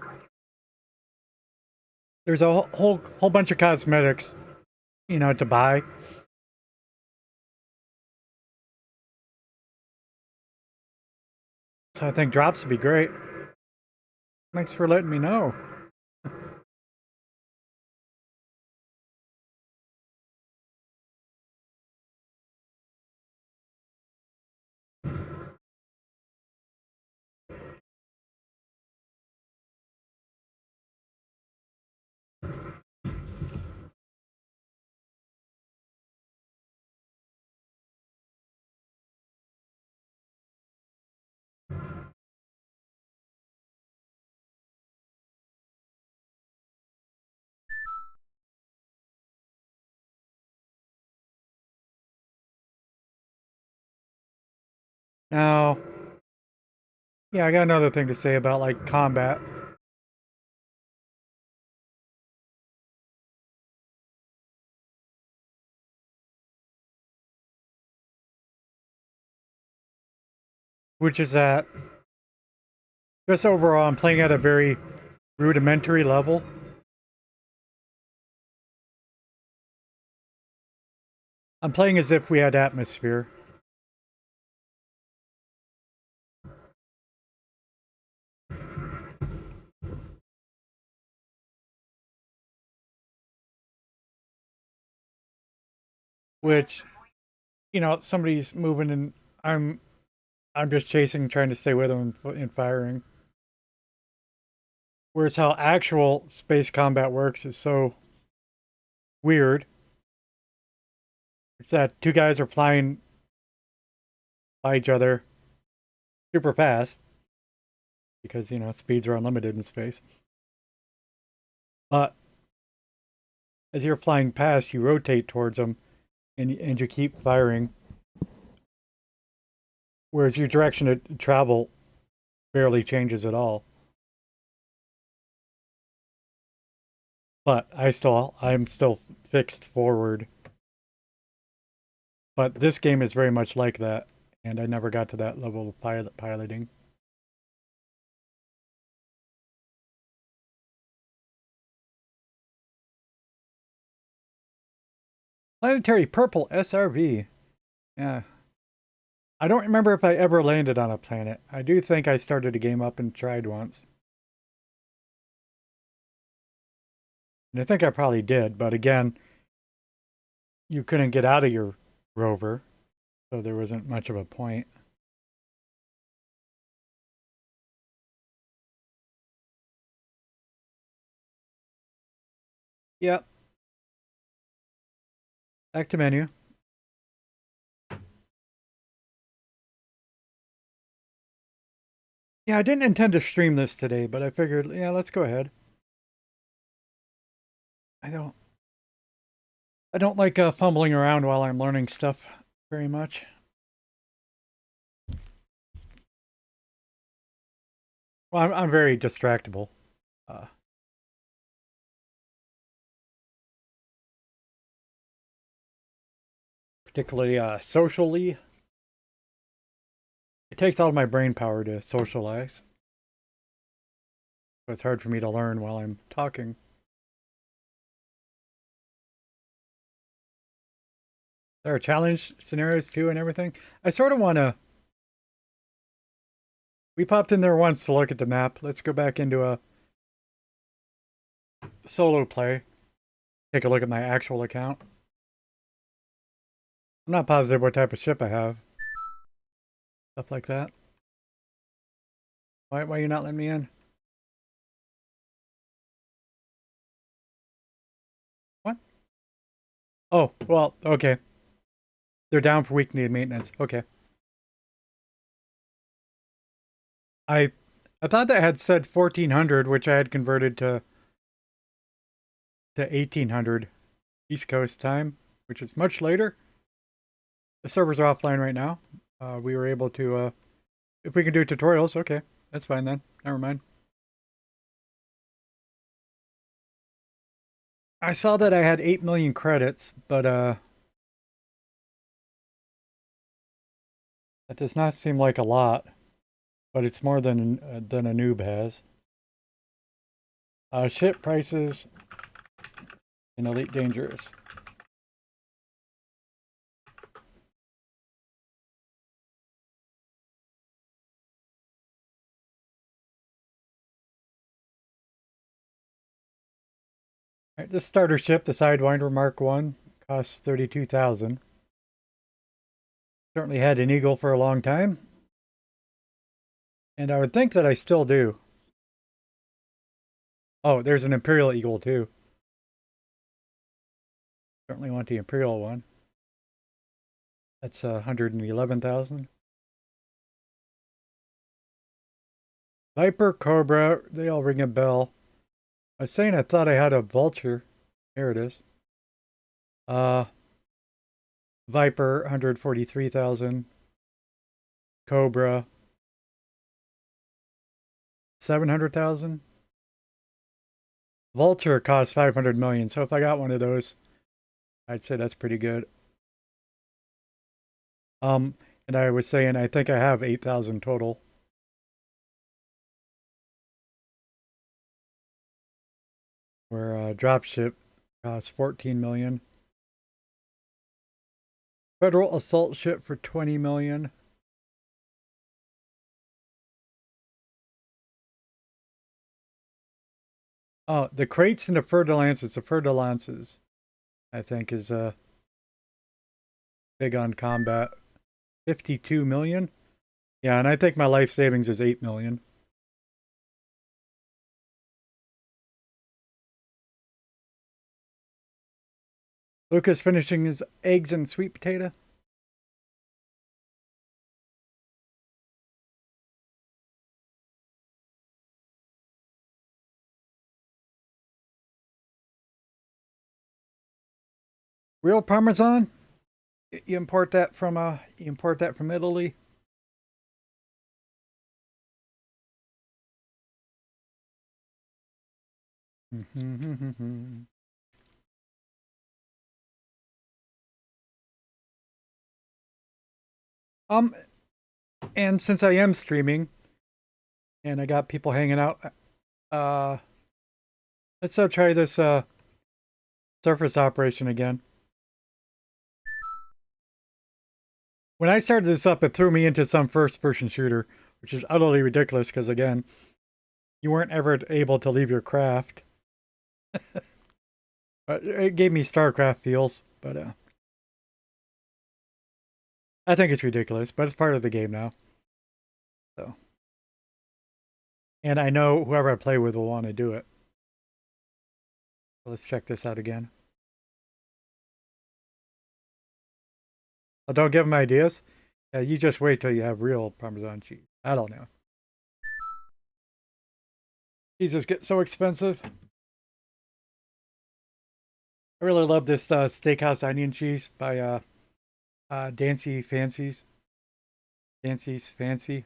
There's a whole bunch of cosmetics, to buy. So I think drops would be great. Thanks for letting me know. Now, yeah, I got another thing to say about like combat. Which is that just overall, I'm playing at a very rudimentary level. I'm playing as if we had atmosphere. Which, somebody's moving and I'm just chasing, trying to stay with them and firing. Whereas how actual space combat works is so weird. It's that two guys are flying by each other super fast because, speeds are unlimited in space. But as you're flying past, you rotate towards them and you keep firing. Whereas your direction of travel barely changes at all. But I'm still fixed forward. But this game is very much like that, and I never got to that level of piloting. Planetary Purple SRV. Yeah. I don't remember if I ever landed on a planet. I do think I started a game up and tried once. And I think I probably did, but again, you couldn't get out of your rover, so there wasn't much of a point. Yep. Back to menu. Yeah, I didn't intend to stream this today, but I figured, yeah, let's go ahead. I don't I don't like fumbling around while I'm learning stuff very much. Well, I'm very distractible. Uh, Particularly socially. It takes all of my brain power to socialize. So it's hard for me to learn while I'm talking. There are challenge scenarios too and everything. I sort of want to... We popped in there once to look at the map. Let's go back into a solo play. Take a look at my actual account. I'm not positive what type of ship I have. Stuff like that. Why are you not letting me in? What? Oh, well, okay. They're down for weak need maintenance. Okay. I thought that had said 1400, which I had converted to 1800 East Coast time, which is much later. The servers are offline right now. We were able to, if we can do tutorials, okay, that's fine then. Never mind. I saw that I had 8 million credits, but That does not seem like a lot, but it's more than a noob has. Ship prices in Elite Dangerous. All right, this starter ship, the Sidewinder Mark 1, costs 32,000. Certainly had an Eagle for a long time. And I would think that I still do. Oh, there's an Imperial Eagle too. Certainly want the Imperial one. That's 111,000. Viper, Cobra, they all ring a bell. I was saying I thought I had a Vulture. Here it is. Viper, 143,000. Cobra, 700,000. Vulture costs 500 million. So if I got one of those, I'd say that's pretty good. And I was saying I think I have 8,000 total. Where dropship costs 14 million. Federal assault ship for 20 million. Oh, the crates and the fer-de-lances. The fer-de-lances, I think, is big on combat. 52 million. Yeah, and I think my life savings is 8 million. Lucas finishing his eggs and sweet potato. Real Parmesan. You import that from Italy. um, and since I am streaming, and I got people hanging out, let's try this surface operation again. When I started this up, it threw me into some first-person shooter, which is utterly ridiculous because, again, you weren't ever able to leave your craft. It gave me StarCraft feels, but I think it's ridiculous, but it's part of the game now. So, and I know whoever I play with will want to do it. So let's check this out again. Oh, don't give them ideas. Yeah, you just wait till you have real Parmesan cheese. I don't know. Cheeses get so expensive. I really love this steakhouse onion cheese by Dancy Fancies. Dancy's Fancy.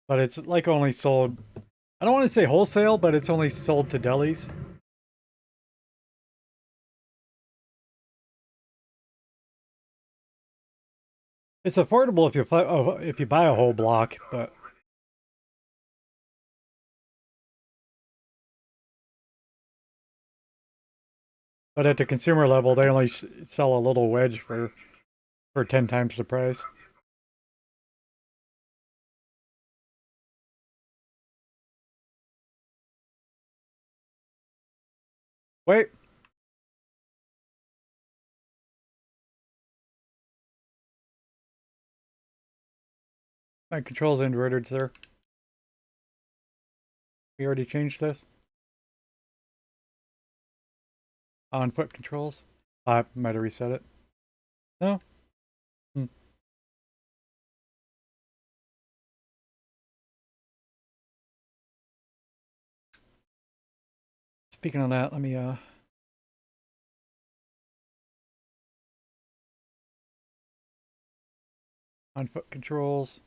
But it's like only sold, I don't want to say wholesale, but it's only sold to delis. It's affordable if you buy a whole block, but at the consumer level, they only sell a little wedge for 10 times the price. Wait. My controls inverted, sir. We already changed this. On foot controls. I might have reset it. No? Hmm. Speaking of that, let me on foot controls.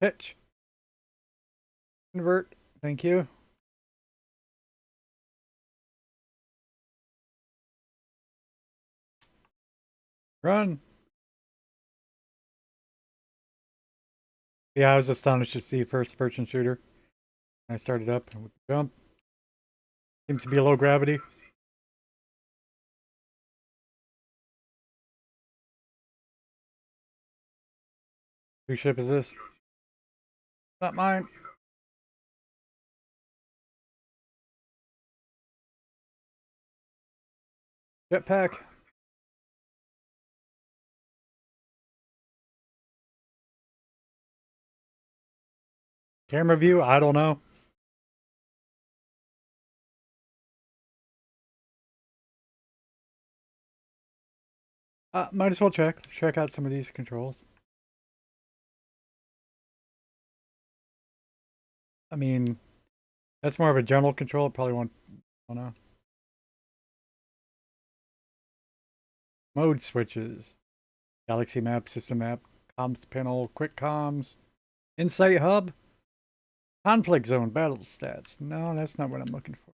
Pitch. Convert. Thank you. Run. Yeah, I was astonished to see first person shooter. I started up with the jump. Seems to be low gravity. Whose ship is this? Not mine. Jetpack. Camera view, I don't know. Might as well check. Let's check out some of these controls. I mean, that's more of a general control. It probably won't, I don't know. Mode switches. Galaxy map, system map, comms panel, quick comms, insight hub, conflict zone, battle stats. No, that's not what I'm looking for.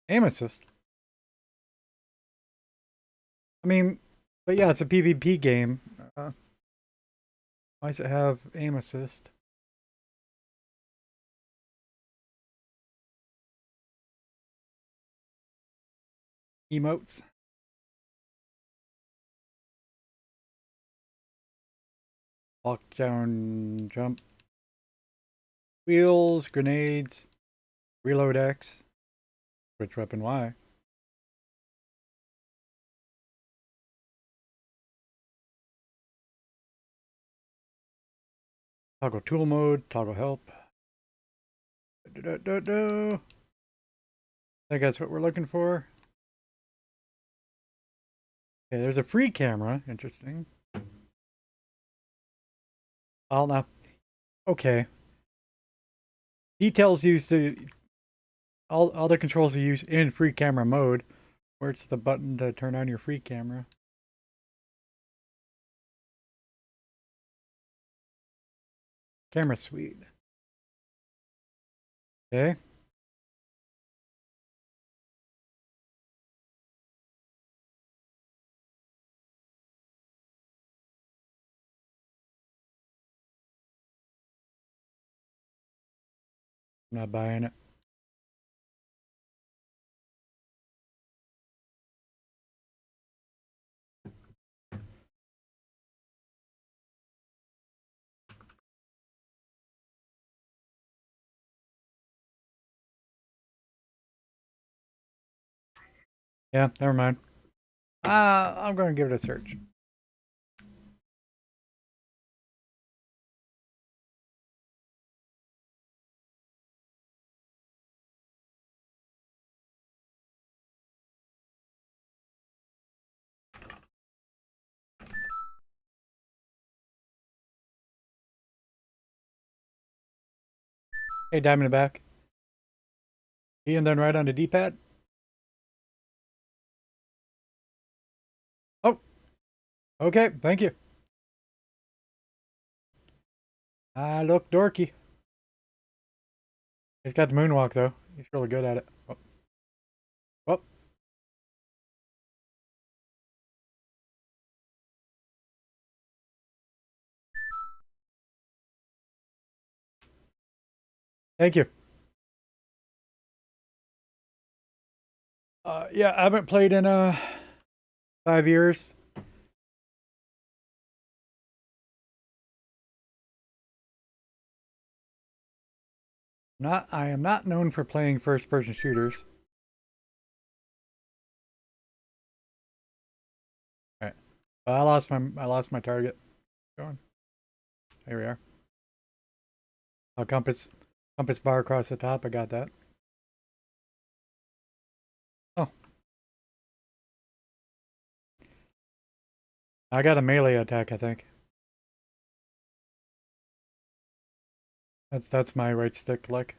Aim assist. I mean, but yeah, it's a PvP game. Why does it have aim assist? Emotes. Walk down, jump. Wheels, grenades, reload X, switch weapon Y. Toggle tool mode, toggle help. I think that's what we're looking for. Okay, there's a free camera. Interesting. Oh, no. Okay. Details used to... All the controls are used in free camera mode. Where's the button to turn on your free camera? Camera suite. Okay. I'm not buying it. Yeah, never mind. I'm going to give it a search. Hey, diamond in the back. E and then right on the D-pad. Oh, okay. Thank you. I look dorky. He's got the moonwalk, though. He's really good at it. Oh. Oh. Thank you. Yeah, I haven't played in 5 years. I am not known for playing first-person shooters. All right. I lost my target. Going. Here we are. Oh, compass bar across the top. I got that. Oh, I got a melee attack, I think. That's my right stick click.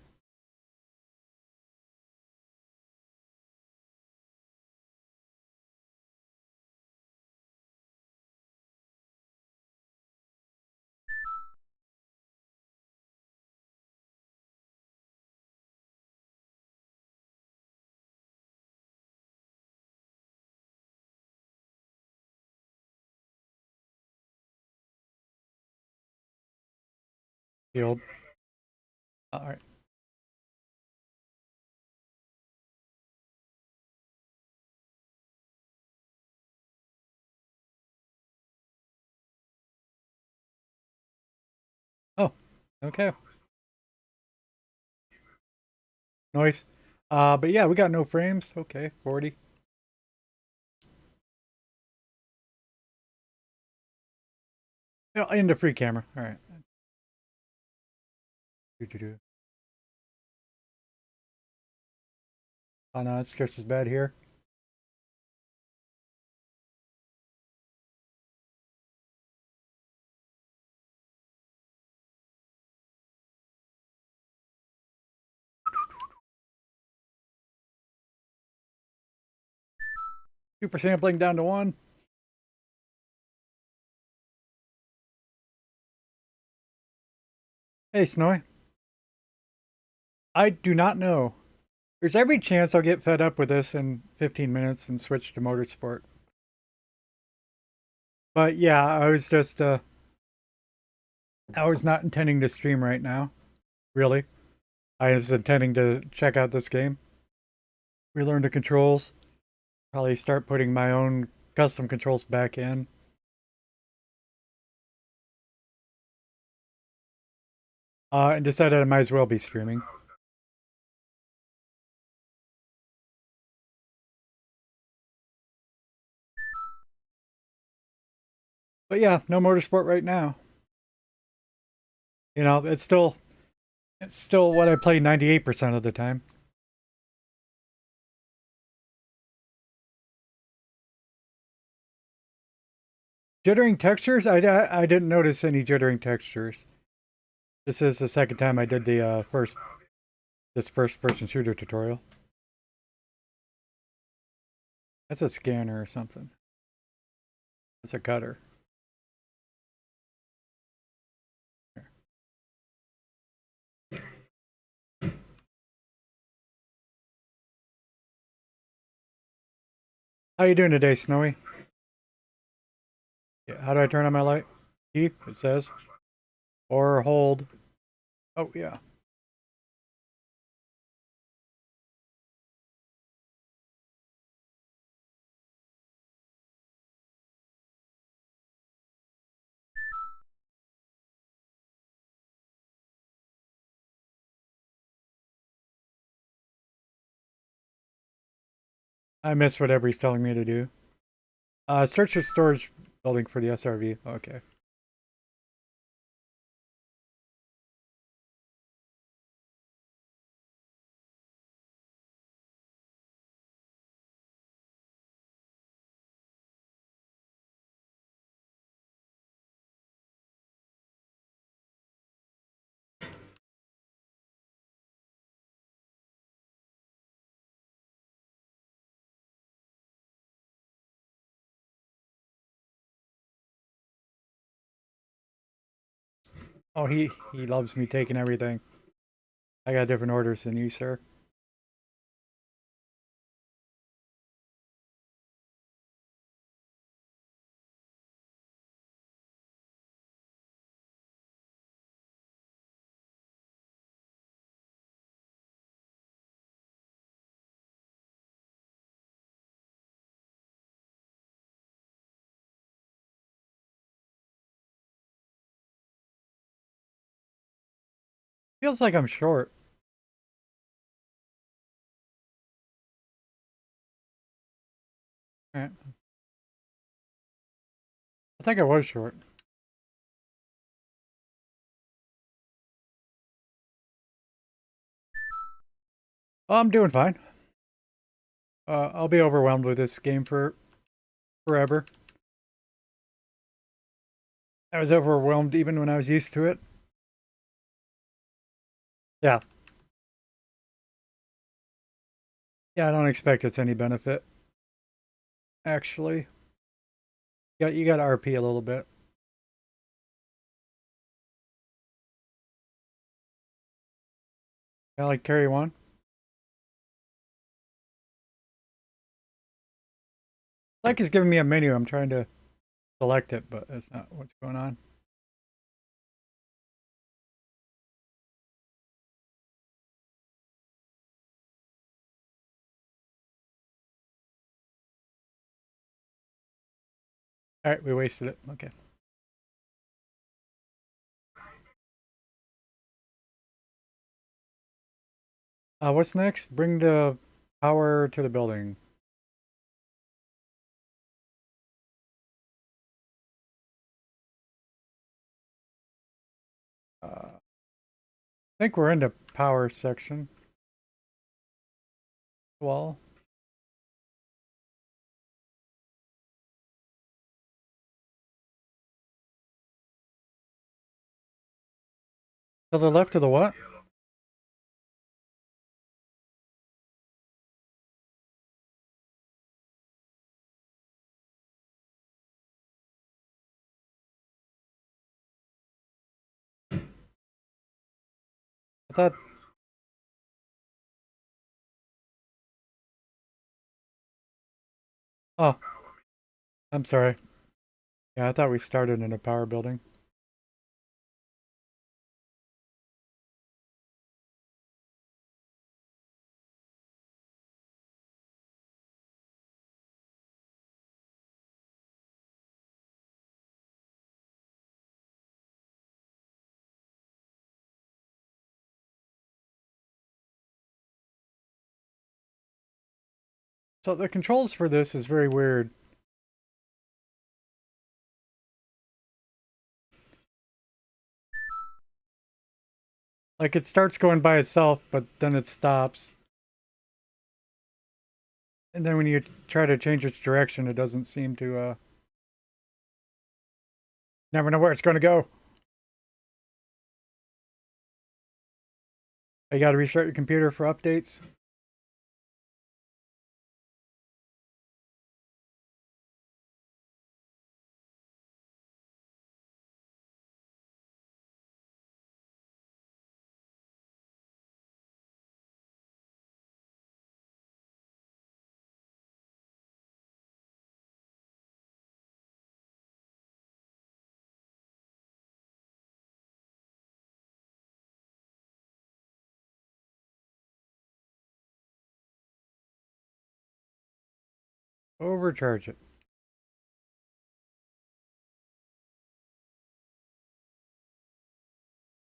Field. All right. Oh, okay. Nice. But yeah, we got no frames. Okay, 40. Oh, into free camera. All right. Do. Oh no, it's just as bad here. Super sampling down to 1. Hey, Snowy. I do not know. There's every chance I'll get fed up with this in 15 minutes and switch to motorsport. But yeah, I was not intending to stream right now. Really. I was intending to check out this game, relearn the controls, probably start putting my own custom controls back in. And decided I might as well be streaming. But yeah, no motorsport right now. You know, it's still what I play 98% of the time. Jittering textures? I didn't notice any jittering textures. This is the second time I did the this first person shooter tutorial. That's a scanner or something. That's a cutter. How you doing today, Snowy? Yeah, how do I turn on my light? E, it says. Or hold. Oh, yeah. I missed whatever he's telling me to do. Search the storage building for the SRV. Okay. Oh, he loves me taking everything. I got different orders than you, sir. Feels like I'm short. All right. I think I was short. Oh, I'm doing fine. I'll be overwhelmed with this game for forever. I was overwhelmed even when I was used to it. Yeah. Yeah, I don't expect it's any benefit. Actually. You got RP a little bit. I like carry one. Like it's giving me a menu. I'm trying to select it, but that's not what's going on. Alright, we wasted it. Okay. What's next? Bring the power to the building. I think we're in the power section. Well, to the left of the what? I thought. Oh, I'm sorry. Yeah, I thought we started in a power building. So the controls for this is very weird. Like it starts going by itself, but then it stops. And then when you try to change its direction, it doesn't seem to, never know where it's going to go. You got to restart your computer for updates. Overcharge it.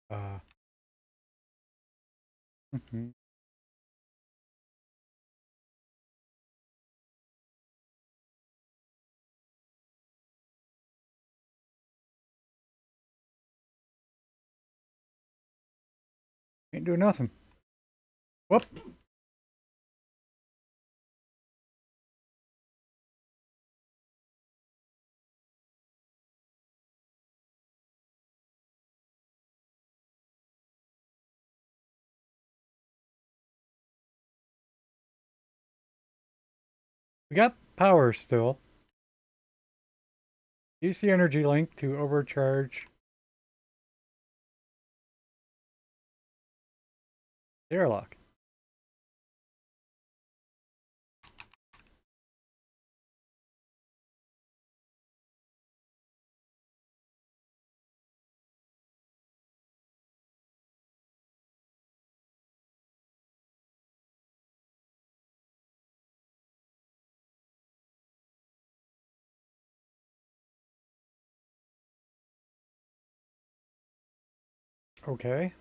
Uh, mhm. Ain't doing nothing. Whoop. We got power still. Use the energy link to overcharge the airlock. Okay.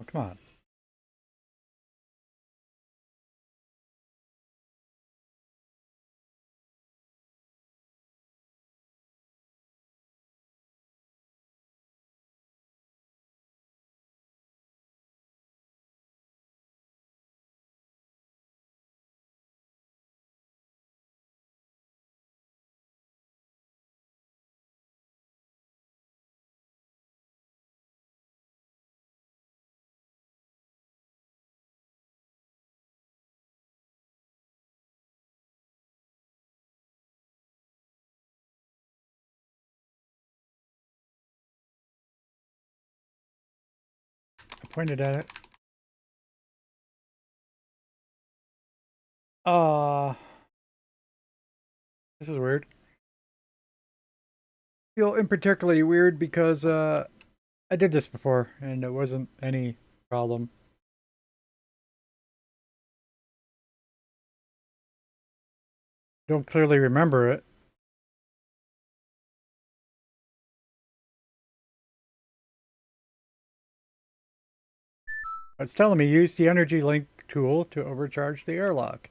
Oh, come on. pointed at it. Uh, this is weird. Feel in particularly weird because I did this before and it wasn't any problem. Don't clearly remember it. It's telling me use the energy link tool to overcharge the airlock.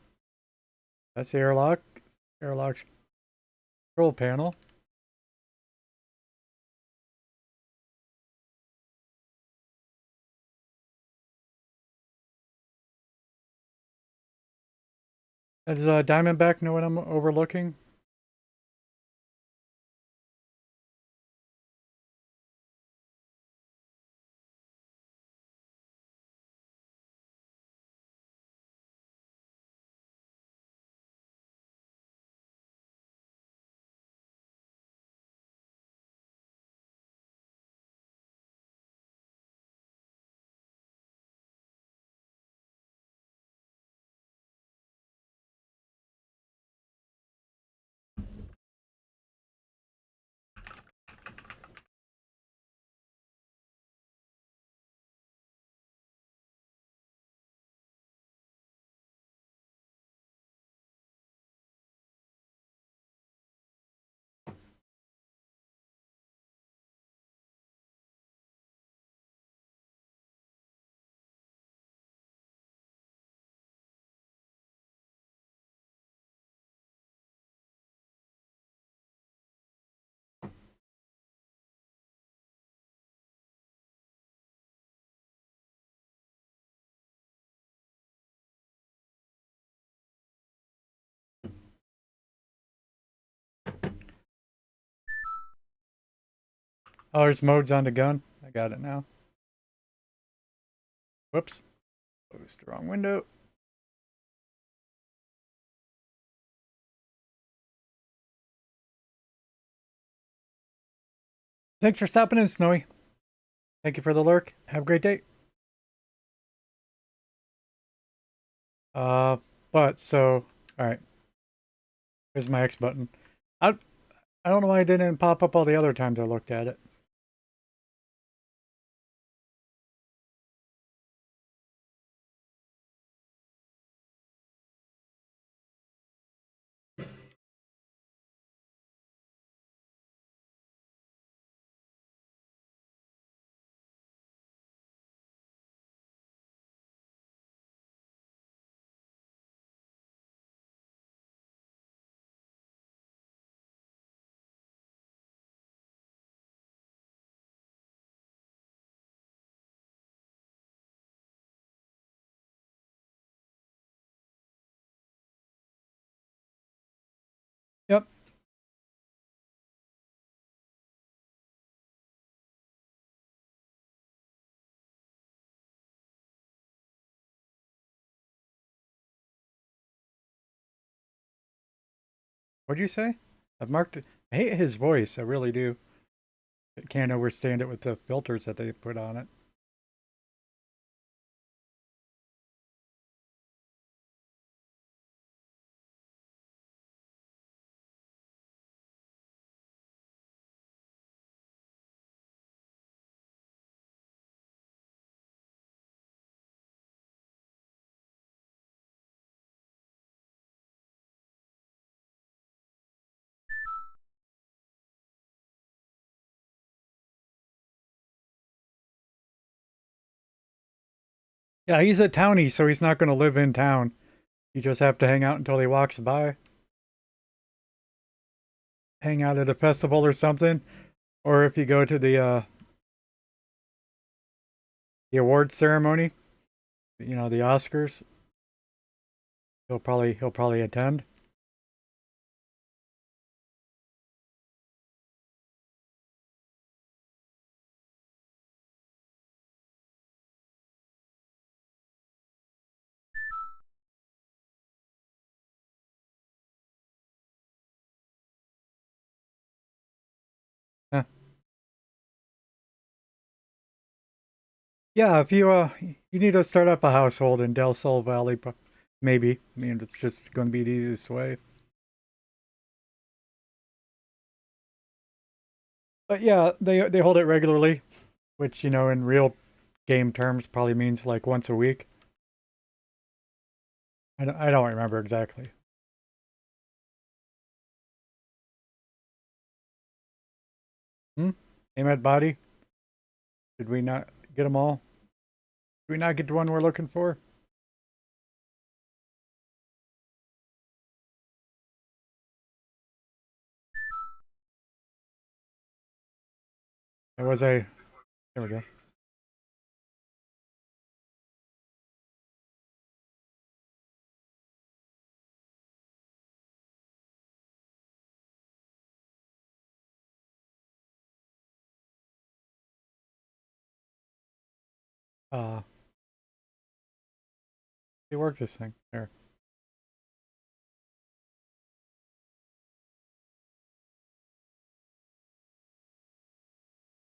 That's the airlock's control panel. Does Diamondback know what I'm overlooking? Oh, there's modes on the gun. I got it now. Whoops. Closed the wrong window. Thanks for stopping in, Snowy. Thank you for the lurk. Have a great day. Uh, but so, all right. Here's my X button. I I don't know why it didn't pop up all the other times I looked at it. Yep. What'd you say? I've marked it. I hate his voice. I really do. I can't overstand it with the filters that they put on it. Yeah, he's a townie, so he's not going to live in town. You just have to hang out until he walks by. Hang out at a festival or something. Or if you go to the awards ceremony, you know, the Oscars, he'll probably attend. Huh. Yeah, if you need to start up a household in Del Sol Valley, maybe. I mean, it's just going to be the easiest way. But yeah, they hold it regularly, which in real game terms probably means like once a week. I don't remember exactly. Hmm? Aim at body. Did we not get them all? Did we not get the one we're looking for? There was a. There we go. It worked this thing. There.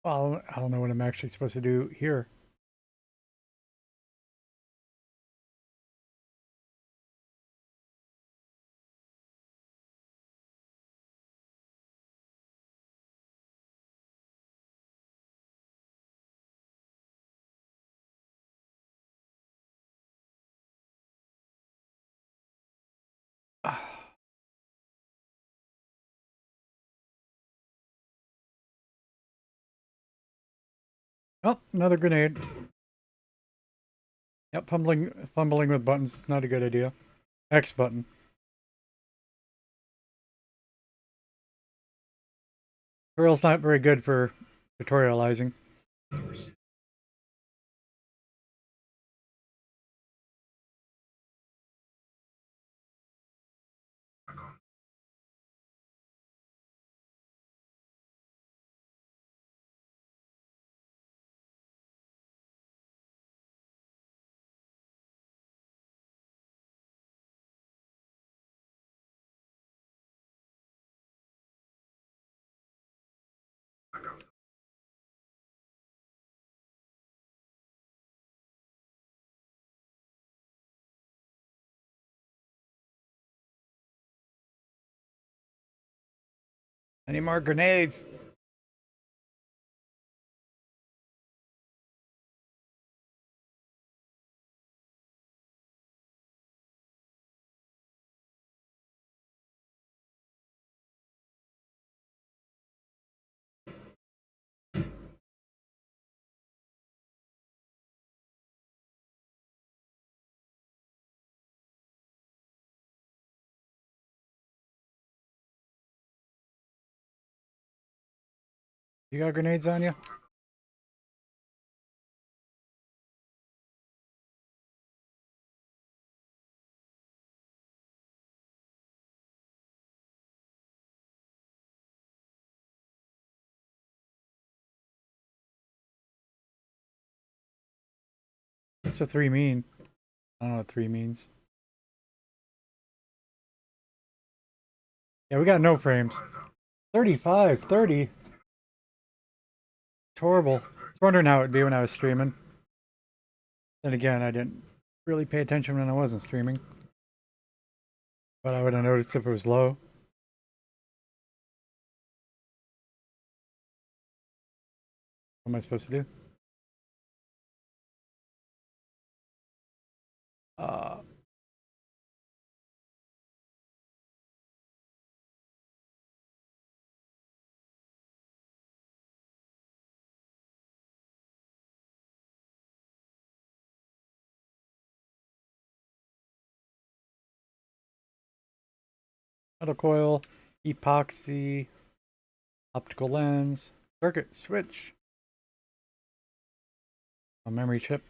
Well, I don't know what I'm actually supposed to do here. Oh, another grenade. Yep, fumbling with buttons is not a good idea. X button. Tutorial's not very good for tutorializing. Any more grenades? You got grenades on you? What's the three mean? I don't know what three means. Yeah, we got no frames. 35, 30. It's horrible. I was wondering how it'd be when I was streaming. Then again, I didn't really pay attention when I wasn't streaming. But I would have noticed if it was low. What am I supposed to do? Uh, Metal coil, epoxy, optical lens, circuit switch, a memory chip.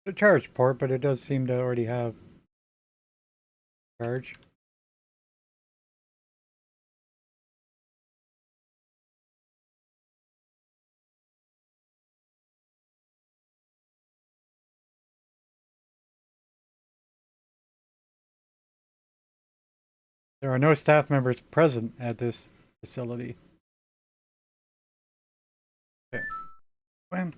The charge port, but it does seem to already have charge. There are no staff members present at this facility. Okay. When?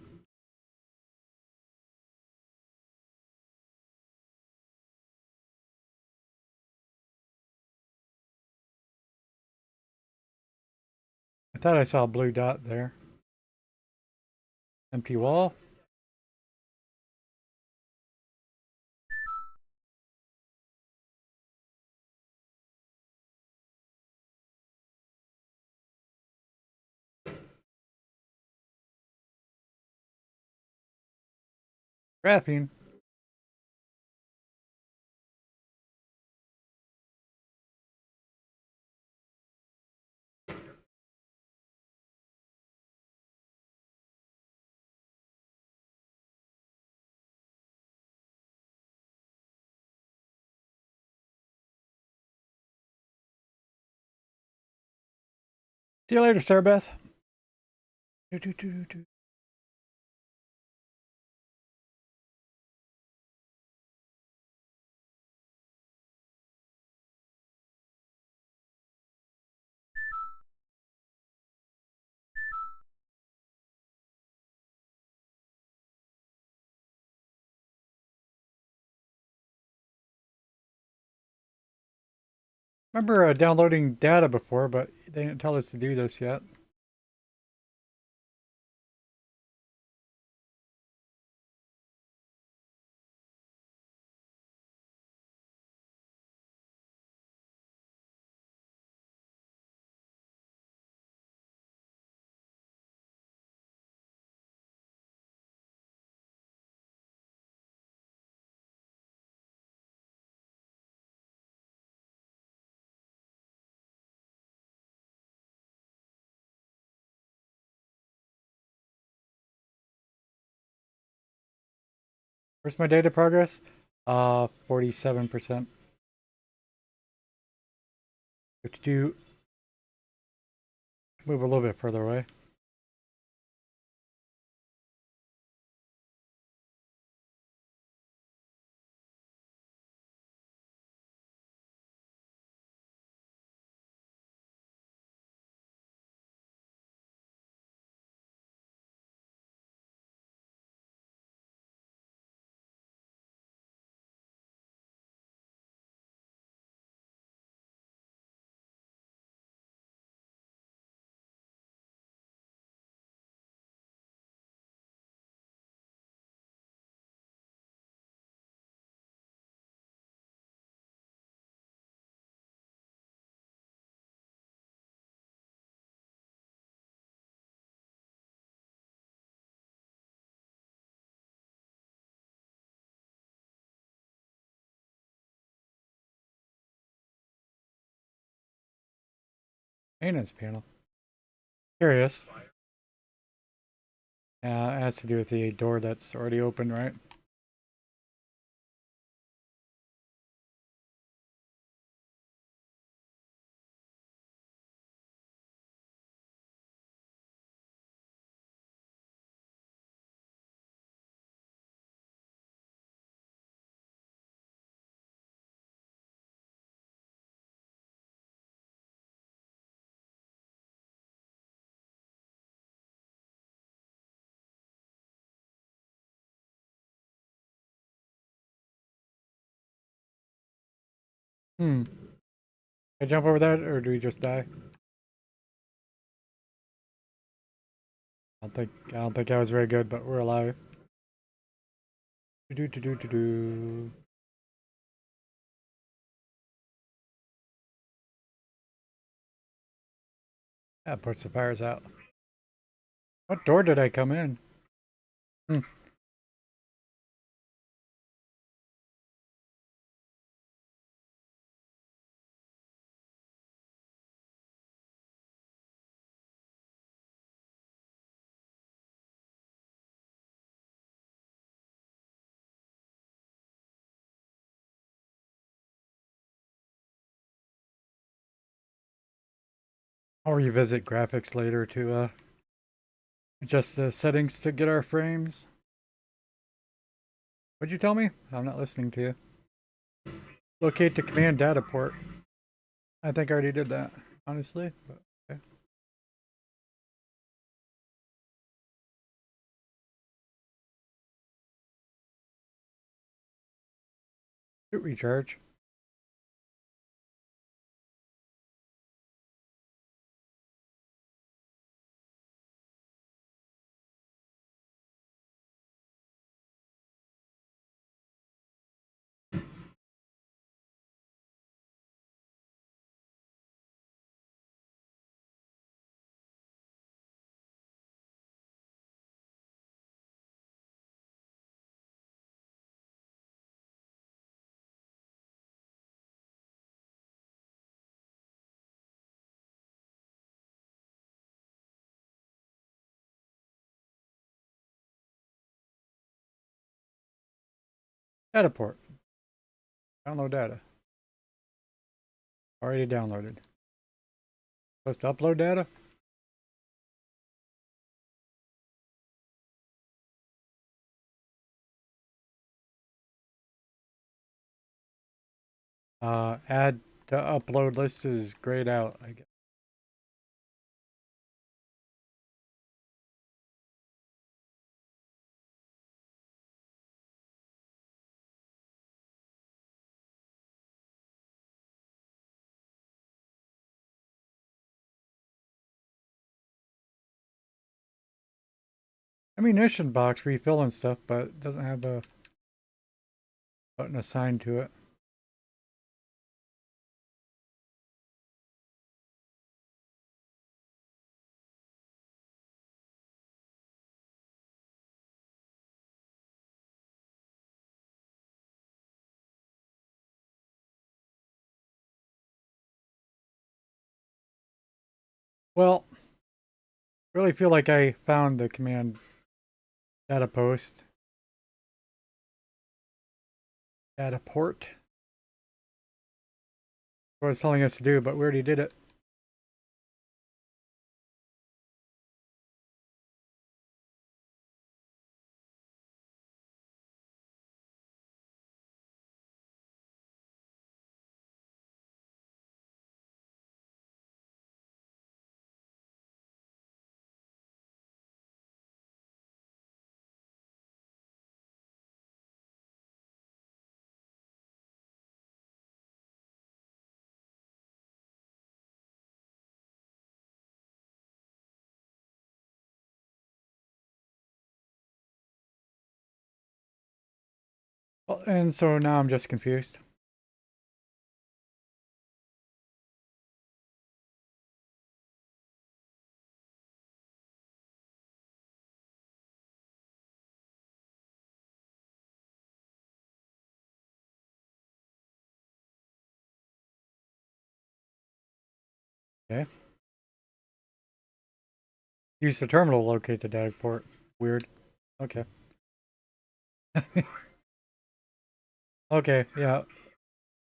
I thought I saw a blue dot there. Empty wall. Graphene. See you later, Sarbeth. Remember downloading data before, but they didn't tell us to do this yet. Where's my data progress? 47%. What to do? Move a little bit further away. Maintenance panel. Curious. It has to do with the door that's already open, right? Hmm. I jump over that, or do we just die? I don't think I was very good, but we're alive. Do do do do do. That puts the fires out. What door did I come in? Hmm. I'll revisit graphics later to adjust the settings to get our frames. What'd you tell me? I'm not listening to you. Locate the command data port. I think I already did that, honestly. But okay. Hit recharge. Data port. Download data. Already downloaded. Supposed to upload data? Add to upload list is grayed out, I guess. Ammunition box refilling stuff, but it doesn't have a button assigned to it. Well, really feel like I found the command data post. Data port. What it's telling us to do, but we already did it. Well, and so now I'm just confused. Okay. Use the terminal to locate the data port. Weird. Okay. Okay, yeah.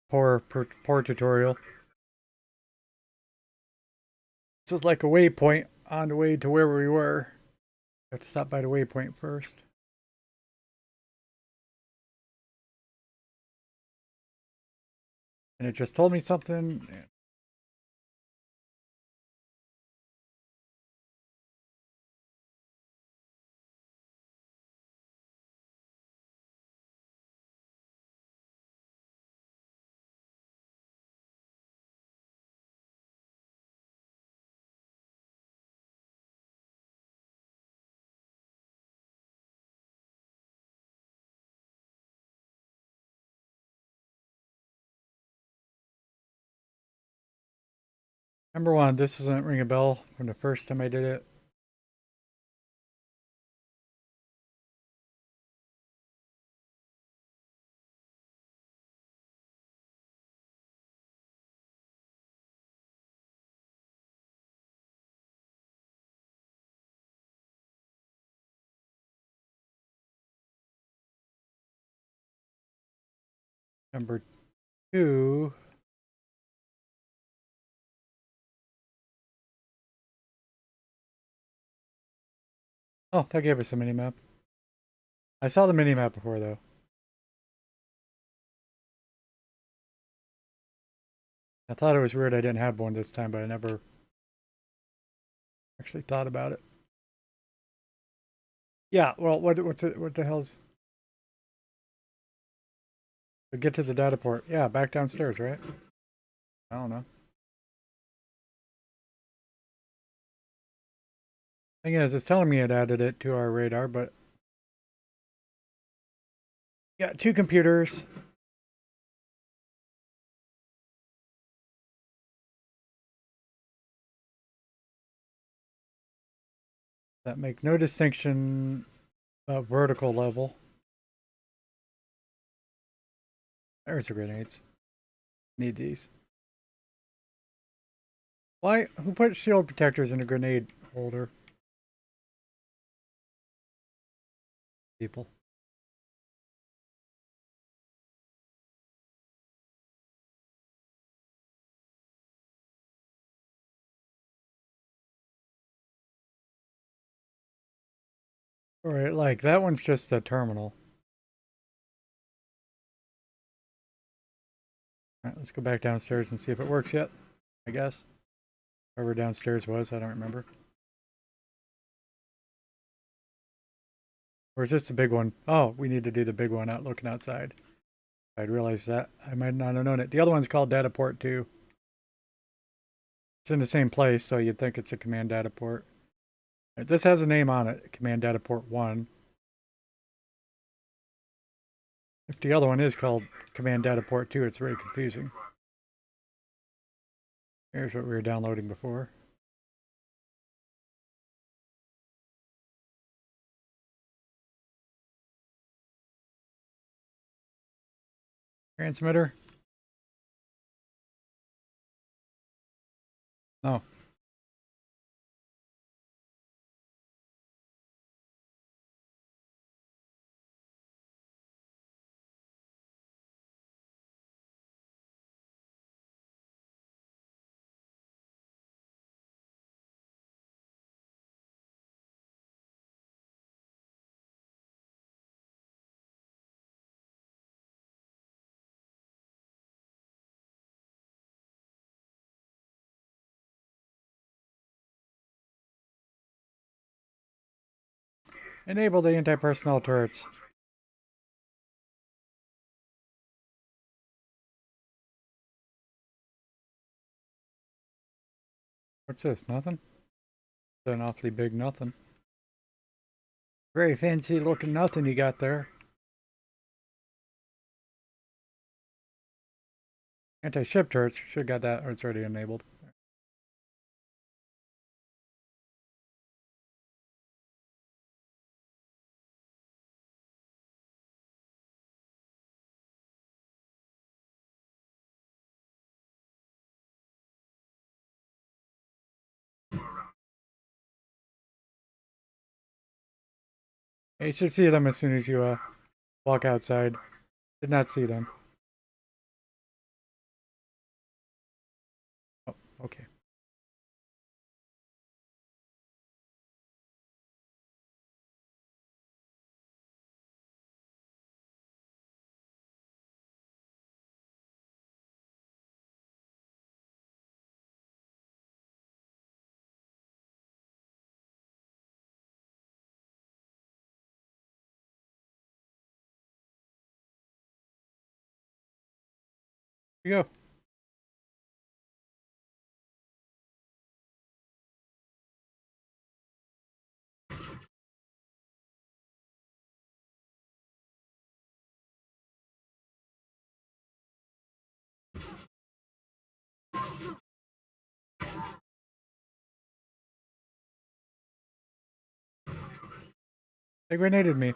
Poor tutorial. This is like a waypoint on the way to where we were. Have to stop by the waypoint first. And it just told me something. Number one, this doesn't ring a bell from the first time I did it. Number two. Oh, that gave us a mini map. I saw the mini map before though. I thought it was weird I didn't have one this time, but I never actually thought about it. Yeah, well, what's it? What the hell's? Get to the data port. Yeah, back downstairs, right? I don't know. Thing is, it's telling me it added it to our radar, but yeah, two computers. That make no distinction about vertical level. There's the grenades. Need these. Why? Who put shield protectors in a grenade holder? People. Alright, like that one's just a terminal. Alright, let's go back downstairs and see if it works yet. I guess. Wherever downstairs was, I don't remember. Or is this the big one? Oh, we need to do the big one out looking outside. I'd realized that. I might not have known it. The other one's called data port 2. It's in the same place, so you'd think it's a command data port. This has a name on it, command data port 1. If the other one is called command data port 2, it's very confusing. Here's what we were downloading before. Transmitter. No. Enable the anti-personnel turrets. What's this? Nothing? It's an awfully big nothing. Very fancy looking nothing you got there. Anti-ship turrets. Should have got that, or it's already enabled. You should see them as soon as you walk outside. Did not see them. Oh, okay. Here you go. They grenaded me.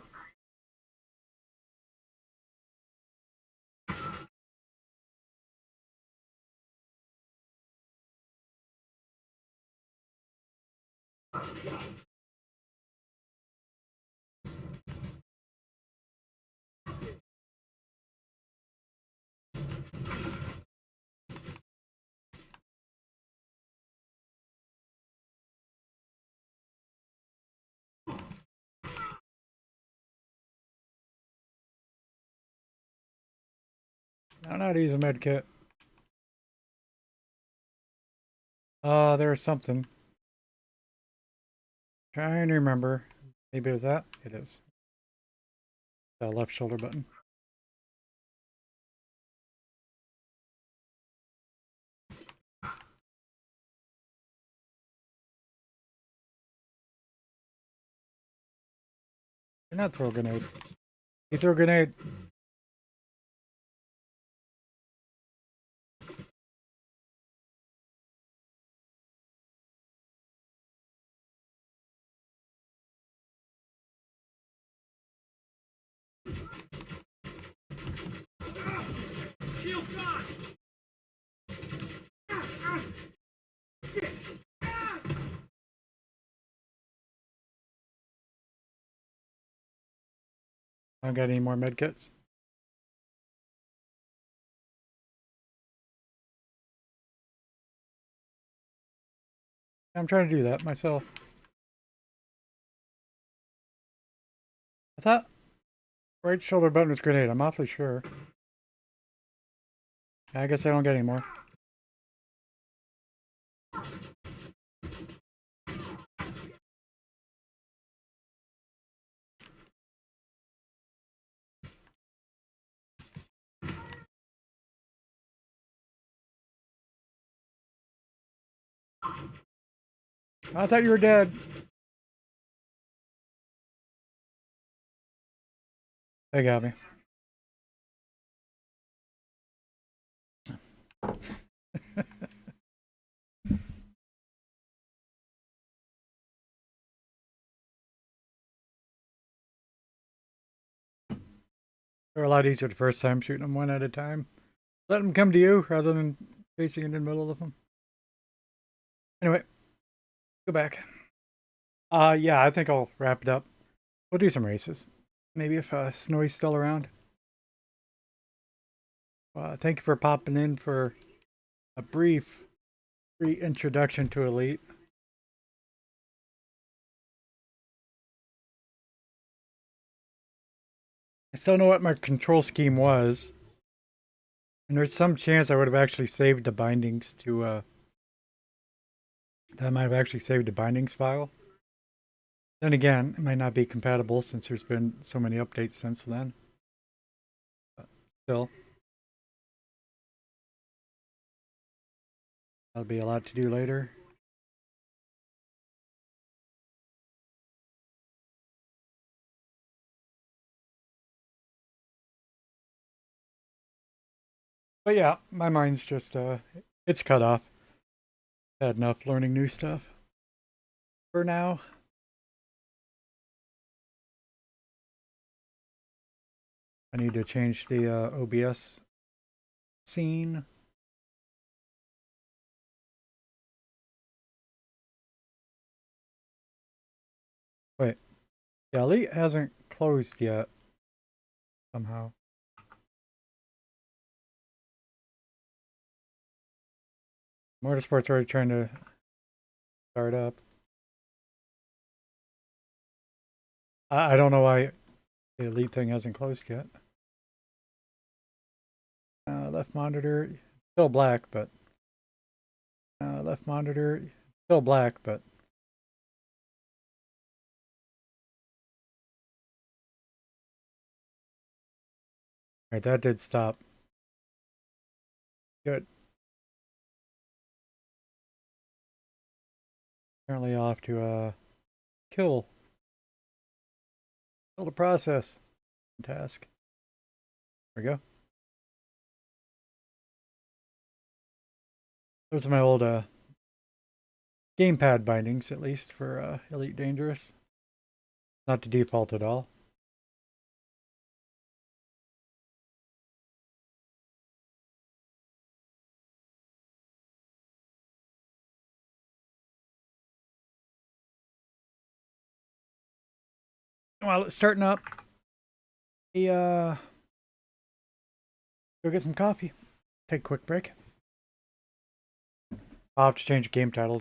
I don't know how to use a med kit. There was something. Trying to remember. Maybe it was that? It is. The left shoulder button. You're not throw a grenade. You throw a grenade. I don't got any more medkits. I'm trying to do that myself. I thought right shoulder button was grenade. I'm awfully sure. I guess I don't get any more. I thought you were dead. They got me. They're a lot easier the first time shooting them one at a time. Let them come to you rather than facing in the middle of them. Anyway, go back. Yeah, I think I'll wrap it up. We'll do some races. Maybe if Snowy's still around. Thank you for popping in for a brief reintroduction to Elite. I still know what my control scheme was. And there's some chance I would have actually saved the bindings to, that I might have actually saved the bindings file. Then again, it might not be compatible since there's been so many updates since then. But still. That'll be a lot to do later. But yeah, my mind's just, it's cut off. Had enough learning new stuff for now. I need to change the OBS scene. Wait, yeah, Elite hasn't closed yet. Somehow. Motorsport's already trying to start up. I don't know why the Elite thing hasn't closed yet. Left monitor, still black, but... left monitor, still black, but... Alright, that did stop. Good. Apparently I'll have to, kill the process task. There we go. Those are my old gamepad bindings, at least for Elite Dangerous. Not the default at all. Well, it's starting up. Go get some coffee. Take a quick break. I'll have to change game titles.